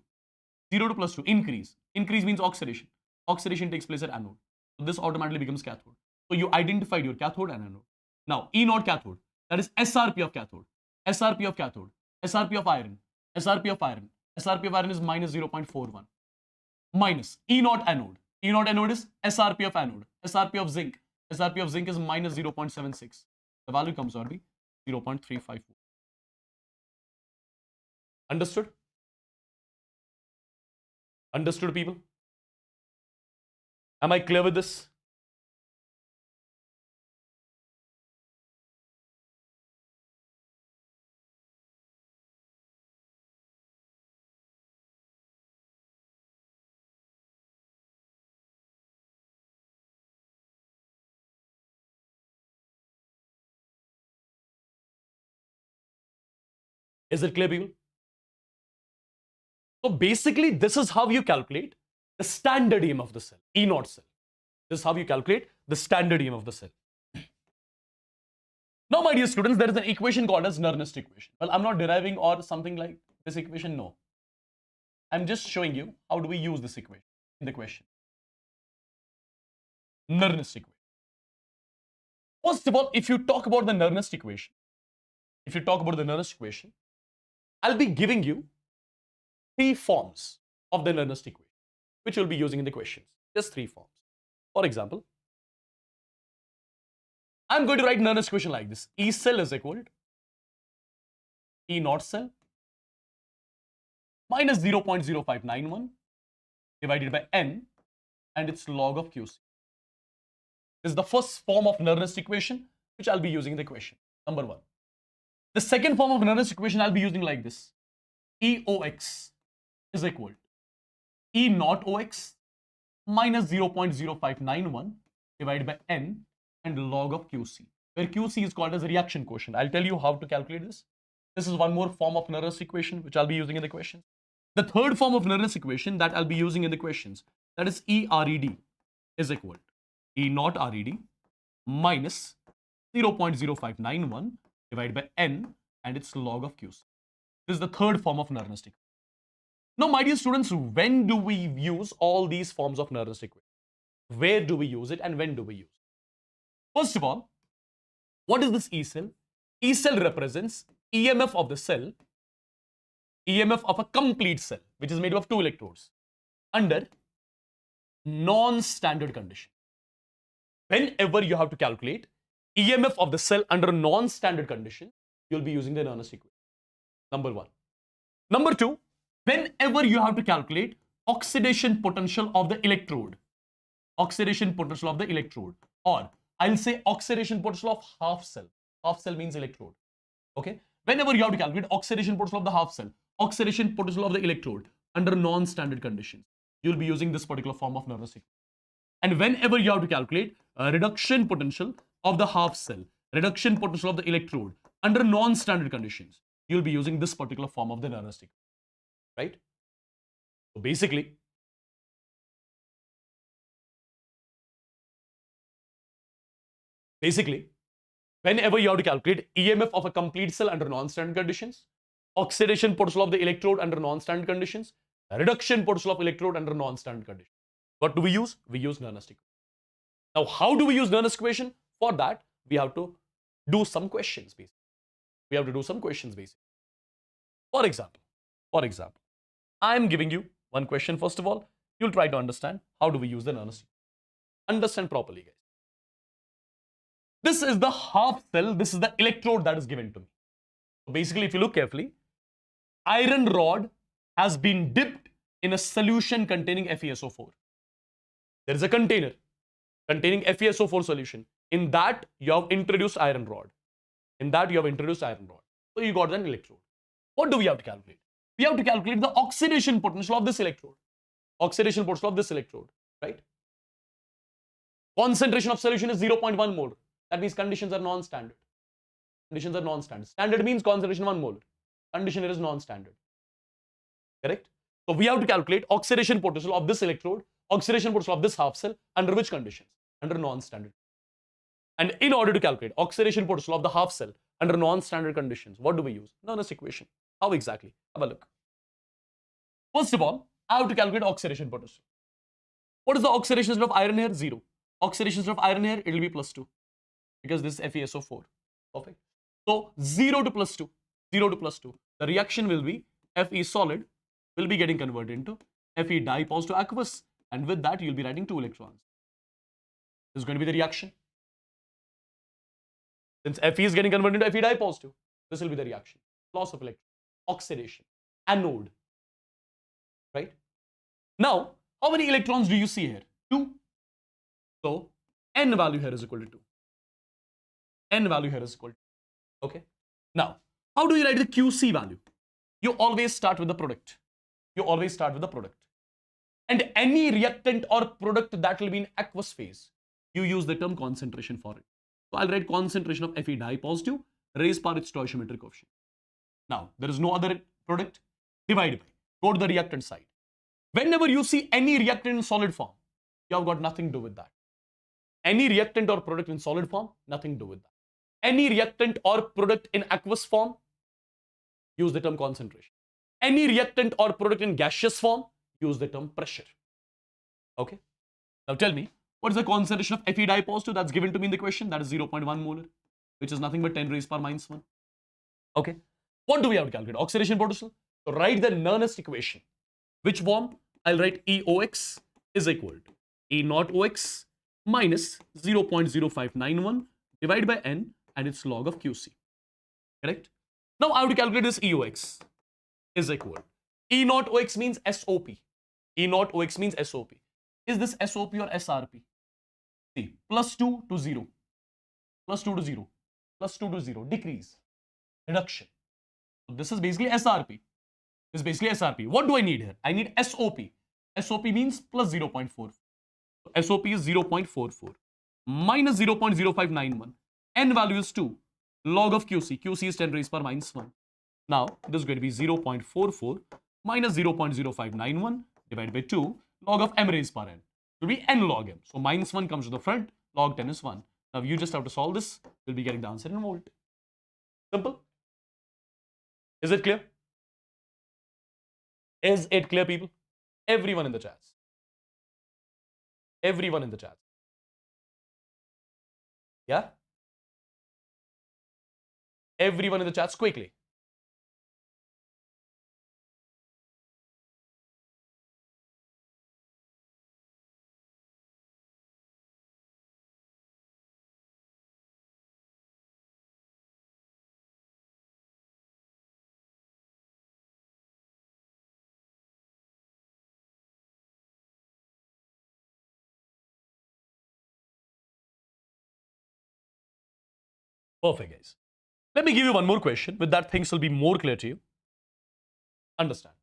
0 to +2, increase. Increase means oxidation. Oxidation takes place at anode. So this automatically becomes cathode. So you identified your cathode and anode. Now, E naught cathode, that is SRP of cathode, SRP of cathode, SRP of iron, SRP of iron, SRP of iron is minus 0.41. Minus E naught anode. E naught anode is SRP of anode, SRP of zinc. SRP of zinc is minus 0.76. The value comes out to be 0.354. Understood? Understood, people? Am I clear with this? Is it clear, people? So basically, this is how you calculate the standard EM of the cell, E naught cell. This is how you calculate the standard EM of the cell. Now, my dear students, there is an equation called as Nernst equation. Well, I'm not deriving or something like this equation, no. I'm just showing you how do we use this equation in the question. Nernst equation. First of all, if you talk about the Nernst equation, I'll be giving you 3 forms of the Nernst equation, which you'll be using in the questions. Just 3 forms. For example, I'm going to write Nernst equation like this. E cell is equal to E naught cell minus 0.0591 divided by N and its log of QC. This is the first form of Nernst equation, which I'll be using in the question. Number 1. The second form of Nernst equation I'll be using like this. EOX is equal to E naught OX minus 0.0591 divided by N and log of QC, where QC is called as reaction quotient. I'll tell you how to calculate this. This is one more form of Nernst equation, which I'll be using in the question. The third form of Nernst equation that I'll be using in the questions, that is ERED is equal to E naught RED minus 0.0591 divided by N and its log of QC. This is the third form of Nernst equation. Now, my dear students, when do we use all these forms of Nernst equation? Where do we use it and when do we use it? First of all, what is this E cell? E cell represents EMF of the cell, EMF of a complete cell, which is made up of 2 electrodes, under non-standard condition. Whenever you have to calculate EMF of the cell under non-standard condition, you'll be using the Nernst equation. Number 1. Number 2, whenever you have to calculate oxidation potential of the electrode, or I'll say oxidation potential of half cell. Half cell means electrode. Okay. Whenever you have to calculate oxidation potential of the half cell, oxidation potential of the electrode under non-standard conditions, you'll be using this particular form of Nernst equation. And whenever you have to calculate a reduction potential of the half cell, reduction potential of the electrode under non-standard conditions, you'll be using this particular form of the Nernst equation. Right? So basically, whenever you have to calculate EMF of a complete cell under non-standard conditions, oxidation potential of the electrode under non-standard conditions, reduction potential of electrode under non-standard conditions, what do we use? We use Nernst equation. Now, how do we use Nernst equation? For that, we have to do some questions, basically. For example, I am giving you one question. First of all, you'll try to understand how do we use the Nernst equation. Understand properly, guys. This is the half cell. This is the electrode that is given to me. So basically, if you look carefully, iron rod has been dipped in a solution containing FeSO4. There is a container containing FeSO4 solution. In that, you have introduced iron rod. So you got an electrode. What do we have to calculate? We have to calculate the oxidation potential of this electrode. Right? Concentration of solution is 0.1 mole. That means conditions are non-standard. Standard means concentration 1 mole. Condition here is non-standard. Correct? So we have to calculate oxidation potential of this electrode, oxidation potential of this half cell, under which conditions? Under non-standard. And in order to calculate oxidation potential of the half cell under non-standard conditions, what do we use? Nernst equation. How exactly? Have a look. First of all, I have to calculate oxidation potential. What is the oxidation of iron here? 0. Oxidation of iron here, it will be +2 because this is FeSO4. Perfect. So 0 to +2, 0 to +2. The reaction will be Fe solid will be getting converted into Fe di positive aqueous, and with that you'll be writing 2 electrons. This is going to be the reaction. Since Fe is getting converted into Fe di positive, this will be the reaction. Loss of electron, oxidation, anode. Right? Now, how many electrons do you see here? 2. So, N value here is equal to 2. N value here is equal to 2. Okay. Now, how do you write the QC value? You always start with the product. You always start with the product. And any reactant or product that will be in aqueous phase, you use the term concentration for it. So, I'll write concentration of Fe di positive raised by its stoichiometric coefficient. Now, there is no other product. Divide by. Go to the reactant side. Whenever you see any reactant in solid form, you have got nothing to do with that. Any reactant or product in solid form, nothing to do with that. Any reactant or product in aqueous form, use the term concentration. Any reactant or product in gaseous form, use the term pressure. Okay. Now tell me, what is the concentration of Fe di positive that's given to me in the question? That is 0.1 molar, which is nothing but 10 raised power minus 1. Okay. What do we have to calculate? Oxidation potential. So write the Nernst equation. Which form? I'll write EOX is equal to E naught OX minus 0.0591 divided by N and its log of QC. Correct? Now I have to calculate this EOX is equal. E naught OX means SOP. E naught OX means SOP. Is this SOP or SRP? See, +2 to 0. +2 to 0. +2 to 0. Decrease. Reduction. So this is basically SRP. This is basically SRP. What do I need here? I need SOP. SOP means plus 0.44. So SOP is 0.44 minus 0.0591. N value is 2. Log of QC. QC is 10 raised power minus 1. Now, this is going to be 0.44 minus 0.0591 divided by 2. Log of M raised power N. It will be N log M. So minus 1 comes to the front. Log 10 is 1. Now, you just have to solve this. You'll be getting the answer in volt. Simple. Is it clear? Is it clear, people? Everyone in the chats. Everyone in the chats. Yeah? Everyone in the chats quickly. Perfect, guys. Let me give you one more question. With that, things will be more clear to you. Understand.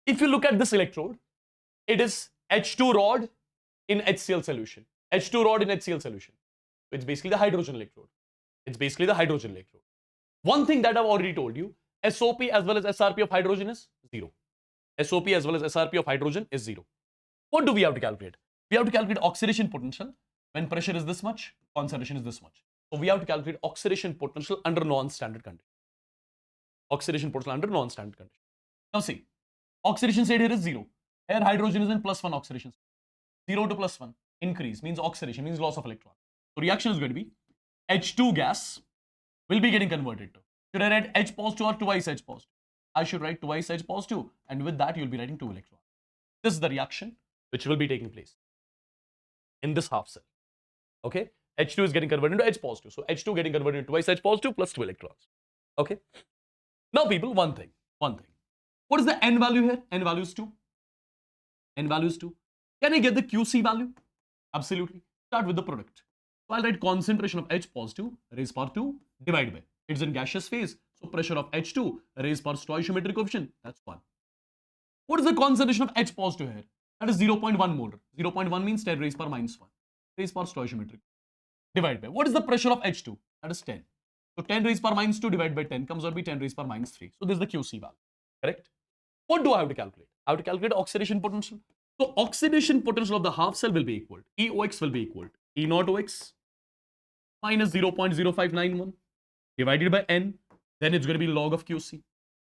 If you look at this electrode, it is H2 rod in HCl solution. H2 rod in HCl solution. It's basically the hydrogen electrode. It's basically the hydrogen electrode. One thing that I've already told you, SOP as well as SRP of hydrogen is 0. SOP as well as SRP of hydrogen is 0. What do we have to calculate? We have to calculate oxidation potential. When pressure is this much, concentration is this much. So we have to calculate oxidation potential under non-standard condition. Oxidation potential under non-standard condition. Now see, oxidation state here is 0. Here hydrogen is in +1 oxidation state. 0 to +1 increase means oxidation, means loss of electron. So reaction is going to be H2 gas will be getting converted to. Should I write H positive or twice H positive? I should write twice H positive, and with that you'll be writing 2 electrons. This is the reaction which will be taking place in this half cell. Okay? H2 is getting converted into H positive. So H2 getting converted into twice H positive plus 2 electrons. Okay? Now people, one thing. What is the N value here? N value is 2. N value is 2. Can I get the QC value? Absolutely. Start with the product. So I'll write concentration of H positive raised power 2 divided by. It's in gaseous phase. So pressure of H2 raised power stoichiometric coefficient. That's 1. What is the concentration of H positive here? That is 0.1 molar. 0.1 means 10 raised power minus 1. Raised power stoichiometric. Divided by. What is the pressure of H2? That is 10. So 10 raised power minus 2 divided by 10 comes out to be 10 raised power minus 3. So this is the QC value. Correct? What do I have to calculate? I have to calculate oxidation potential. So oxidation potential of the half cell will be equal. EOX will be equal to E naught OX minus 0.0591 divided by N. Then it's going to be log of QC.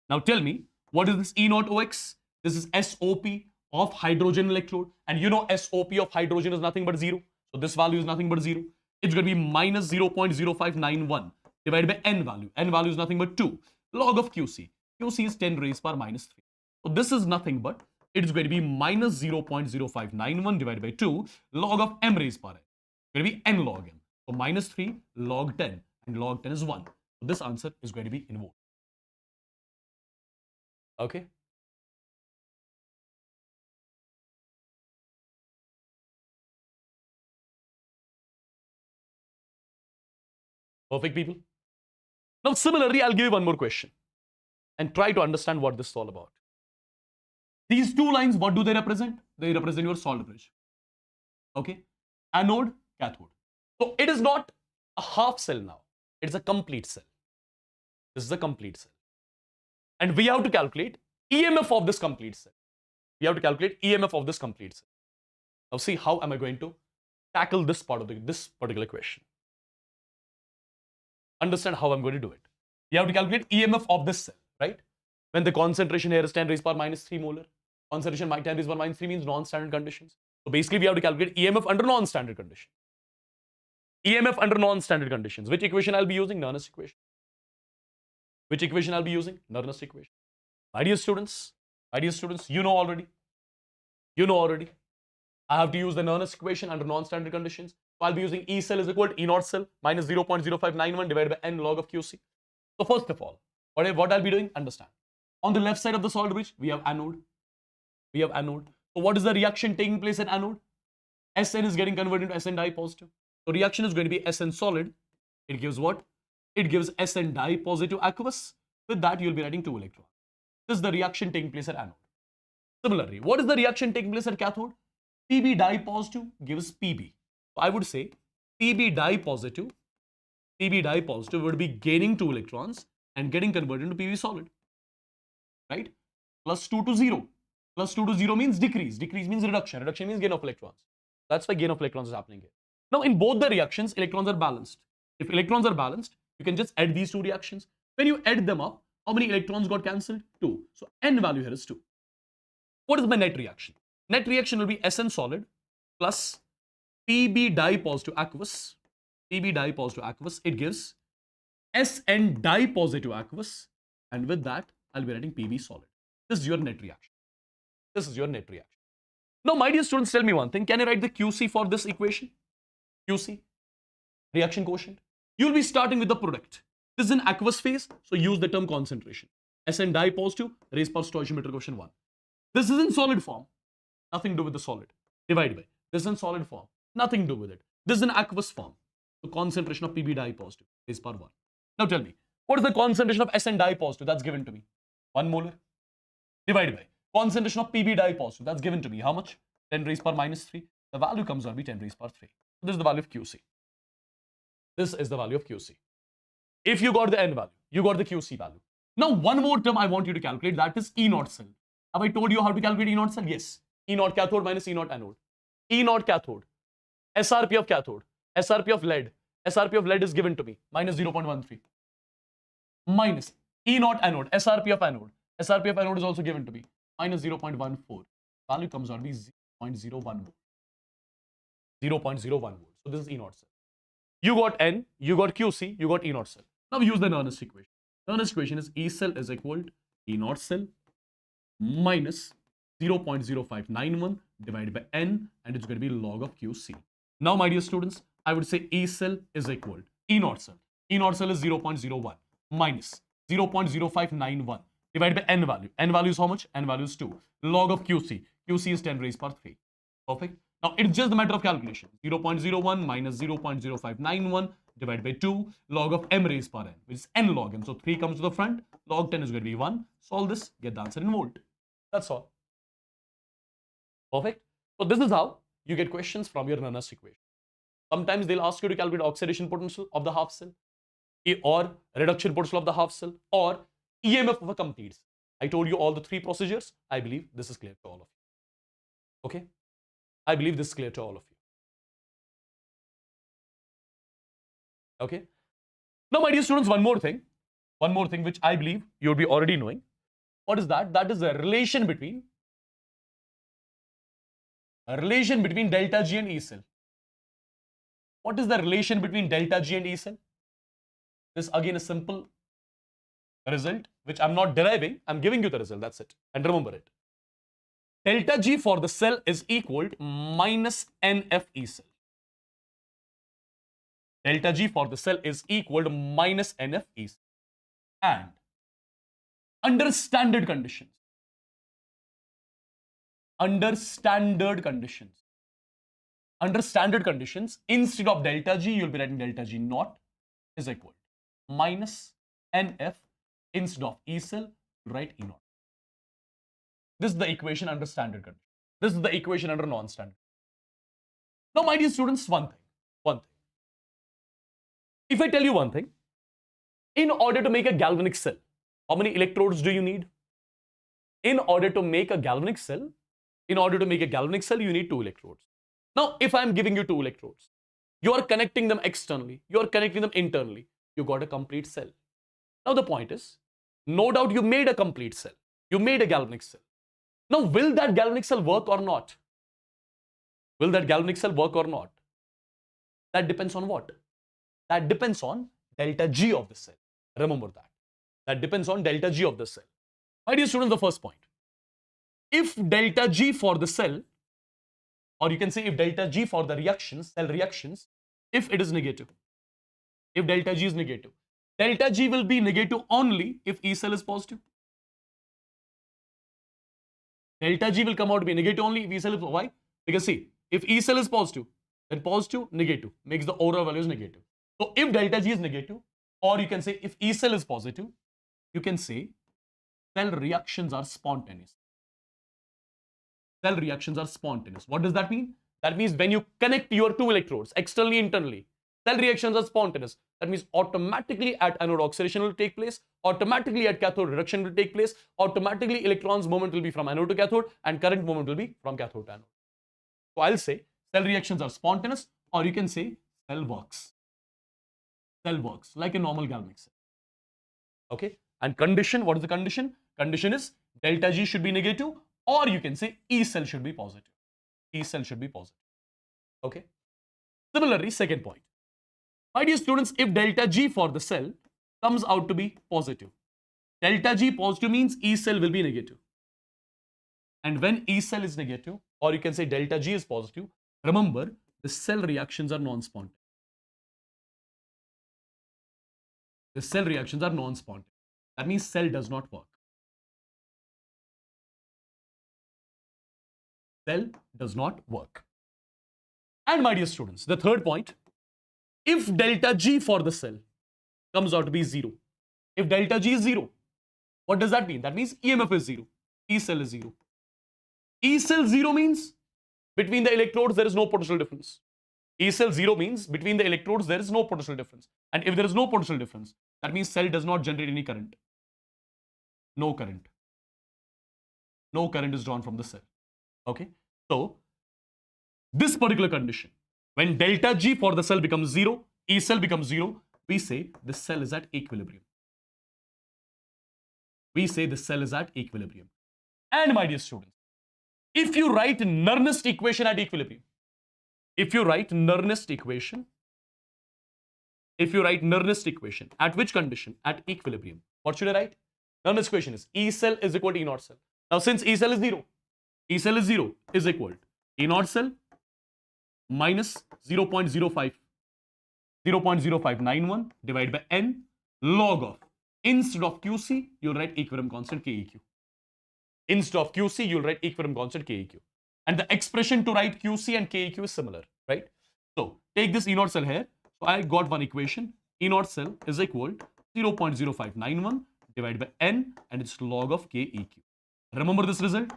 Now tell me, what is this E naught OX? This is SOP of hydrogen electrode. And you know SOP of hydrogen is nothing but 0. So this value is nothing but 0. It's going to be minus 0.0591 divided by n value. N value is nothing but 2. Log of QC. QC is 10 raised power minus 3. So this is nothing but, it's going to be minus 0.0591 divided by 2 log of m raised power n. It's going to be n log m. So minus 3 log 10, and log 10 is 1. So this answer is going to be in volt. Okay. Perfect, people. Now, similarly, I'll give you one more question and try to understand what this is all about. These two lines, what do they represent? They represent your solid bridge. Okay. Anode, cathode. So it is not a half cell now. It's a complete cell. This is a complete cell. And we have to calculate EMF of this complete cell. We have to calculate EMF of this complete cell. Now see, how am I going to tackle this part of this particular question? Understand how I'm going to do it. You have to calculate EMF of this cell, right? When the concentration here is 10 raised power minus 3 molar. Concentration 10 raised power minus 3 means non-standard conditions. So basically we have to calculate EMF under non-standard conditions. EMF under non-standard conditions. Which equation I'll be using? Nernst equation. Which equation I'll be using? Nernst equation. My dear students, you know already. I have to use the Nernst equation under non-standard conditions. So I'll be using E cell is equal to E naught cell minus 0.0591 divided by n log of QC. So first of all, what I'll be doing? Understand. On the left side of the solid bridge, we have anode. So what is the reaction taking place at anode? Sn is getting converted into Sn di positive. So reaction is going to be Sn solid. It gives what? It gives Sn di positive aqueous. With that, you'll be writing 2 electrons. This is the reaction taking place at anode. Similarly, what is the reaction taking place at cathode? Pb di positive gives Pb. So I would say Pb di positive would be gaining 2 electrons and getting converted into Pb solid. Right? Plus 2 to 0. Plus 2 to 0 means decrease. Decrease means reduction. Reduction means gain of electrons. That's why gain of electrons is happening here. Now, in both the reactions, electrons are balanced. If electrons are balanced, you can just add these two reactions. When you add them up, how many electrons got cancelled? 2. So n value here is 2. What is my net reaction? Net reaction will be Sn solid plus Pb di positive aqueous. Pb di positive aqueous. It gives Sn di positive aqueous. And with that, I'll be writing Pb solid. This is your net reaction. Now, my dear students, tell me one thing. Can I write the QC for this equation? QC, reaction quotient. You'll be starting with the product. This is an aqueous phase, so use the term concentration. Sn di positive, raised power stoichiometric quotient 1. This is in solid form. Nothing to do with the solid. Divide by. This is in solid form. Nothing to do with it. This is in aqueous form. So concentration of Pb di positive, raised power 1. Now tell me, what is the concentration of Sn di positive? That's given to me. 1 molar. Divided by concentration of Pb di positive. That's given to me. How much? 10 raised power minus 3. The value comes out to be 10 raised power 3. So this is the value of QC. This is the value of QC. If you got the N value, you got the QC value. Now, one more term I want you to calculate, that is E naught cell. Have I told you how to calculate E naught cell? Yes. E naught cathode minus E naught anode. E naught cathode. SRP of cathode. SRP of lead. SRP of lead is given to me. Minus 0.13. Minus E naught anode. SRP of anode. SRP of anode is also given to me. Minus 0.14. Value comes out to be 0.01 volt. 0.01 volt. So this is E naught cell. You got N, you got QC, you got E naught cell. Now use the Nernst equation. Nernst equation is E cell is equal to E naught cell minus 0.0591 divided by N, and it's going to be log of QC. Now, my dear students, I would say E cell is equal to E naught cell. E naught cell is 0.01 minus 0.0591 divided by N value. N value is how much? N value is 2. Log of QC. QC is 10 raised power 3. Perfect. Now, it's just a matter of calculation. 0.01 minus 0.0591 divided by 2 log of m raised power n, which is n log m. So 3 comes to the front. Log 10 is going to be 1. Solve this, get the answer in volt. That's all. Perfect. So this is how you get questions from your Nernst equation. Sometimes they'll ask you to calculate oxidation potential of the half cell, or reduction potential of the half cell, or EMF of a complete cell. I told you all the 3 procedures. I believe this is clear to all of you. Okay? I believe this is clear to all of you. Okay? Now, my dear students, one more thing which I believe you'll be already knowing. What is that? That is the relation between A relation between delta G and E cell. What is the relation between delta G and E cell? This again is simple result, which I'm not deriving. I'm giving you the result. That's it. And remember it. Delta G for the cell is equal to minus NF E cell. Delta G for the cell is equal to minus NF E cell. And under standard conditions, instead of delta G, you'll be writing delta G naught is equal to minus NF. Instead of E cell, write E naught. This is the equation under standard condition. This is the equation under non-standard. Now, my dear students, one thing. If I tell you one thing, in order to make a galvanic cell, how many electrodes do you need? In order to make a galvanic cell, you need 2 electrodes. Now, if I'm giving you 2 electrodes, you are connecting them externally, you are connecting them internally, you got a complete cell. Now, the point is, no doubt you made a complete cell. You made a galvanic cell. Now, will that galvanic cell work or not? Will that galvanic cell work or not? That depends on what? That depends on delta G of the cell. Remember that. That depends on delta G of the cell. My dear students, the first point. If delta G for the cell, or you can say if delta G for the reactions, cell reactions, if it is negative, if delta G is negative, delta G will be negative only if E cell is positive. Delta G will come out to be negative only if E cell is, why? Because see, if E cell is positive, then positive, negative, makes the overall values negative. So if delta G is negative, or you can say if E cell is positive, you can say cell reactions are spontaneous. Cell reactions are spontaneous. What does that mean? That means when you connect your 2 electrodes, externally, internally, cell reactions are spontaneous. That means automatically at anode oxidation will take place, automatically at cathode reduction will take place, automatically electrons movement will be from anode to cathode, and current movement will be from cathode to anode. So I'll say cell reactions are spontaneous, or you can say cell works. Cell works like a normal galvanic cell. Okay? And condition, what is the condition? Condition is delta G should be negative, or you can say E cell should be positive. E cell should be positive. Okay? Similarly, second point. My dear students, if delta G for the cell comes out to be positive, delta G positive means E cell will be negative. And when E cell is negative, or you can say delta G is positive, remember the cell reactions are non-spontaneous. The cell reactions are non-spontaneous. That means cell does not work. Cell does not work. And my dear students, the third point, if delta G for the cell comes out to be 0, if delta G is 0, what does that mean? That means EMF is 0, E cell is 0. E cell 0 means between the electrodes there is no potential difference. E cell 0 means between the electrodes there is no potential difference. And if there is no potential difference, that means cell does not generate any current. No current. No current is drawn from the cell. Okay? So, this particular condition, when delta G for the cell becomes 0, E cell becomes 0, we say the cell is at equilibrium. We say the cell is at equilibrium. And my dear students, if you write Nernst equation at equilibrium, at which condition? At equilibrium. What should I write? Nernst equation is E cell is equal to E naught cell. Now since E cell is 0, is equal to E naught cell minus 0.0591 divided by N log of, instead of QC, you'll write equilibrium constant KEQ. Instead of QC, you'll write equilibrium constant KEQ. And the expression to write QC and KEQ is similar, right? So take this E naught cell here. So I got one equation. E naught cell is equal to 0.0591 divided by N, and it's log of KEQ. Remember this result?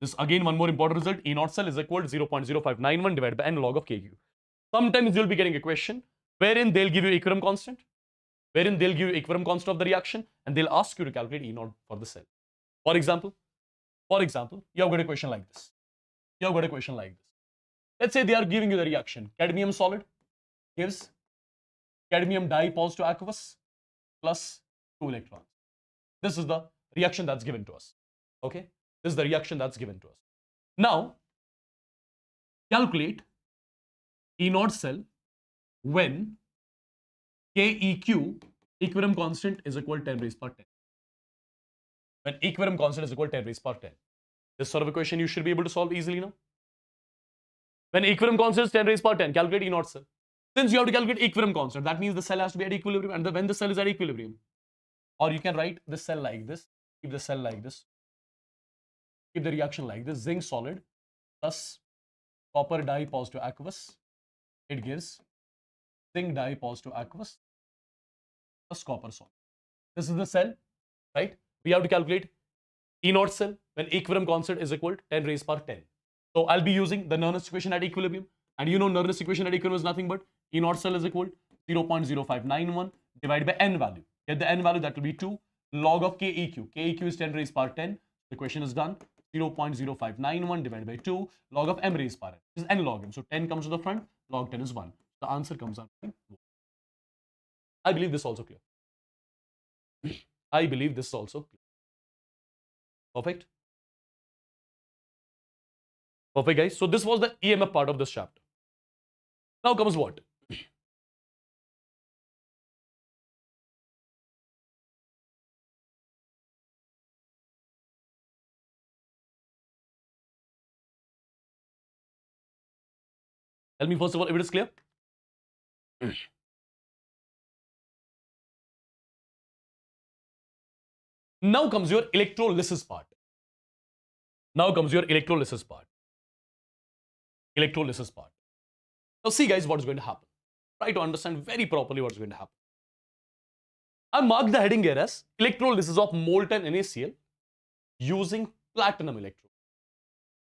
This again one more important result. E naught cell is equal to 0.0591 divided by N log of KEQ. Sometimes you'll be getting a question wherein they'll give you equilibrium constant, of the reaction, and they'll ask you to calculate E naught for the cell. For example, you have got a question like this. Let's say they are giving you the reaction. Cadmium solid gives cadmium dye positive aqueous plus 2 electrons. This is the reaction that's given to us. Okay? This is the reaction that's given to us. Now, calculate E naught cell when KEQ, equilibrium constant, is equal to 10 raised power 10. When equilibrium constant is equal to 10 raised power 10. This sort of equation you should be able to solve easily now. When equilibrium constant is 10 raised power 10, calculate E naught cell. Since you have to calculate equilibrium constant, that means the cell has to be at equilibrium, and when the cell is at equilibrium, or you can write the cell like this, keep the cell like this, keep the reaction like this, zinc solid plus copper dye positive aqueous, it gives zinc dye positive aqueous plus copper solid. This is the cell, right? We have to calculate E naught cell when equilibrium constant is equal to 10 raised power 10. So I'll be using the Nernst equation at equilibrium, and you know Nernst equation at equilibrium is nothing but E naught cell is equal to 0.0591 divided by n value. Get the n value, that will be 2 log of KEQ. KEQ is 10 raised power 10. The equation is done. 0.0591 divided by 2 log of m raised power n. This is n log m. So 10 comes to the front, log 10 is 1. The answer comes out. I believe this is also clear. I believe this is also clear. Perfect. Perfect, guys. So this was the EMF part of this chapter. Now comes what? Tell me first of all if it is clear. Now comes your electrolysis part. Now comes your electrolysis part. Electrolysis part. Now see guys what is going to happen. Try to understand very properly what is going to happen. I marked the heading here as electrolysis of molten NaCl using platinum electrode.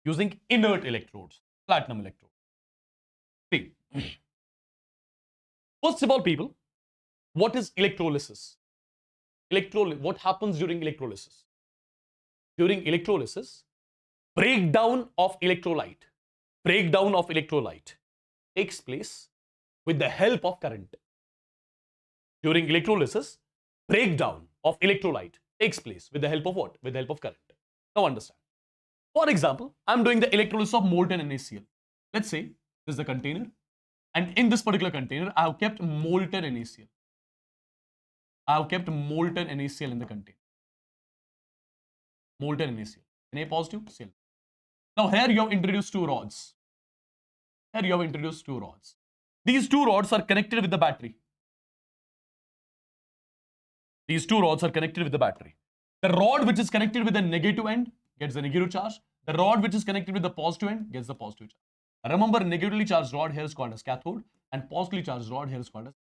Using inert electrodes. Platinum electrode. See. First of all, people, what is electrolysis? What happens during electrolysis? During electrolysis, breakdown of electrolyte takes place with the help of current. During electrolysis, breakdown of electrolyte takes place with the help of what? With the help of current. Now understand. For example, I'm doing the electrolysis of molten NaCl. Let's say this is the container, and in this particular container, I have kept molten NaCl. I have kept molten NaCl in the container. Molten NaCl. Na positive, Cl. Now here you have introduced two rods. Here you have introduced two rods. These two rods are connected with the battery. These two rods are connected with the battery. The rod which is connected with the negative end gets the negative charge. The rod which is connected with the positive end gets the positive charge. Remember, negatively charged rod here is called as cathode, and positively charged rod here is called as.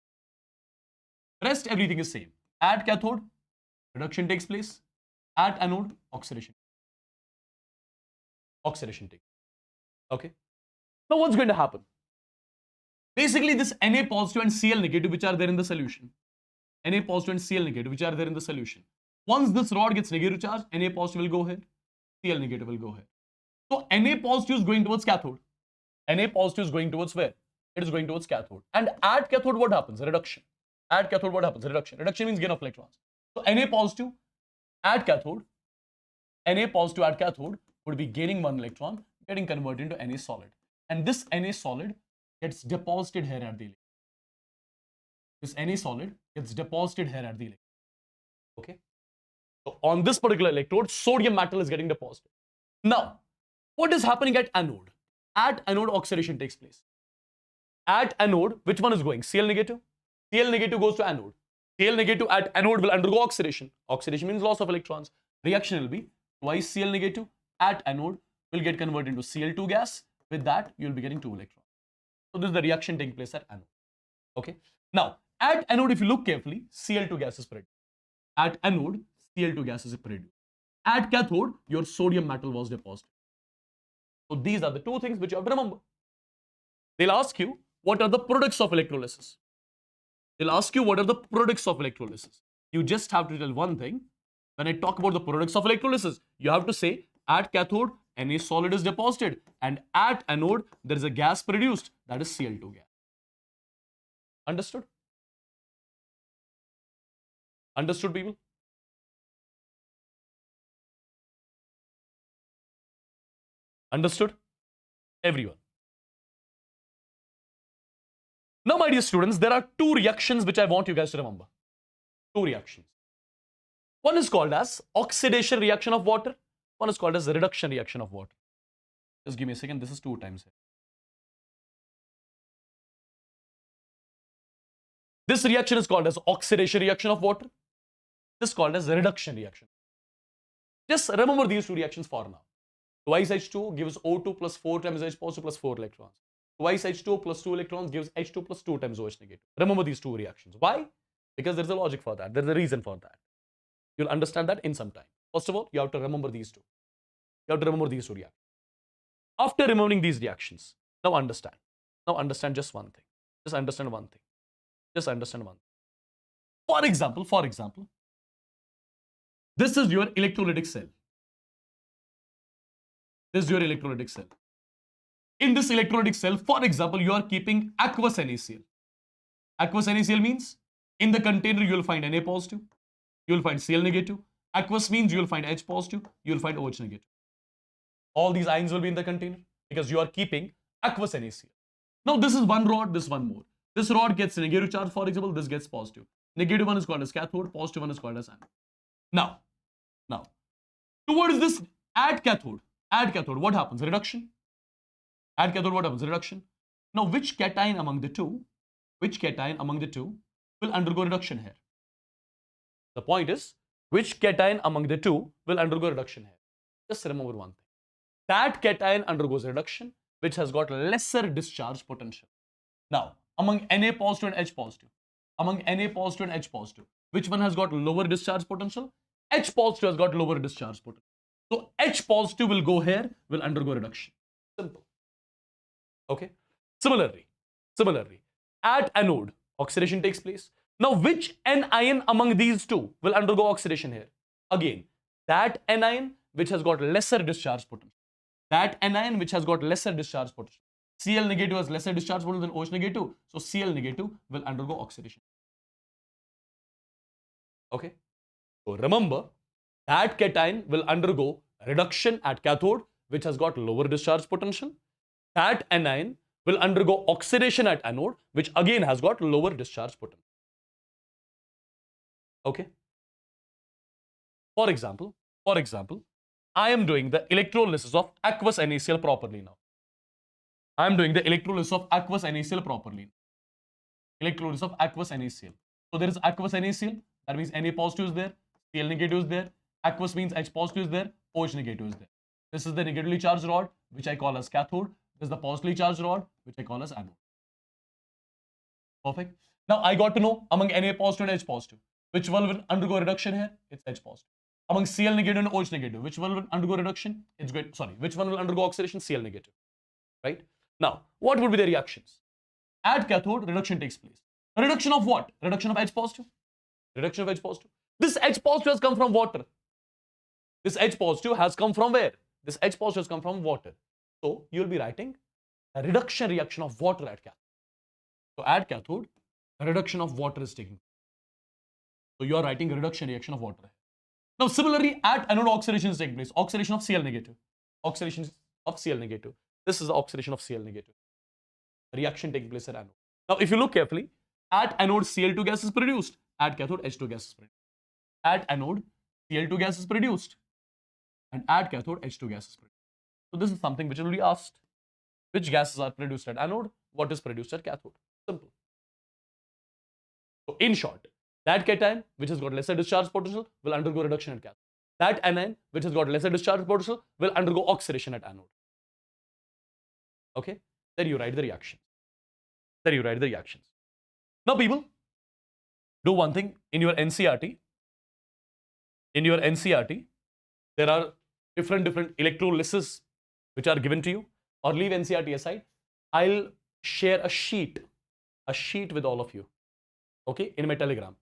Rest everything is same. At cathode, reduction takes place. At anode, oxidation. Oxidation takes. Okay. Now what's going to happen? Basically, this Na positive and Cl negative which are there in the solution. Na positive and Cl negative which are there in the solution. Once this rod gets negative charge, Na positive will go here. Cl negative will go here. So Na positive is going towards cathode. Na positive is going towards where? It is going towards cathode. And at cathode, what happens? Reduction. At cathode, what happens? Reduction. Reduction means gain of electrons. So Na positive at cathode would be gaining one electron, getting converted into Na solid. And this Na solid gets deposited here at the electrode. This Na solid gets deposited here at the electrode. Okay. So on this particular electrode, sodium metal is getting deposited. Now, what is happening at anode? At anode, oxidation takes place. At anode, which one is going? Cl negative. Cl negative goes to anode. Cl negative at anode will undergo oxidation. Oxidation means loss of electrons. Reaction will be twice Cl negative at anode will get converted into Cl2 gas. With that, you will be getting 2 electrons. So this is the reaction taking place at anode. Okay. Now, at anode, if you look carefully, Cl2 gas is produced. At anode, Cl2 gas is produced. At cathode, your sodium metal was deposited. So these are the two things which you have to remember. They'll ask you, what are the products of electrolysis? They'll ask you, what are the products of electrolysis? You just have to tell one thing. When I talk about the products of electrolysis, you have to say, at cathode, Na solid is deposited, and at anode, there is a gas produced, that is Cl2 gas. Understood? Understood, people? Understood? Everyone. Now, my dear students, there are two reactions which I want you guys to remember. Two reactions. One is called as oxidation reaction of water. One is called as reduction reaction of water. Just give me a second. This is 2 times here. This reaction is called as oxidation reaction of water. This is called as reduction reaction. Just remember these two reactions for now. Twice H2 gives O2 plus 4 times H positive plus 4 electrons. Twice H2 plus 2 electrons gives H2 plus 2 times OH negative. Remember these two reactions. Why? Because there's a logic for that. There's a reason for that. You'll understand that in some time. First of all, you have to remember these two. You have to remember these two reactions. After remembering these reactions, now understand. Now understand just one thing. Just understand one thing. Just understand one thing. For example, this is your electrolytic cell. This is your electrolytic cell. In this electrolytic cell, for example, you are keeping aqueous NaCl. Aqueous NaCl means in the container you will find Na positive, you will find Cl negative. Aqueous means you will find H positive, you will find OH negative. All these ions will be in the container because you are keeping aqueous NaCl. Now this is one rod, this one more. This rod gets negative charge, for example, this gets positive. Negative one is called as cathode, positive one is called as anode. Now, towards this at cathode, what happens? Reduction. At cathode, what happens? Reduction. Now, which cation among the two will undergo reduction here? The point is, which cation among the two will undergo reduction here? Just remember one thing. That cation undergoes reduction, which has got lesser discharge potential. Now, among Na positive and H positive, which one has got lower discharge potential? H positive has got lower discharge potential. So, H positive will go here, will undergo reduction. Simple. Okay. Similarly, at anode, oxidation takes place. Now, which anion among these two will undergo oxidation here? Again, that anion which has got lesser discharge potential. Cl negative has lesser discharge potential than OH negative. So, Cl negative will undergo oxidation. Okay. So, remember that cation will undergo reduction at cathode, which has got lower discharge potential. That anion will undergo oxidation at anode, which again has got lower discharge potential. Okay. For example, I am doing the electrolysis of aqueous NaCl properly now. Electrolysis of aqueous NaCl. So there is aqueous NaCl. That means Na positive is there, Cl negative is there. Aqueous means H positive is there, OH negative is there. This is the negatively charged rod, which I call as cathode. This is the positively charged rod, which I call as anode. Perfect. Now I got to know among Na positive and H positive, which one will undergo reduction here? It's H positive. Among Cl negative and OH negative, which one will undergo reduction? Which one will undergo oxidation? Cl negative. Right? Now, what would be the reactions? At cathode, reduction takes place. Reduction of what? Reduction of H positive. This H positive has come from water. This H positive has come from where? This H positive has come from water. So, you will be writing a reduction reaction of water at cathode. So, at cathode, a reduction of water is taking place. So, you are writing a reduction reaction of water. Now, similarly, at anode, oxidation is taking place. Oxidation of Cl negative. This is the oxidation of Cl negative. Reaction taking place at anode. Now, if you look carefully, at anode, Cl2 gas is produced. At cathode, H2 gas is produced. At anode, Cl2 gas is produced. And at cathode, H2 gas is produced. So, this is something which will be asked. Which gases are produced at anode? What is produced at cathode? Simple. So, in short, that cation which has got lesser discharge potential will undergo reduction at cathode. That anion which has got lesser discharge potential will undergo oxidation at anode. Okay? Then you write the reactions. Now, people, do one thing in your NCRT. There are different electrolysis which are given to you, or leave NCRT aside. I'll share a sheet with all of you, okay, in my Telegram,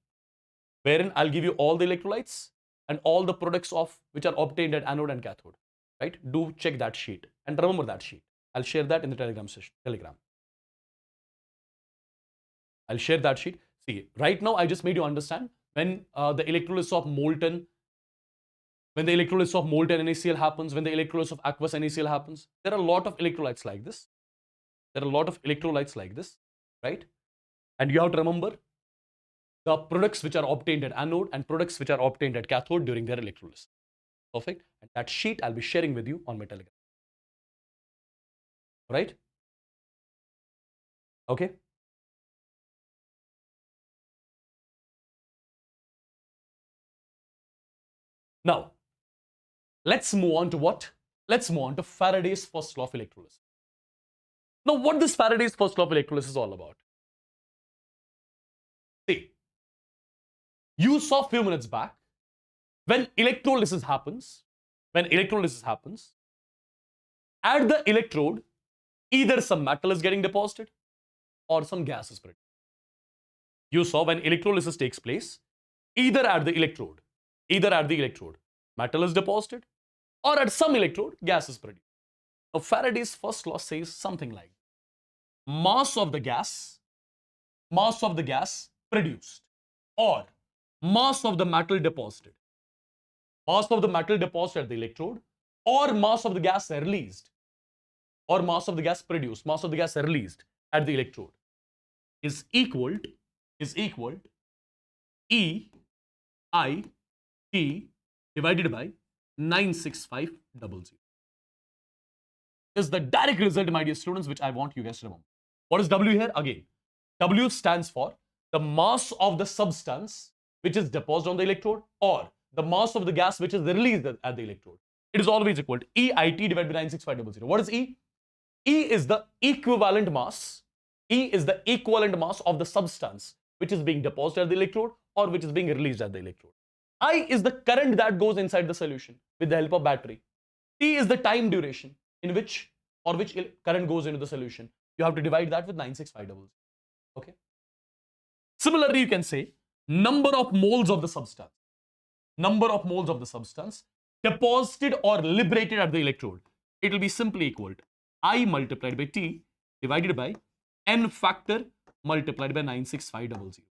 wherein I'll give you all the electrolytes and all the products of which are obtained at anode and cathode, right? Do check that sheet and remember that sheet. I'll share that in the Telegram session. I'll share that sheet. See, right now I just made you understand when the electrolysis of molten NaCl happens, when the electrolysis of aqueous NaCl happens, there are a lot of electrolytes like this. Right? And you have to remember the products which are obtained at anode and products which are obtained at cathode during their electrolysis. Perfect. And that sheet I'll be sharing with you on my Telegram. Right? Okay. Now, let's move on to what? Let's move on to Faraday's first law of electrolysis. Now, what this Faraday's first law of electrolysis is all about? See, you saw a few minutes back, when electrolysis happens, at the electrode, either some metal is getting deposited or some gas is produced. You saw when electrolysis takes place, either at the electrode, metal is deposited, or at some electrode, gas is produced. Now, Faraday's first law says something like mass of the gas produced, or mass of the metal deposited at the electrode, or mass of the gas released, or mass of the gas produced, mass of the gas released at the electrode is equal EIT divided by 96500. Is the direct result, my dear students, which I want you guys to remember. What is W here? Again, W stands for the mass of the substance which is deposited on the electrode, or the mass of the gas which is released at the electrode. It is always equal to EIT divided by 96500. What is E? E is the equivalent mass. E is the equivalent mass of the substance which is being deposited at the electrode or which is being released at the electrode. I is the current that goes inside the solution with the help of battery. T is the time duration in which current goes into the solution. You have to divide that with 96500. Okay. Similarly, you can say number of moles of the substance. Deposited or liberated at the electrode. It will be simply equal to I multiplied by T divided by N factor multiplied by 96500.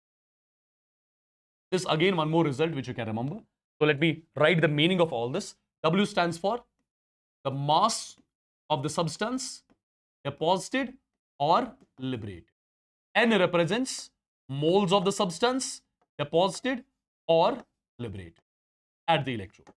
This again one more result which you can remember. So let me write the meaning of all this. W stands for the mass of the substance deposited or liberated. N represents moles of the substance deposited or liberated at the electrode.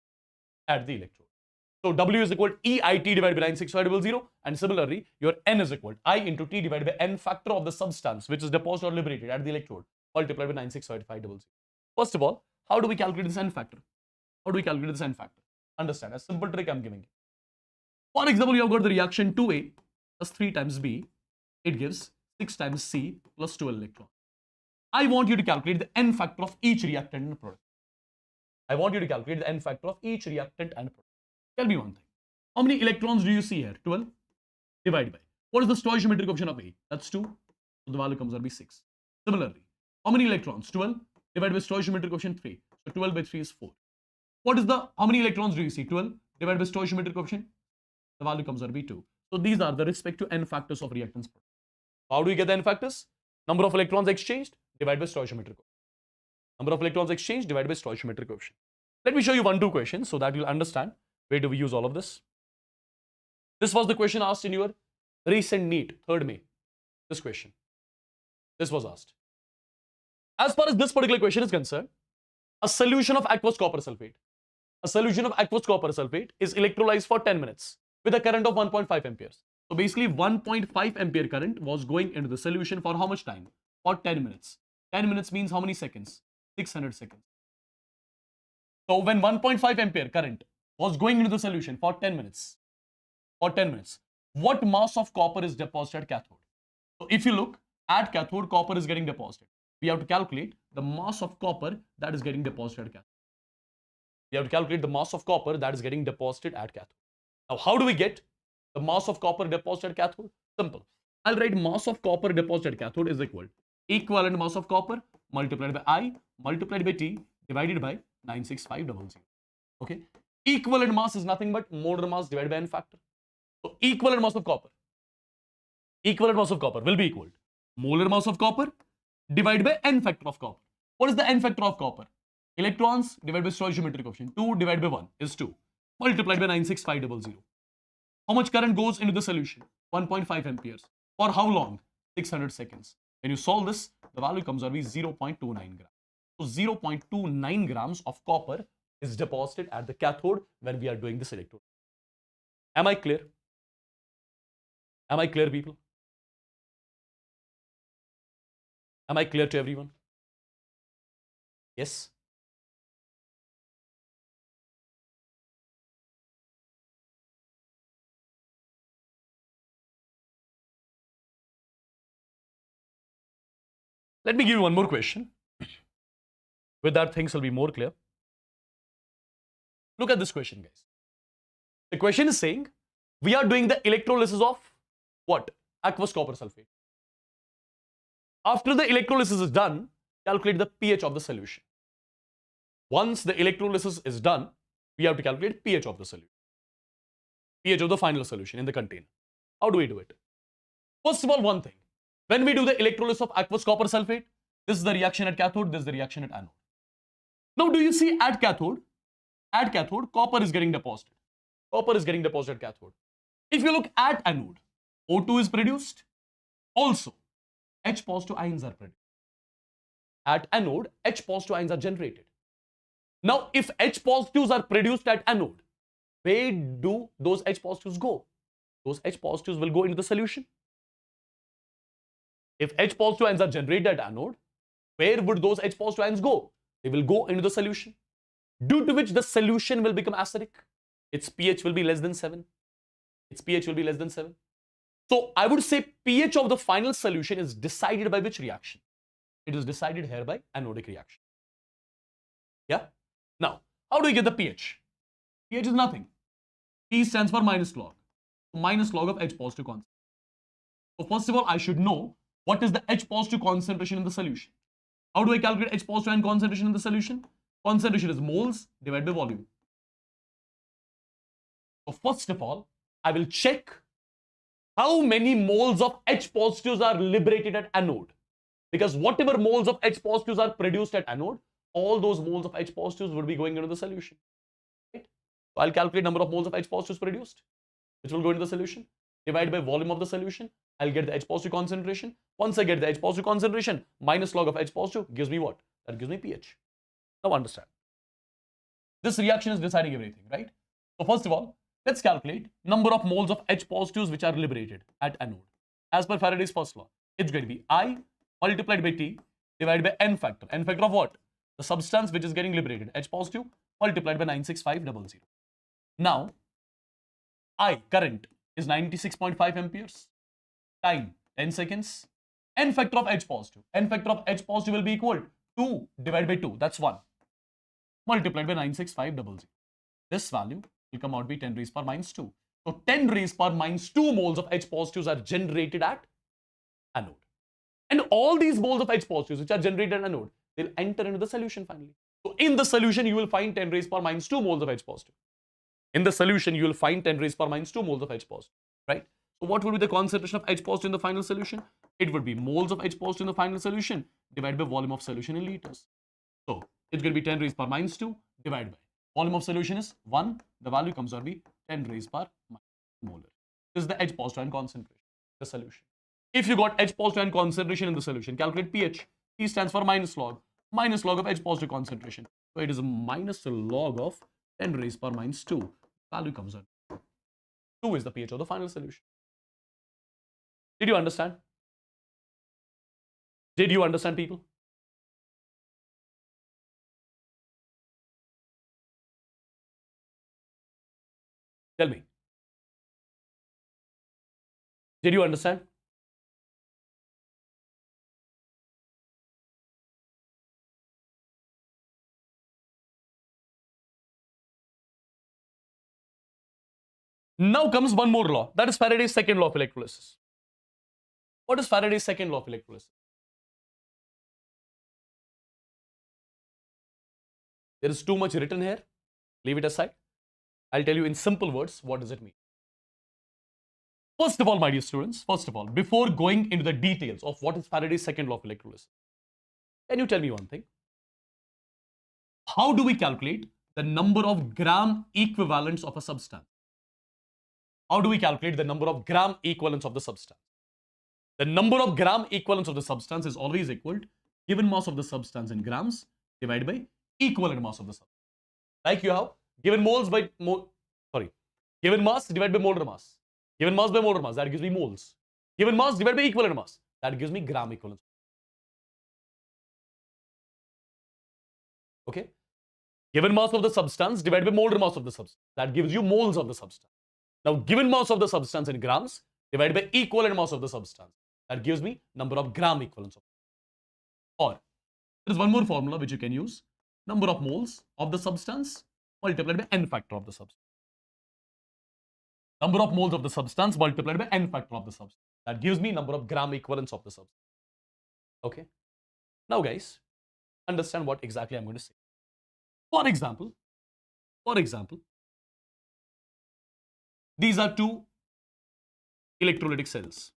So W is equal to EIT divided by 96500, and similarly your N is equal to I into T divided by N factor of the substance which is deposited or liberated at the electrode multiplied by 96500. First of all, how do we calculate this N factor? Understand, a simple trick I'm giving you. For example, you have got the reaction 2A plus 3 times B. It gives 6 times C plus 12 electrons. I want you to calculate the N factor of each reactant and product. Tell me one thing. How many electrons do you see here? 12 divided by. What is the stoichiometric coefficient of A? That's 2. So the value comes out to be 6. Similarly, how many electrons? 12 divided by stoichiometric coefficient 3. So 12 by 3 is 4. How many electrons do you see? 12 divided by stoichiometric coefficient. The value comes out to be 2. So these are the respective N factors of reactants. How do we get the N factors? Number of electrons exchanged divided by stoichiometric coefficient. Let me show you 1-2 questions so that you'll understand where do we use all of this. This was the question asked in your recent NEET, 3rd May. This was asked. As far as this particular question is concerned, a solution of aqueous copper sulfate is electrolyzed for 10 minutes with a current of 1.5 amperes. So basically 1.5 ampere current was going into the solution for how much time? For 10 minutes. 10 minutes means how many seconds? 600 seconds. So when 1.5 ampere current was going into the solution for 10 minutes, what mass of copper is deposited at cathode? So if you look at cathode, copper is getting deposited. We have to calculate the mass of copper that is getting deposited at cathode. Now, how do we get the mass of copper deposited at cathode? Simple. I'll write mass of copper deposited at cathode is equal to equivalent mass of copper multiplied by I multiplied by T divided by 96500. Okay. Equivalent mass is nothing but molar mass divided by N factor. So equivalent mass of copper will be equal to molar mass of copper divided by N factor of copper. What is the N factor of copper? Electrons divided by stoichiometric coefficient. 2 divided by 1 is 2 multiplied by 96500. How much current goes into the solution? 1.5 amperes. For how long? 600 seconds. When you solve this, the value comes out to be 0.29 grams. So 0.29 grams of copper is deposited at the cathode when we are doing this electrode. Am I clear? Am I clear, people? Am I clear to everyone? Yes? Let me give you one more question. With that, things will be more clear. Look at this question, guys. The question is saying, we are doing the electrolysis of what? Aqueous copper sulfate. After the electrolysis is done, calculate the pH of the solution. Once the electrolysis is done, we have to calculate pH of the solution. pH of the final solution in the container. How do we do it? First of all, one thing. When we do the electrolysis of aqueous copper sulfate, this is the reaction at cathode, this is the reaction at anode. Now, do you see at cathode, copper is getting deposited. Copper is getting deposited at cathode. If you look at anode, O2 is produced. Also, H positive ions are produced. At anode, H positive ions are generated. Now, if H positives are produced at anode, where do those H positives go? Those H positives will go into the solution. If H positive ions are generated at anode, where would those H positive ions go? They will go into the solution, due to which the solution will become acidic. Its pH will be less than 7. Its pH will be less than 7. So I would say pH of the final solution is decided by which reaction? It is decided here by anodic reaction. Yeah? Now, how do we get the pH? pH is nothing. P stands for minus log. Minus log of H positive concentration. So first of all, I should know what is the H positive concentration in the solution. How do I calculate H positive ion concentration in the solution? Concentration is moles divided by volume. So first of all, I will check how many moles of H positives are liberated at anode. Because whatever moles of H positives are produced at anode, all those moles of H positives would be going into the solution. Right? So I'll calculate number of moles of H positives produced, which will go into the solution. Divide by volume of the solution, I'll get the H positive concentration. Once I get the H positive concentration, minus log of H positive gives me what? That gives me pH. Now understand. This reaction is deciding everything, right? So first of all, let's calculate number of moles of H positives which are liberated at anode. As per Faraday's first law, it's going to be I multiplied by T divided by N factor. N factor of what? The substance which is getting liberated, H positive, multiplied by 96500. Now, I, current, is 96.5 amperes. Time, 10 seconds. N factor of H positive. N factor of H positive will be equal to 2 divided by 2. That's 1. Multiplied by 96500. This value will come out to be 10 raised power minus 2. So 10 raised power minus 2 moles of H positives are generated at anode. And all these moles of H positives which are generated at anode, they'll enter into the solution finally. So in the solution, you will find 10 raised power minus 2 moles of H positive. In the solution, you will find 10 raised power minus 2 moles of H positive, right? So what would be the concentration of H positive in the final solution? It would be moles of H positive in the final solution divided by volume of solution in liters. So it's going to be 10 raised power minus 2 divided by volume of solution is 1. The value comes out to be 10 raised power minus molar. This is the H positive ion concentration, the solution. If you got H positive ion concentration in the solution, calculate pH. P stands for minus log of H positive concentration. So it is a minus log of 10 raised power minus 2. Value comes out. 2 is the pH of the final solution. Did you understand? Did you understand, people? Tell me. Did you understand? Now comes one more law. That is Faraday's second law of electrolysis. What is Faraday's second law of electrolysis? There is too much written here. Leave it aside. I'll tell you in simple words, what does it mean? First of all, my dear students, before going into the details of what is Faraday's second law of electrolysis, can you tell me one thing? How do we calculate the number of gram equivalents of a substance? How do we calculate the number of gram equivalents of the substance? The number of gram equivalents of the substance is always equal to given mass of the substance in grams divided by equivalent mass of the substance. Like you have given moles by given mass divided by molar mass. Given mass by molar mass, that gives me moles. Given mass divided by equivalent mass, that gives me gram equivalents. Okay? Given mass of the substance divided by molar mass of the substance, that gives you moles of the substance. Now, given mass of the substance in grams divided by equivalent mass of the substance, that gives me number of gram equivalents. Or there is one more formula which you can use: number of moles of the substance multiplied by n factor of the substance. Number of moles of the substance multiplied by n factor of the substance. That gives me number of gram equivalents of the substance. Okay. Now, guys, understand what exactly I'm going to say. For example, these are two electrolytic cells.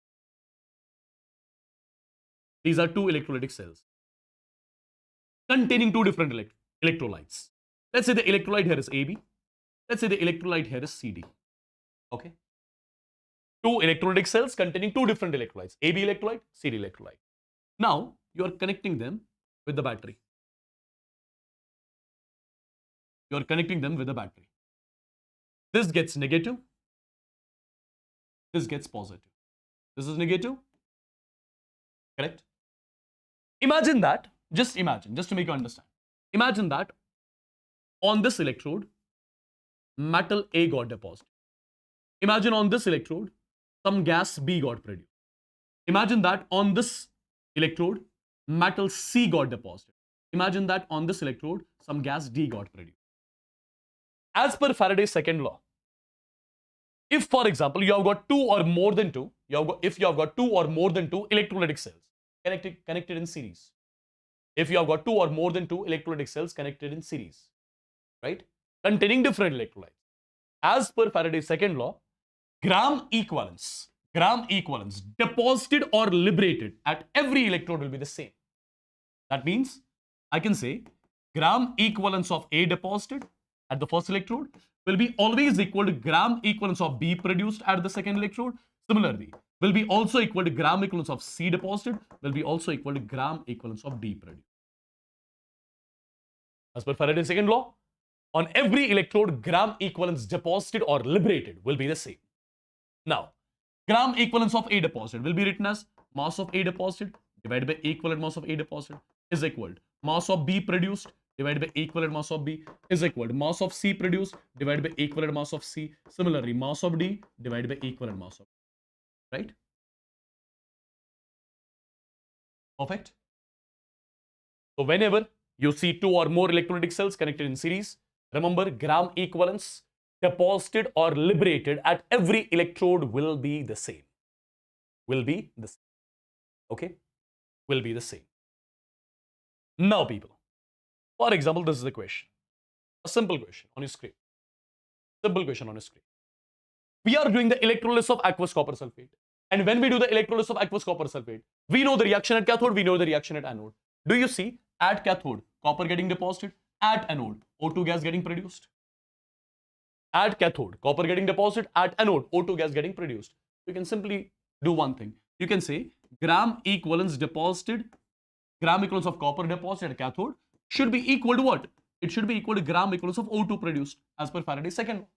These are two electrolytic cells containing two different electrolytes. Let's say the electrolyte here is AB. Let's say the electrolyte here is CD. Okay. Two electrolytic cells containing two different electrolytes, AB electrolyte, CD electrolyte. Now, you are connecting them with the battery. You are connecting them with the battery. This gets negative. This gets positive. This is negative. Correct? Imagine that, just imagine, just to make you understand. Imagine that on this electrode, metal A got deposited. Imagine on this electrode, some gas B got produced. Imagine that on this electrode, metal C got deposited. Imagine that on this electrode, some gas D got produced. As per Faraday's second law, if, for example, you have got two or more than two, if you have got two or more than two electrolytic cells connected in series, if you have got two or more than two electrolytic cells connected in series, right, containing different electrolytes, as per Faraday's second law, gram equivalents deposited or liberated at every electrode will be the same. That means I can say gram equivalents of A deposited at the first electrode will be always equal to gram equivalents of B produced at the second electrode. Similarly, will be also equal to gram equivalents of C deposited, will be also equal to gram equivalents of D produced. As per Faraday's second law, on every electrode, gram equivalents deposited or liberated will be the same. Now, gram equivalents of A deposited will be written as mass of A deposited divided by equivalent mass of A deposited is equal to mass of B produced divided by equivalent mass of B is equal to mass of C produced divided by equivalent mass of C. Similarly, mass of D divided by equivalent mass of D. Right? Perfect. So whenever you see two or more electrolytic cells connected in series, remember gram equivalents deposited or liberated at every electrode will be the same. Will be the same. Okay? Will be the same. Now, people, for example, this is the question. A simple question on your screen. Simple question on your screen. We are doing the electrolysis of aqueous copper sulfate. And when we do the electrolysis of aqueous copper sulfate, we know the reaction at cathode, we know the reaction at anode. Do you see at cathode, copper getting deposited, at anode, O2 gas getting produced? At cathode, copper getting deposited, at anode, O2 gas getting produced. You can simply do one thing. You can say gram equivalents deposited, gram equivalents of copper deposited at cathode should be equal to what? It should be equal to gram equivalents of O2 produced as per Faraday's second law.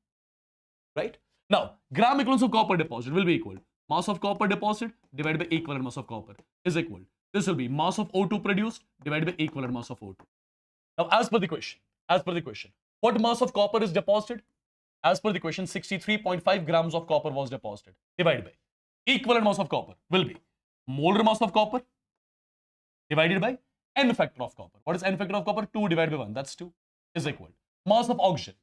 Right? Now, gram equivalents of copper deposited will be equal to mass of copper deposited divided by equivalent mass of copper is equal. This will be mass of O2 produced divided by equivalent mass of O2. Now, as per the question, what mass of copper is deposited? As per the question, 63.5 grams of copper was deposited divided by equivalent mass of copper will be molar mass of copper divided by n factor of copper. What is n factor of copper? 2 divided by 1. That's 2 is equal. Mass of oxygen.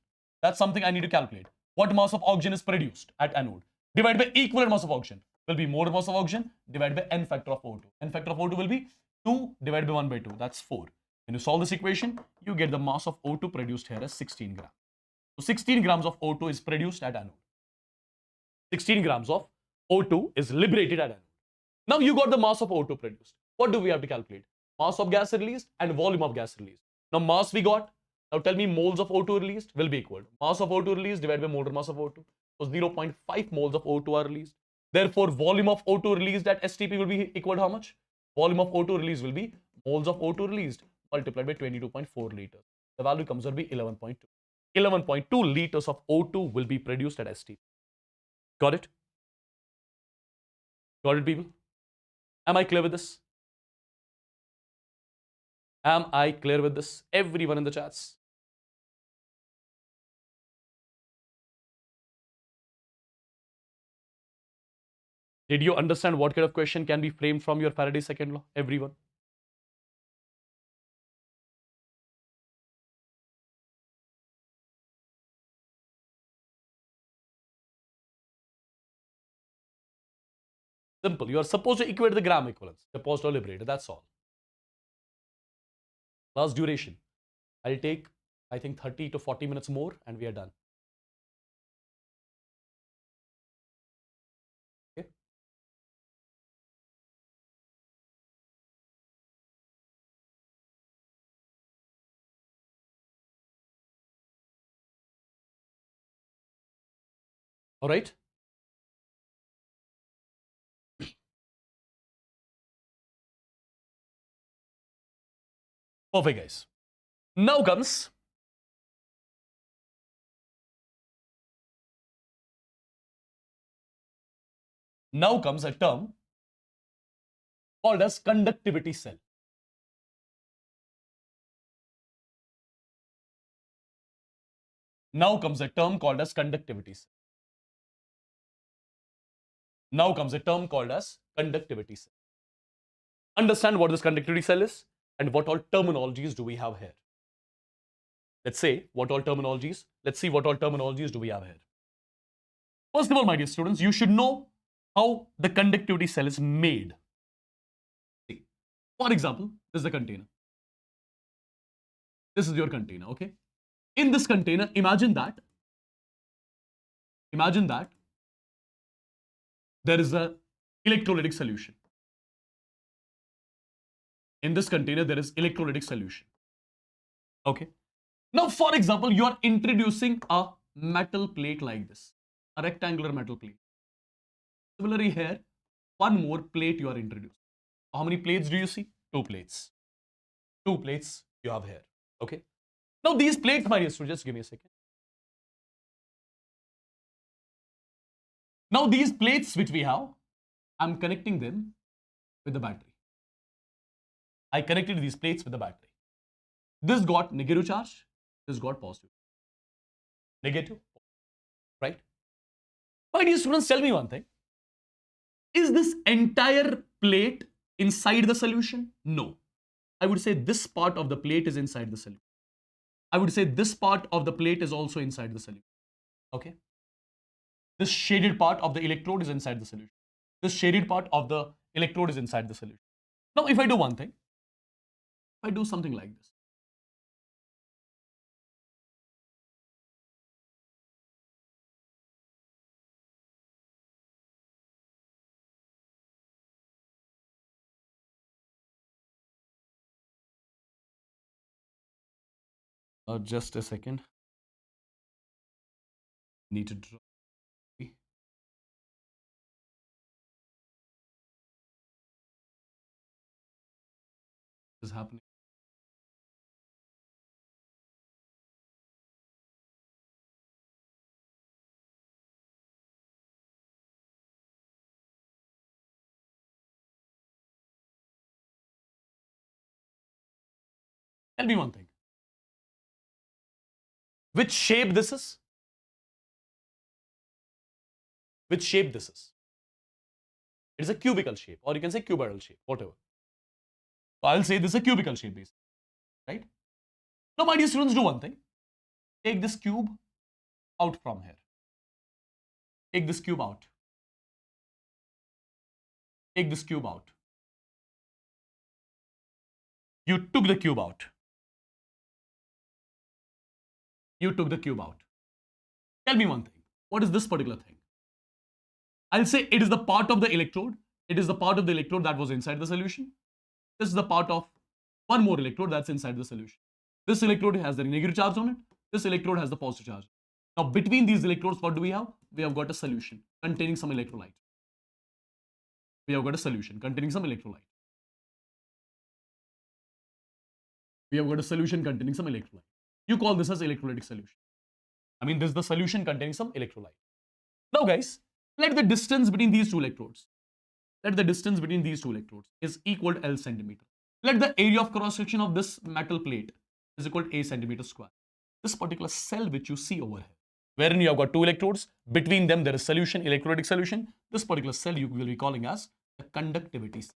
That's something I need to calculate. What mass of oxygen is produced at anode? Divided by equivalent mass of oxygen will be molar mass of oxygen divided by n factor of O2. N factor of O2 will be 2 divided by 1 by 2. That's 4. When you solve this equation, you get the mass of O2 produced here as 16 grams. So 16 grams of O2 is produced at anode. 16 grams of O2 is liberated at anode. Now you got the mass of O2 produced. What do we have to calculate? Mass of gas released and volume of gas released. Now mass we got. Now tell me moles of O2 released will be equal to mass of O2 released divided by molar mass of O2. So 0.5 moles of O2 are released. Therefore, volume of O2 released at STP will be equal to how much? Volume of O2 released will be moles of O2 released multiplied by 22.4 liters. The value comes out to be 11.2. 11.2 liters of O2 will be produced at STP. Got it? Got it, people? Am I clear with this? Am I clear with this? Everyone in the chats. Did you understand what kind of question can be framed from your Faraday's second law? Everyone. Simple. You are supposed to equate the gram equivalence. Deposit or liberated. That's all. Last duration. I'll take, I think, 30 to 40 minutes more and we are done. Okay. All right. Perfect, guys. Now comes a term called as conductivity cell. Now comes a term called as conductivity cell. Now comes a term called as conductivity cell. Understand what this conductivity cell is and what all terminologies do we have here. Let's say what all terminologies. Let's see what all terminologies do we have here. First of all, my dear students, you should know how the conductivity cell is made. See, for example, this is the container. This is your container, okay? In this container, imagine that there is a electrolytic solution. In this container, there is electrolytic solution. Okay. Now, for example, you are introducing a metal plate like this, a rectangular metal plate. Similarly here, one more plate you are introducing. How many plates do you see? 2 plates. 2 plates you have here. Okay. Now these plates, my dear students, just give me a second. Now these plates which we have, I'm connecting them with the battery. I connected these plates with the battery. This got negative charge, this got positive. Negative, right? My dear students, tell me one thing. Is this entire plate inside the solution? No. I would say this part of the plate is inside the solution. I would say this part of the plate is also inside the solution. Okay. This shaded part of the electrode is inside the solution. This shaded part of the electrode is inside the solution. Now, if I do one thing, if I do something like this. Just a second. Need to draw. What is happening? Tell me one thing. Which shape this is? Which shape this is? It is a cubical shape, or you can say cuboidal shape, whatever. So I'll say this is a cubical shape, basically, right? Now, my dear students, do one thing. Take this cube out from here. Take this cube out. Take this cube out. You took the cube out. You took the cube out. Tell me one thing. What is this particular thing? I'll say it is the part of the electrode. It is the part of the electrode that was inside the solution. This is the part of one more electrode that's inside the solution. This electrode has the negative charge on it. This electrode has the positive charge. Now, between these electrodes, what do we have? We have got a solution containing some electrolyte. We have got a solution containing some electrolyte. We have got a solution containing some electrolyte. You call this as electrolytic solution. I mean, this is the solution containing some electrolyte. Now, guys, let the distance between these two electrodes, is equal to L centimeter. Let the area of cross section of this metal plate is equal to A centimeter square. This particular cell which you see over here, wherein you have got two electrodes, between them there is solution, electrolytic solution. This particular cell you will be calling as the conductivity cell.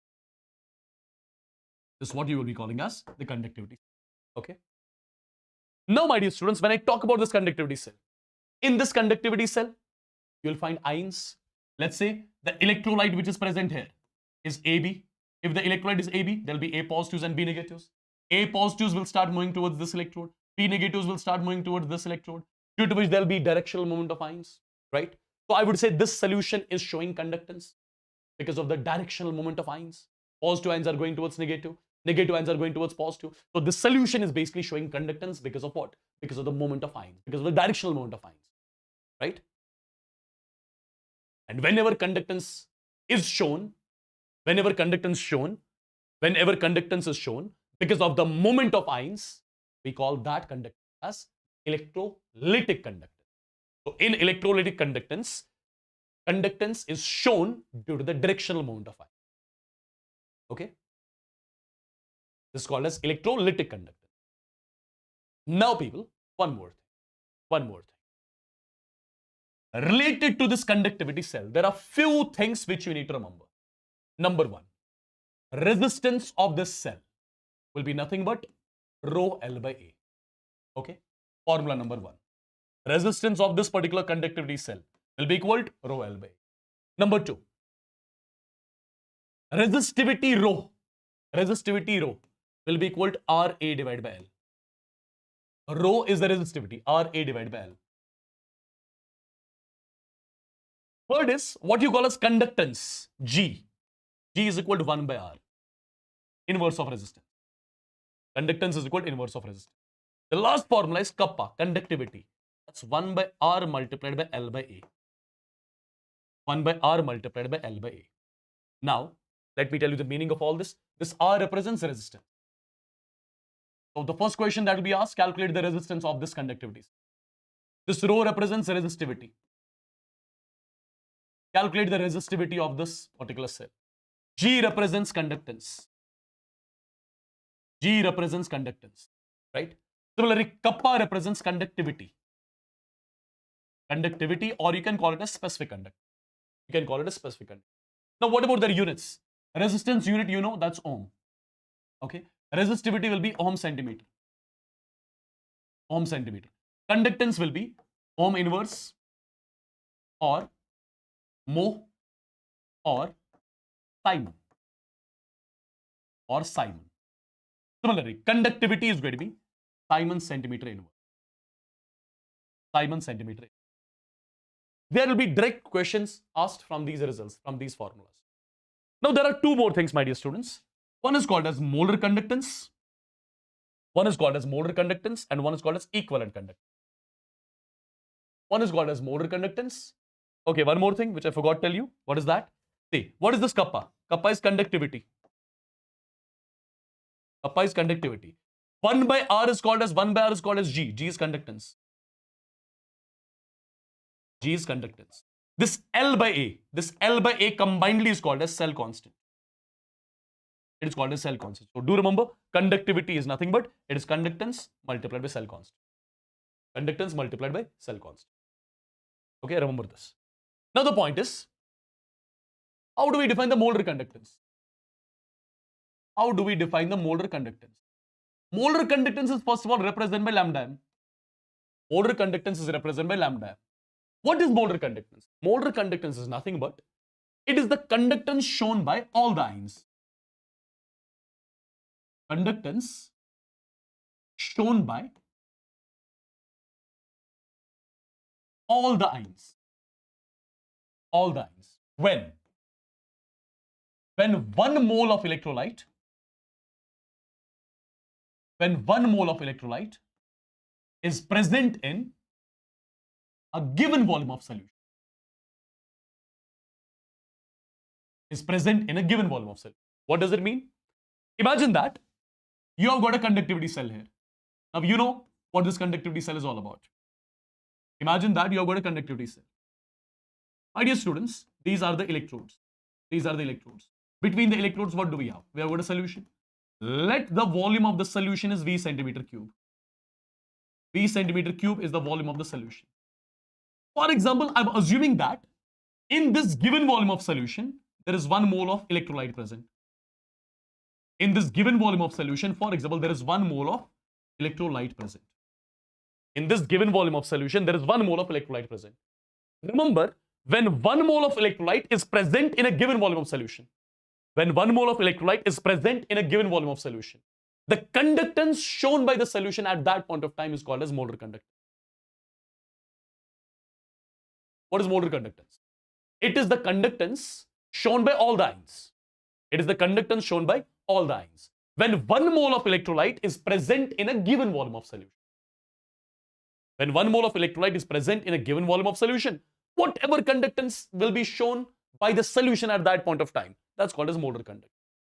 This is what you will be calling as the conductivity. Okay. Now, my dear students, when I talk about this conductivity cell, in this conductivity cell, you will find ions. Let's say the electrolyte which is present here is AB. If the electrolyte is AB, there will be A positives and B negatives. A positives will start moving towards this electrode. B negatives will start moving towards this electrode, due to which there will be directional movement of ions, right? So I would say this solution is showing conductance because of the directional movement of ions. Positive ions are going towards negative. Negative ions are going towards positive. So this solution is basically showing conductance because of what? Because of the moment of ions, because of the directional moment of ions, right? And whenever conductance is shown, because of the moment of ions, we call that conductance as electrolytic conductance. So in electrolytic conductance, conductance is shown due to the directional moment of ions. Okay? This is called as electrolytic conductance. Now, people, one more thing. Related to this conductivity cell, there are few things which you need to remember. Number one, resistance of this cell will be nothing but rho L by A. Okay? Formula number one. Resistance of this particular conductivity cell will be equal to rho L by A. Number two, resistivity rho will be equal to RA divided by L. Rho is the resistivity, RA divided by L. Third is what you call as conductance, G. G is equal to 1 by R, inverse of resistance. Conductance is equal to inverse of resistance. The last formula is kappa, conductivity. That's 1 by R multiplied by L by A. 1 by R multiplied by L by A. Now, let me tell you the meaning of all this. This R represents resistance. So the first question that will be asked, calculate the resistance of this conductivity. This rho represents resistivity. Calculate the resistivity of this particular cell. G represents conductance. Right? Similarly, kappa represents conductivity. Or you can call it a specific conductance. Now, what about their units? Resistance unit, you know, that's ohm. Okay? Resistivity will be ohm centimeter. Conductance will be ohm inverse or mho or Simon. Similarly, conductivity is going to be Simon centimeter inverse. There will be direct questions asked from these results, from these formulas. Now, there are two more things, my dear students. One is called as molar conductance. And one is called as equivalent conductance. Okay, one more thing which I forgot to tell you. What is that? See, what is this kappa? Kappa is conductivity. 1 by R is called as G. G is conductance. This L by A combinedly is called as cell constant. So do remember, conductivity is nothing but it is conductance multiplied by cell constant. Okay, remember this. Now the point is, how do we define the molar conductance? Molar conductance is first of all represented by lambda m. What is molar conductance? Molar conductance is nothing but it is the conductance shown by all the ions. Conductance shown by all the ions. When 1 mole of electrolyte is present in a given volume of solution. is present in a given volume of solution. What does it mean? Imagine that you have got a conductivity cell here. Now you know what this conductivity cell is all about. Imagine that you have got a conductivity cell. My dear students, these are the electrodes. These are the electrodes. Between the electrodes, what do we have? We have got a solution. Let the volume of the solution is V centimeter cube. V centimeter cube is the volume of the solution. For example, I'm assuming that in this given volume of solution, there is 1 mole of electrolyte present. In this given volume of solution, for example, there is 1 mole of electrolyte present. In this given volume of solution, there is 1 mole of electrolyte present. Remember, when 1 mole of electrolyte is present in a given volume of solution, when 1 mole of electrolyte is present in a given volume of solution, the conductance shown by the solution at that point of time is called as molar conductance. What is molar conductance? It is the conductance shown by all the ions. It is the conductance shown by all the ions. When 1 mole of electrolyte is present in a given volume of solution. When 1 mole of electrolyte is present in a given volume of solution, whatever conductance will be shown by the solution at that point of time, that's called as molar conductance.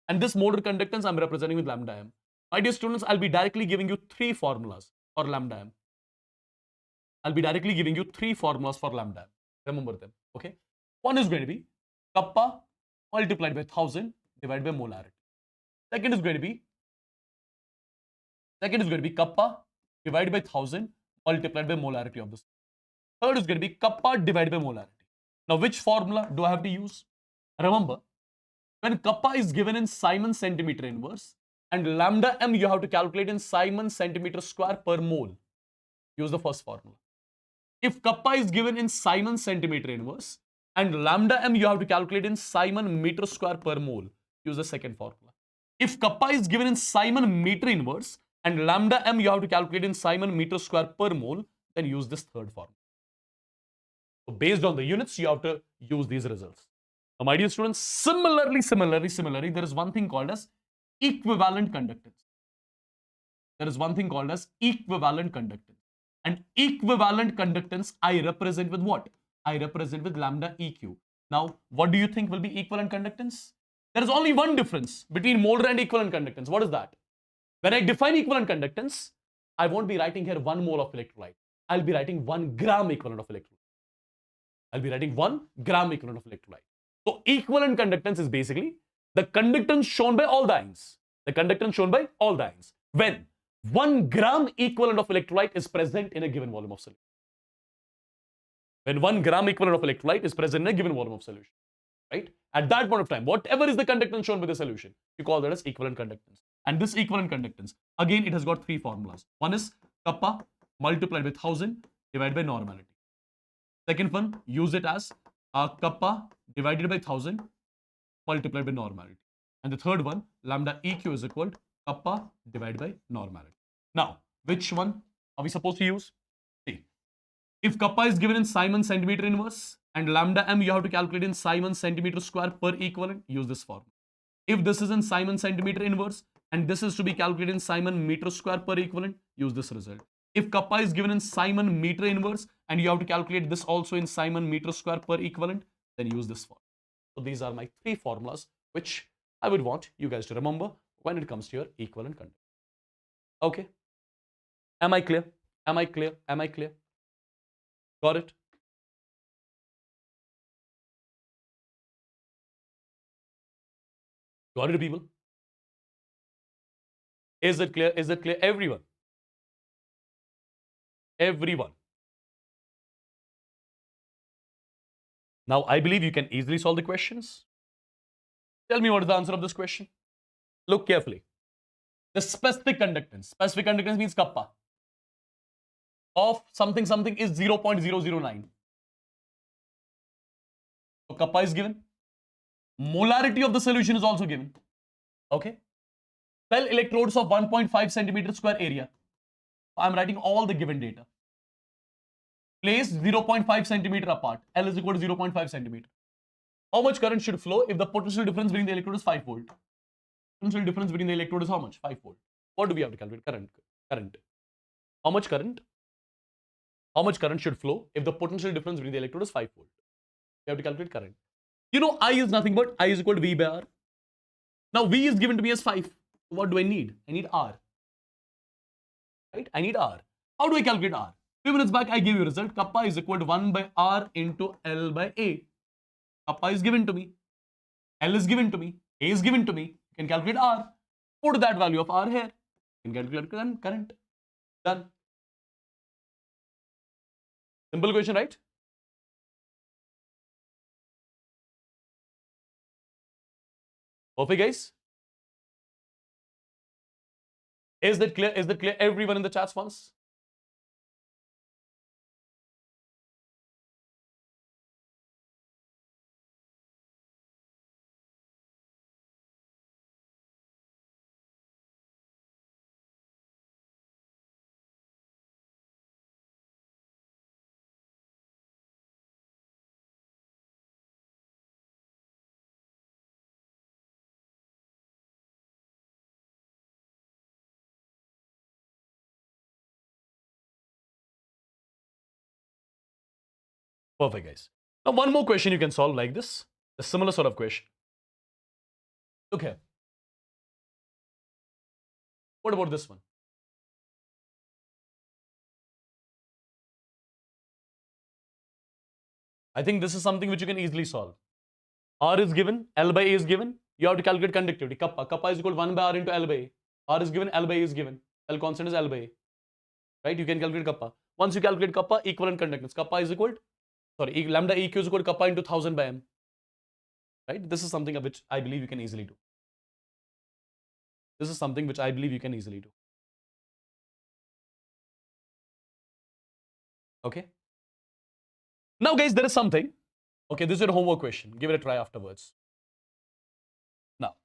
And this molar conductance I'm representing with lambda m. My dear students, I'll be directly giving you 3 formulas for lambda m. I'll be directly giving you 3 formulas for lambda m. Remember them, okay? One is going to be kappa multiplied by 1000 divided by molarity. Second is going to be kappa divided by 1000 multiplied by molarity of this. Third is going to be kappa divided by molarity. Now, which formula do I have to use? Remember, when kappa is given in Simon centimeter inverse and lambda m you have to calculate in Simon centimeter square per mole, use the first formula. If kappa is given in Simon centimeter inverse and lambda m you have to calculate in Simon meter square per mole, use the second formula. If kappa is given in Simon meter inverse and lambda m you have to calculate in Simon meter square per mole, then use this third formula. So based on the units, you have to use these results. Now, my dear students, similarly, there is one thing called as equivalent conductance. There is one thing called as equivalent conductance. And equivalent conductance, I represent with what? I represent with lambda EQ. Now, what do you think will be equivalent conductance? There is only one difference between molar and equivalent conductance. What is that? When I define equivalent conductance, I won't be writing here 1 mole of electrolyte. I'll be writing 1 gram equivalent of electrolyte. I'll be writing 1 gram equivalent of electrolyte. So equivalent conductance is basically the conductance shown by all the ions. The conductance shown by all the ions. When 1 gram equivalent of electrolyte is present in a given volume of solution. When 1 gram equivalent of electrolyte is present in a given volume of solution. Right? At that point of time, whatever is the conductance shown by the solution, you call that as equivalent conductance. And this equivalent conductance, again, it has got 3 formulas. One is kappa multiplied by 1000 divided by normality. Second one, use it as kappa divided by 1000 multiplied by normality. And the third one, lambda EQ is equal to kappa divided by normality. Now, which one are we supposed to use? See, if kappa is given in Simon centimeter inverse and lambda m you have to calculate in Simon centimeter square per equivalent, use this formula. If this is in Simon centimeter inverse and this is to be calculated in Simon meter square per equivalent, use this result. If kappa is given in Simon meter inverse and you have to calculate this also in Simon meter square per equivalent, then use this formula. So these are my 3 formulas which I would want you guys to remember when it comes to your equivalent conductance. Okay? Am I clear? Am I clear? Am I clear? Got it? Got it, people? Is it clear? Is it clear? Everyone? Everyone. Now, I believe you can easily solve the questions. Tell me what is the answer of this question. Look carefully. The specific conductance. Specific conductance means kappa of something something is 0.009. So kappa is given. Molarity of the solution is also given. Okay. Cell electrodes of 1.5 centimeter square area. I'm writing all the given data. Place 0.5 centimeter apart. L is equal to 0.5 centimeter. How much current should flow if the potential difference between the electrode is 5 volt? Potential difference between the electrode is how much? 5 volt. What do we have to calculate? Current. How much current? How much current should flow if the potential difference between the electrode is 5 volt? We have to calculate current. You know, I is nothing but I is equal to V by R. Now, V is given to me as 5. What do I need? I need R. Right? I need R. How do I calculate R? Few minutes back, I gave you a result. Kappa is equal to 1 by R into L by A. Kappa is given to me. L is given to me. A is given to me. You can calculate R. Put that value of R here. You can calculate current. Done. Simple question, right? Perfect, guys. Is that clear? Is that clear? Everyone in the chats once? Perfect, guys. Now, one more question you can solve like this. A similar sort of question. Okay. What about this one? I think this is something which you can easily solve. R is given, L by A is given. You have to calculate conductivity. Kappa. Kappa is equal to 1 by R into L by A. R is given, L by A is given. L constant is L by A. Right? You can calculate kappa. Once you calculate kappa, equivalent conductance. Kappa is equal to, lambda EQ is equal to kappa into 1000 by M. Right? This is something which I believe you can easily do. This is something which I believe you can easily do. Okay? Now, guys, there is something. Okay, this is your homework question. Give it a try afterwards. Now,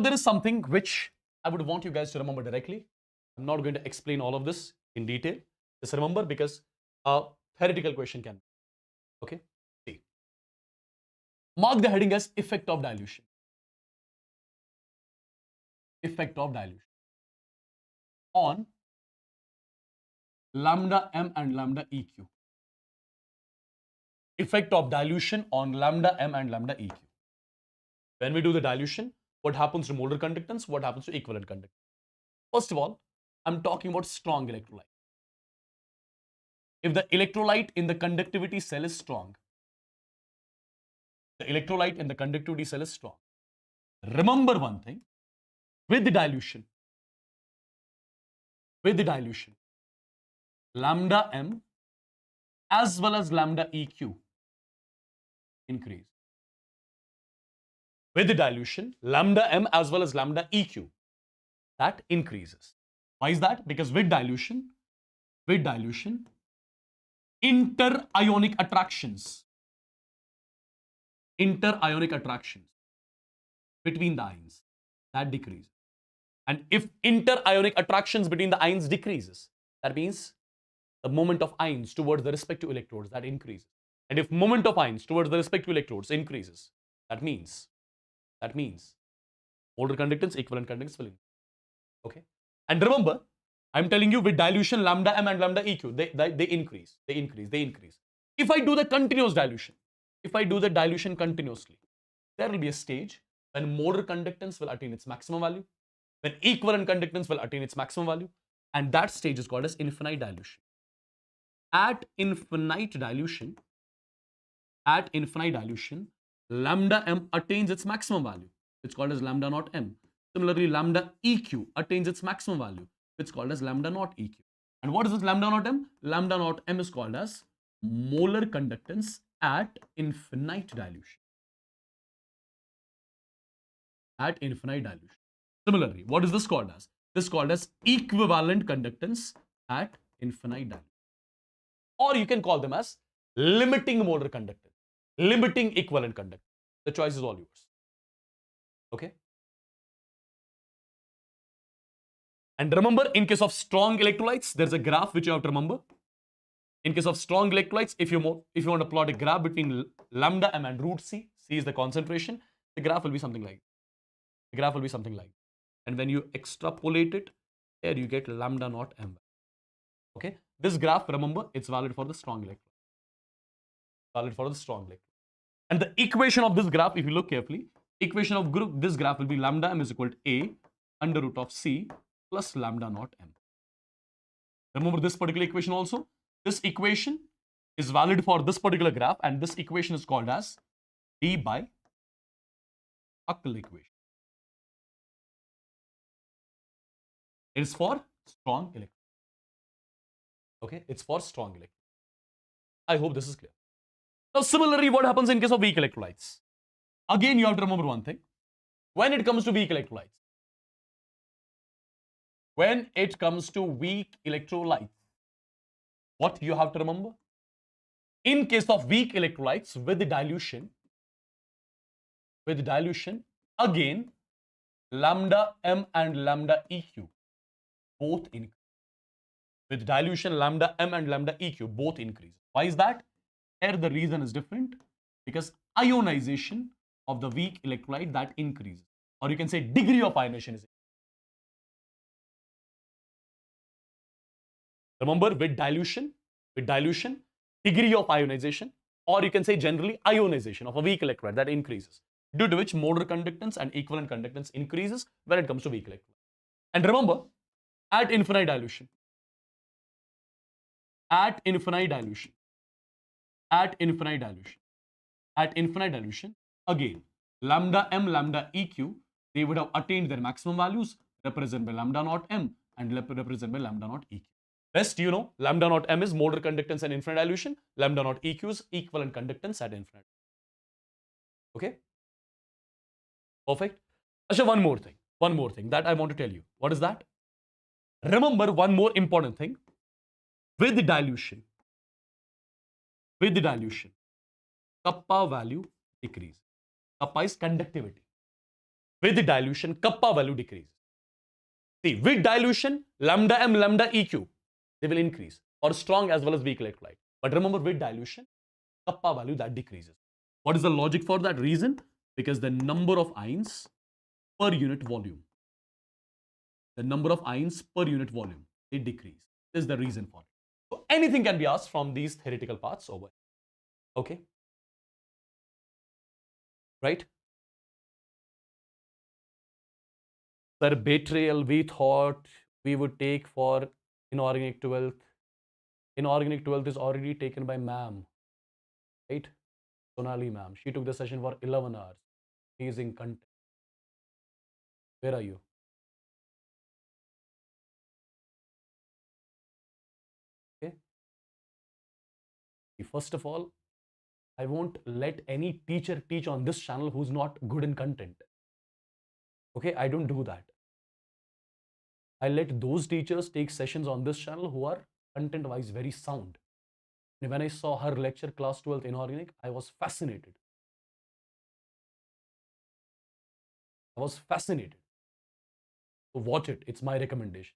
there is something which I would want you guys to remember directly. I'm not going to explain all of this in detail. Just remember, because a theoretical question can. Okay? See. Mark the heading as effect of dilution. Effect of dilution on lambda M and lambda EQ. Effect of dilution on lambda M and lambda EQ. When we do the dilution, what happens to molar conductance? What happens to equivalent conductance? First of all, I'm talking about strong electrolyte. If the electrolyte in the conductivity cell is strong, remember one thing, with the dilution, lambda M as well as lambda EQ increase. With the dilution, lambda M as well as lambda EQ, that increases. Why is that? Because with dilution, inter-ionic attractions between the ions, that decreases. And if inter-ionic attractions between the ions decreases, that means the moment of ions towards the respective electrodes, that increases. And if moment of ions towards the respective electrodes increases, that means molar conductance, equivalent conductance will increase. Okay? And remember, I'm telling you, with dilution, lambda M and lambda EQ, they increase. If I do the continuous dilution, continuously, there will be a stage when molar conductance will attain its maximum value, when equivalent conductance will attain its maximum value, and that stage is called as infinite dilution. At infinite dilution, lambda M attains its maximum value. It's called as lambda naught M. Similarly, lambda EQ attains its maximum value. It's called as lambda naught EQ. And what is this lambda naught M? Lambda naught M is called as molar conductance at infinite dilution. Similarly, what is this called as? This is called as equivalent conductance at infinite dilution. Or you can call them as limiting molar conductance, limiting equivalent conductance. The choice is all yours. Okay? And remember, in case of strong electrolytes, there's a graph which you have to remember. In case of strong electrolytes, if you want to plot a graph between lambda M and root C, C is the concentration, the graph will be something like. And when you extrapolate it, here you get lambda naught M. Okay? This graph, remember, it's valid for the strong electrolyte. And the equation of this graph, if you look carefully, equation of this graph will be lambda m is equal to A under root of C plus lambda naught m. Remember this particular equation also? This equation is valid for this particular graph, and this equation is called as D by Huckel equation. It is for strong electron. Okay, it's for strong electron. I hope this is clear. Now, similarly, what happens in case of weak electrolytes? Again, you have to remember one thing. When it comes to weak electrolytes, what you have to remember? In case of weak electrolytes with dilution, again, lambda m and lambda EQ both increase. With dilution, lambda m and lambda EQ both increase. Why is that? Here the reason is different, because ionization of the weak electrolyte that increases, or you can say degree of ionization is. Remember, with dilution, degree of ionization, or you can say generally ionization of a weak electrolyte that increases, due to which molar conductance and equivalent conductance increases when it comes to weak electrolyte. And remember, at infinite dilution, again, lambda m, lambda EQ, they would have attained their maximum values, represented by lambda naught m and represented by lambda naught EQ. Best you know, lambda naught m is molar conductance at infinite dilution, lambda naught EQ is equivalent conductance at infinite. Okay? Perfect. Asha, one more thing that I want to tell you. What is that? Remember one more important thing. With the dilution, kappa value decreases. Kappa is conductivity. With the dilution, kappa value decreases. See, with dilution, lambda m, lambda EQ, they will increase, or strong as well as weak electrolyte. But remember, with dilution, kappa value that decreases. What is the logic for that reason? Because the number of ions per unit volume, it decreases. This is the reason for it. So anything can be asked from these theoretical parts over. Okay? Right? Sir, betrayal we thought we would take for inorganic 12th. Inorganic 12th is already taken by ma'am. Right? Sonali ma'am. She took the session for 11 hours. Amazing content. Where are you? Okay? First of all, I won't let any teacher teach on this channel who's not good in content. Okay? I don't do that. I let those teachers take sessions on this channel who are content-wise very sound. And when I saw her lecture, class 12th inorganic, I was fascinated. So watch it. It's my recommendation.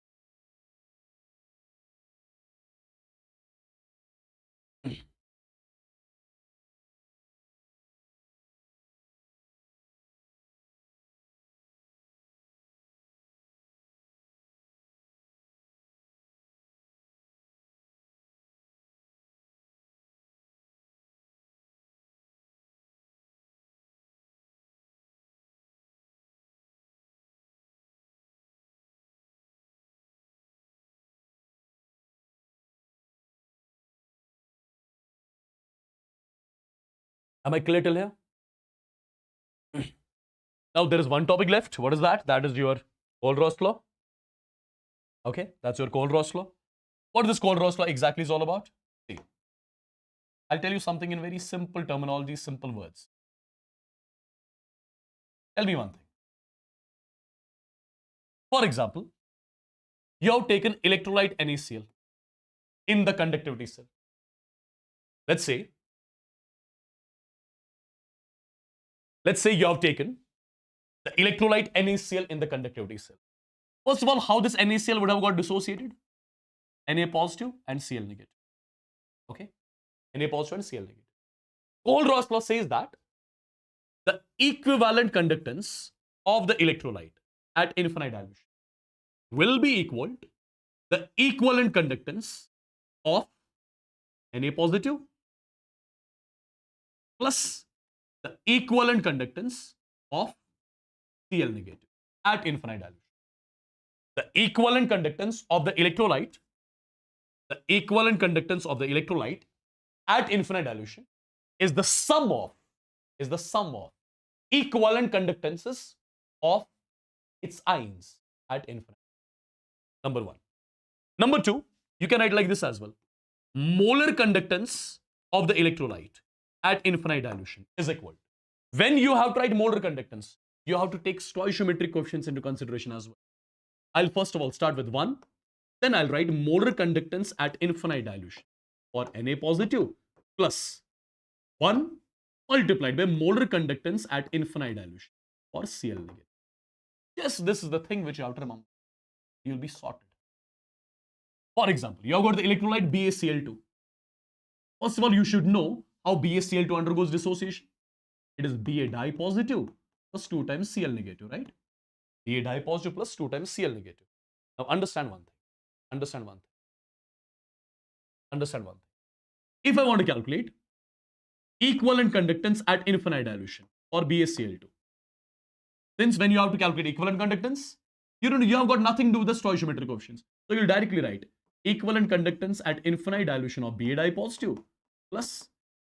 Am I clear till here? Now there is one topic left. What is that? That is your Kohl-Ross law. Okay, that's your Kohl-Ross law. What this Kohl-Ross law exactly is all about? See, I'll tell you something in very simple terminology, simple words. Tell me one thing. For example, you have taken electrolyte NaCl in the conductivity cell. Let's say you have taken the electrolyte NaCl in the conductivity cell. First of all, how this NaCl would have got dissociated? Na positive and Cl negative. Okay? Na positive and Cl negative. Kohl-Ross law says that the equivalent conductance of the electrolyte at infinite dilution will be equal to the equivalent conductance of Na positive plus the equivalent conductance of Cl negative at infinite dilution. The equivalent conductance of the electrolyte at infinite dilution is the sum of equivalent conductances of its ions at infinite. Number one. Number two, you can write like this as well. Molar conductance of the electrolyte at infinite dilution is equal. When you have to write molar conductance, you have to take stoichiometric coefficients into consideration as well. I'll first of all start with 1. Then I'll write molar conductance at infinite dilution for Na positive plus 1 multiplied by molar conductance at infinite dilution for Cl negative. Yes, this is the thing which you have to remember. You'll be sorted. For example, you have got the electrolyte BaCl2. First of all, you should know how BaCl2 undergoes dissociation. It is Ba di positive plus 2 times Cl negative, right? Ba di positive plus 2 times Cl negative. Now understand one thing. If I want to calculate equivalent conductance at infinite dilution for BaCl2, since when you have to calculate equivalent conductance, you have got nothing to do with the stoichiometric coefficients. So you'll directly write equivalent conductance at infinite dilution of Ba di positive plus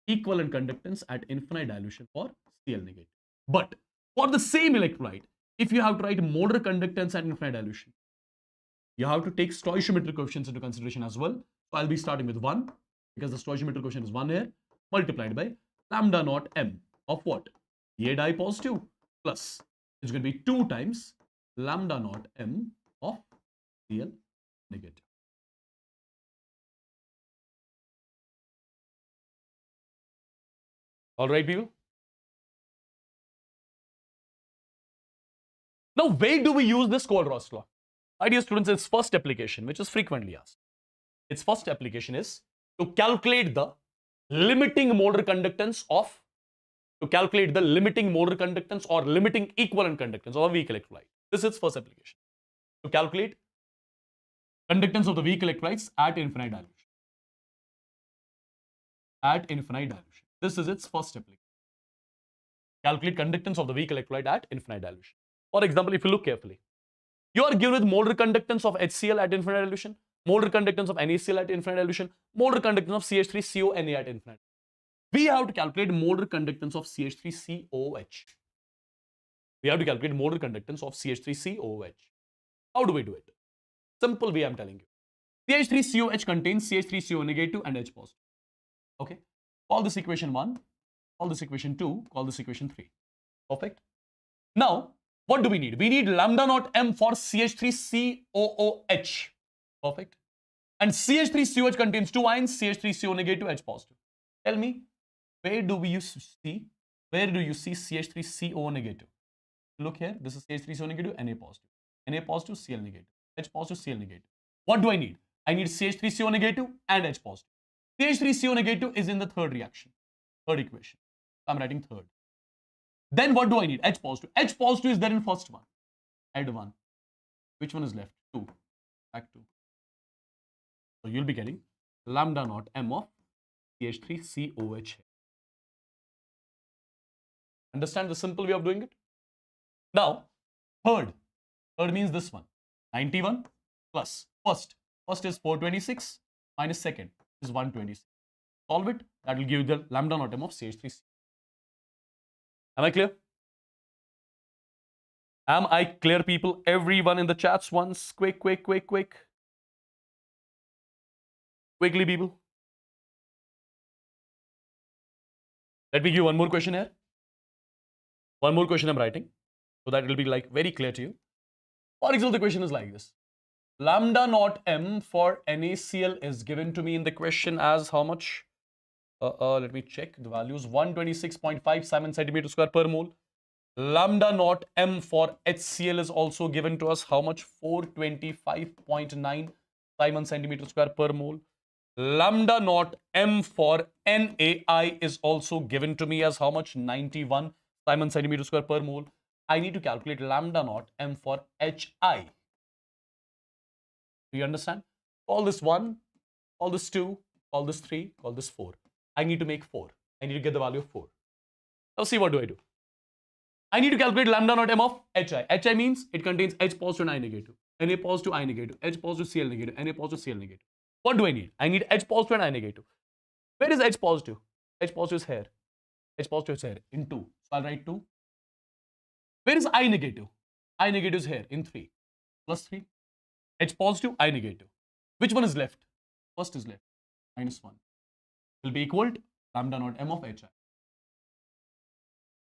equivalent conductance at infinite dilution for Cl negative. But for the same electrolyte, if you have to write molar conductance at infinite dilution, you have to take stoichiometric coefficients into consideration as well. So I'll be starting with 1 because the stoichiometric coefficient is 1 here, multiplied by lambda naught m of what? Ba di positive plus it's going to be 2 times lambda naught m of Cl negative. All right, people. Now, where do we use this Kohlrausch law? My dear students, its first application, which is frequently asked. Its first application is to calculate the limiting molar conductance or limiting equivalent conductance of a weak electrolyte. This is its first application. To calculate conductance of the weak electrolytes at infinite dilution. This is its first application. Calculate conductance of the weak electrolyte at infinite dilution. For example, if you look carefully, you are given with molar conductance of HCl at infinite dilution, molar conductance of NaCl at infinite dilution, molar conductance of CH3CONa at infinite. We have to calculate molar conductance of CH3COOH. How do we do it? Simple way I'm telling you. CH3COH contains CH3CO negative and H positive. Okay. Call this equation 1, call this equation 2, call this equation 3. Perfect. Now, what do we need? We need lambda naught m for CH3COOH. Perfect. And CH3COH contains 2 ions, CH3CO negative, H positive. Tell me, where do you see CH3CO negative? Look here, this is CH3CO negative, Na positive, Cl negative, H positive, Cl negative. What do I need? I need CH3CO negative and H positive. CH3CO negative is in the third equation. I'm writing third. Then what do I need? H positive. H positive is there in first one. Add 1. Which one is left? 2. Back 2. So you'll be getting lambda naught m of CH3COH. Understand the simple way of doing it? Now, third means this one. 91 plus first. First is 426 minus second is 126. Solve it. That will give you the lambda naught m of CH3. Am I clear? Am I clear, people? Everyone in the chats once. Quick. Quickly, people. Let me give you one more question here. One more question I'm writing so that it will be like very clear to you. For example, the question is like this. Lambda naught m for NaCl is given to me in the question as how much? Let me check the values. 126.5 Simon centimeter square per mole. Lambda naught m for HCl is also given to us how much? 425.9 Simon centimeter square per mole. Lambda naught m for NaI is also given to me as how much? 91 Simon centimeter square per mole. I need to calculate lambda naught m for HI. Do you understand? Call this 1, call this 2, call this 3, call this 4. I need to make 4. I need to get the value of 4. Now see, what do I do? I need to calculate lambda naught m of Hi. Hi means it contains H positive and I negative, Na positive, I negative, H positive, Cl negative, Na positive, Cl negative. What do I need? I need H positive and I negative. Where is H positive? H positive is here. H positive is here in 2. So I'll write 2. Where is I negative? I negative is here in 3. Plus 3. H positive, I negative. Which one is left? First is left. Minus 1. Will be equal to lambda naught m of Hi.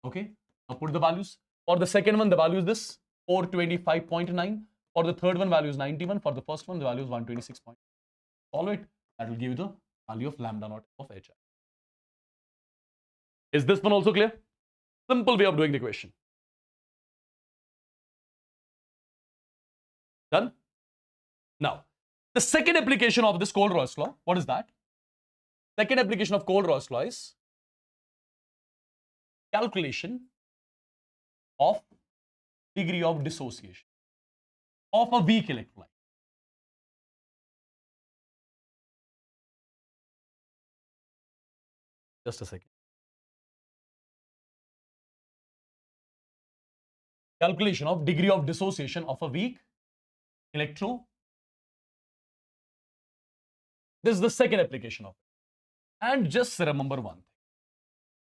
Okay. Now put the values. For the second one, the value is this 425.9. For the third one, value is 91. For the first one, the value is 126. Solve it. That will give you the value of lambda naught of Hi. Is this one also clear? Simple way of doing the question. Done? Now, the second application of this Cole-Royce law, what is that? Second application of Cole-Royce law is calculation of degree of dissociation of a weak electrolyte. Just a second. Calculation of degree of dissociation of a weak electro. This is the second application of it. And just remember one thing.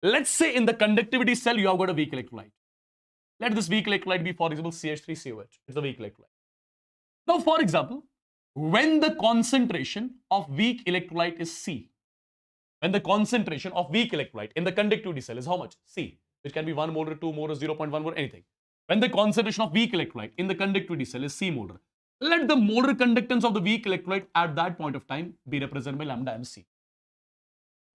Let's say in the conductivity cell, you have got a weak electrolyte. Let this weak electrolyte be, for example, CH3COH. It's a weak electrolyte. Now, for example, when the concentration of weak electrolyte is C, when the concentration of weak electrolyte in the conductivity cell is how much? C, which can be 1 molar, 2 molar, 0.1 molar, anything. When the concentration of weak electrolyte in the conductivity cell is C molar, let the molar conductance of the weak electrolyte at that point of time be represented by lambda MC.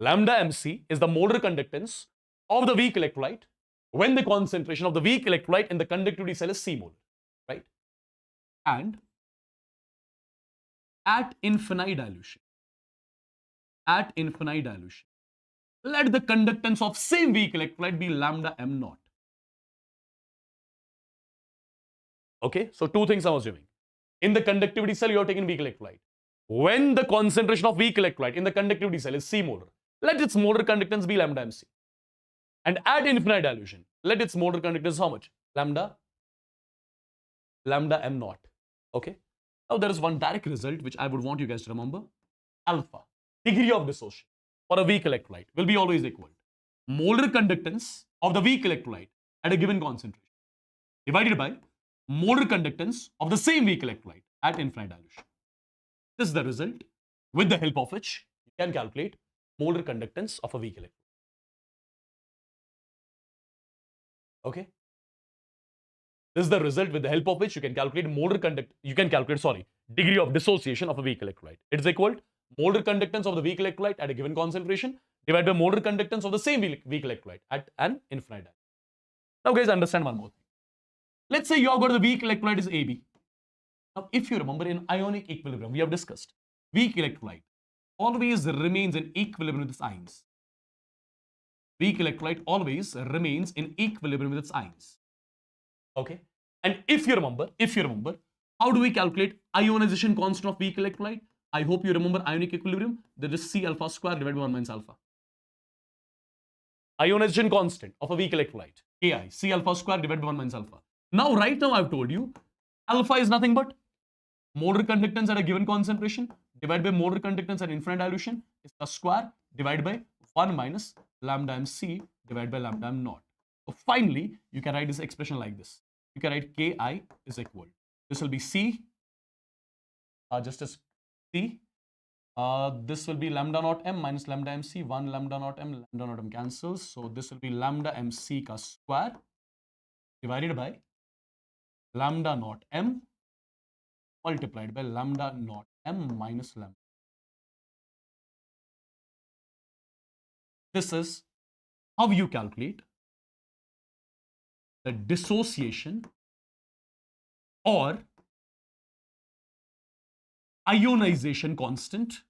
Lambda MC is the molar conductance of the weak electrolyte when the concentration of the weak electrolyte in the conductivity cell is C molar, right? And at infinite dilution, let the conductance of same weak electrolyte be lambda m naught. Okay, so two things I'm assuming. In the conductivity cell, you have taken weak electrolyte. When the concentration of weak electrolyte in the conductivity cell is C molar, let its molar conductance be lambda MC. And at infinite dilution, let its molar conductance how much? Lambda m naught. Okay. Now there is one direct result which I would want you guys to remember. Alpha, degree of dissociation for a weak electrolyte will be always equal to molar conductance of the weak electrolyte at a given concentration divided by molar conductance of the same weak electrolyte at infinite dilution. This is the result with the help of which you can calculate molar conductance of a weak electrolyte. Okay. This is the result with the help of which you can calculate degree of dissociation of a weak electrolyte. It is equal to molar conductance of the weak electrolyte at a given concentration divided by molar conductance of the same weak electrolyte at an infinite dilution. Now guys, understand one more thing. Let's say you have got the weak electrolyte is AB. Now if you remember in ionic equilibrium, we have discussed weak electrolyte always remains in equilibrium with its ions. Weak electrolyte always remains in equilibrium with its ions. Okay. And if you remember, how do we calculate ionization constant of weak electrolyte? I hope you remember ionic equilibrium. There is C alpha square divided by 1 minus alpha. Ionization constant of a weak electrolyte, Ki, C alpha square divided by 1 minus alpha. Now, right now I've told you, alpha is nothing but molar conductance at a given concentration divided by molar conductance at infinite dilution is the square divided by 1 minus lambda MC divided by lambda m naught. So finally, you can write this expression like this. You can write Ki is equal. This will be C, just as C. This will be lambda naught m minus lambda MC. 1 lambda naught m cancels. So this will be lambda MC ka square divided by lambda naught m multiplied by lambda naught m minus lambda. This is how you calculate the dissociation or ionization constant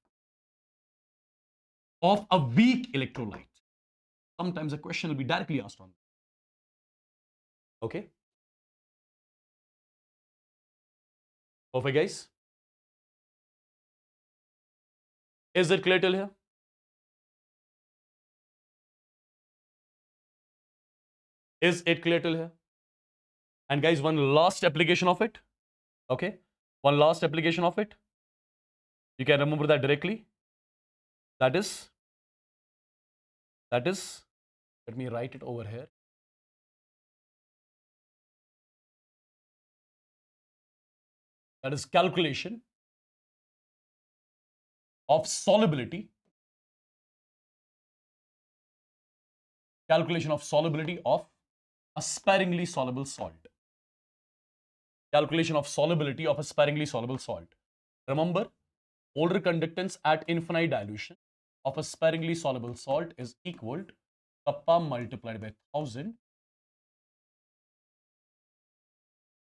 of a weak electrolyte. Sometimes a question will be directly asked on that. Okay. Perfect, guys. Is it clear till here? Is it clear till here? And guys, one last application of it. Okay, one last application of it. You can remember that directly. That is, let me write it over here. That is calculation of solubility. Calculation of solubility of a sparingly soluble salt. Calculation of solubility of a sparingly soluble salt. Remember, molar conductance at infinite dilution of a sparingly soluble salt is equal to kappa multiplied by 1000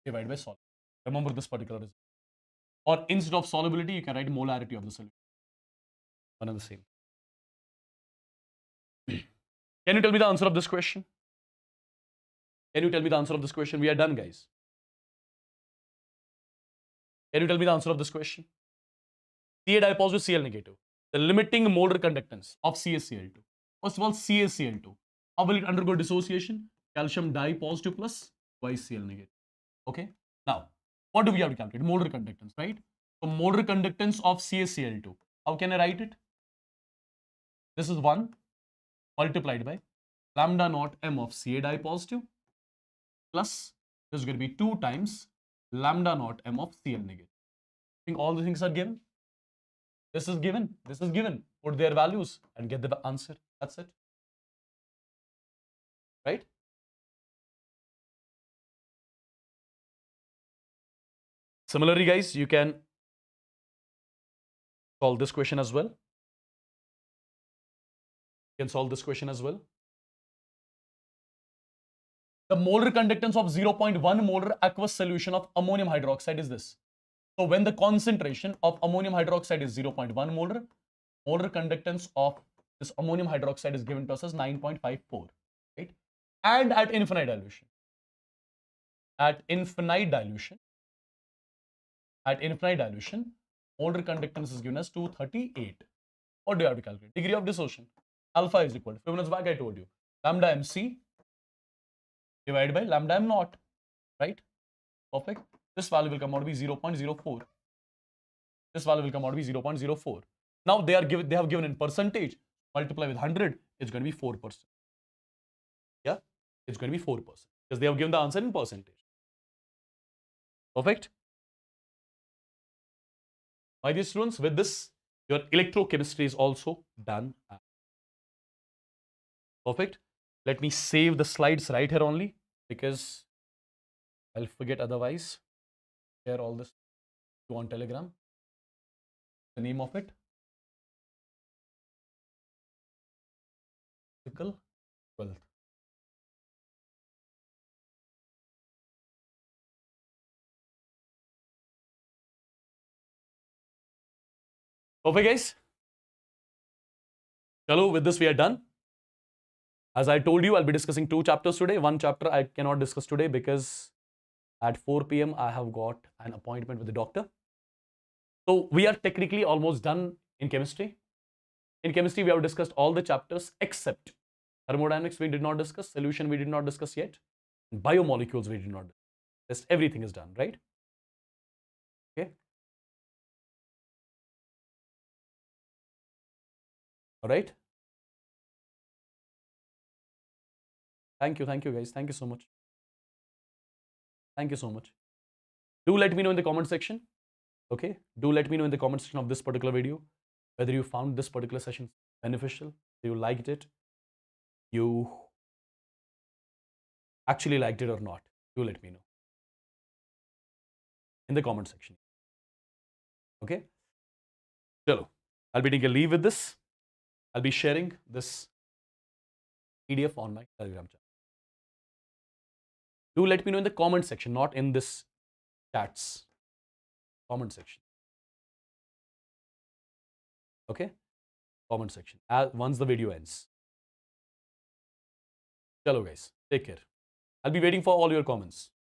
divided by solubility. Remember this particular result. Or instead of solubility, you can write molarity of the solution. One and the same. Can you tell me the answer of this question? Can you tell me the answer of this question? We are done, guys. Can you tell me the answer of this question? Ca di positive, Cl negative. The limiting molar conductance of CaCl2. First of all, CaCl2. How will it undergo dissociation? Calcium di positive plus YCl negative. Okay. Now, what do we have to calculate? Molar conductance, right? So, molar conductance of CaCl2. How can I write it? This is 1 multiplied by lambda naught m of Ca di positive plus this is going to be 2 times lambda naught m of Cl negative. I think all the things are given. This is given. This is given. Put their values and get the answer. That's it. Right? Similarly, guys, you can solve this question as well. You can solve this question as well. The molar conductance of 0.1 molar aqueous solution of ammonium hydroxide is this. So when the concentration of ammonium hydroxide is 0.1 molar, molar conductance of this ammonium hydroxide is given to us as 9.54, right? And at infinite dilution, molar conductance is given as 238. What do you have to calculate? Degree of dissociation. Alpha is equal to, 5 minutes back I told you, lambda mc divided by lambda m naught, right? Perfect. This value will come out to be 0.04. This value will come out to be 0.04. Now they have given in percentage. Multiply with 100, it's going to be 4%. Yeah, it's going to be 4% because they have given the answer in percentage. Perfect. My dear students, with this, your electrochemistry is also done. Perfect. Let me save the slides right here only because I'll forget otherwise. Share all this on Telegram. The name of it. Physical 12th. Okay, guys. Chalo, with this we are done. As I told you, I'll be discussing 2 chapters today. 1 chapter I cannot discuss today because at 4 p.m. I have got an appointment with the doctor. So we are technically almost done in chemistry. In chemistry, we have discussed all the chapters except thermodynamics we did not discuss, solution we did not discuss yet, biomolecules we did not discuss. Rest everything is done, right? Okay. All right. Thank you guys. Thank you so much. Thank you so much. Do let me know in the comment section. Okay. Do let me know in the comment section of this particular video whether you found this particular session beneficial, you liked it, you actually liked it or not. Do let me know in the comment section. Okay. Chalo. I'll be taking a leave with this. I'll be sharing this PDF on my Telegram channel. Do let me know in the comment section, not in this chats. Comment section. Okay? Comment section. Once the video ends. Chalo guys. Take care. I'll be waiting for all your comments.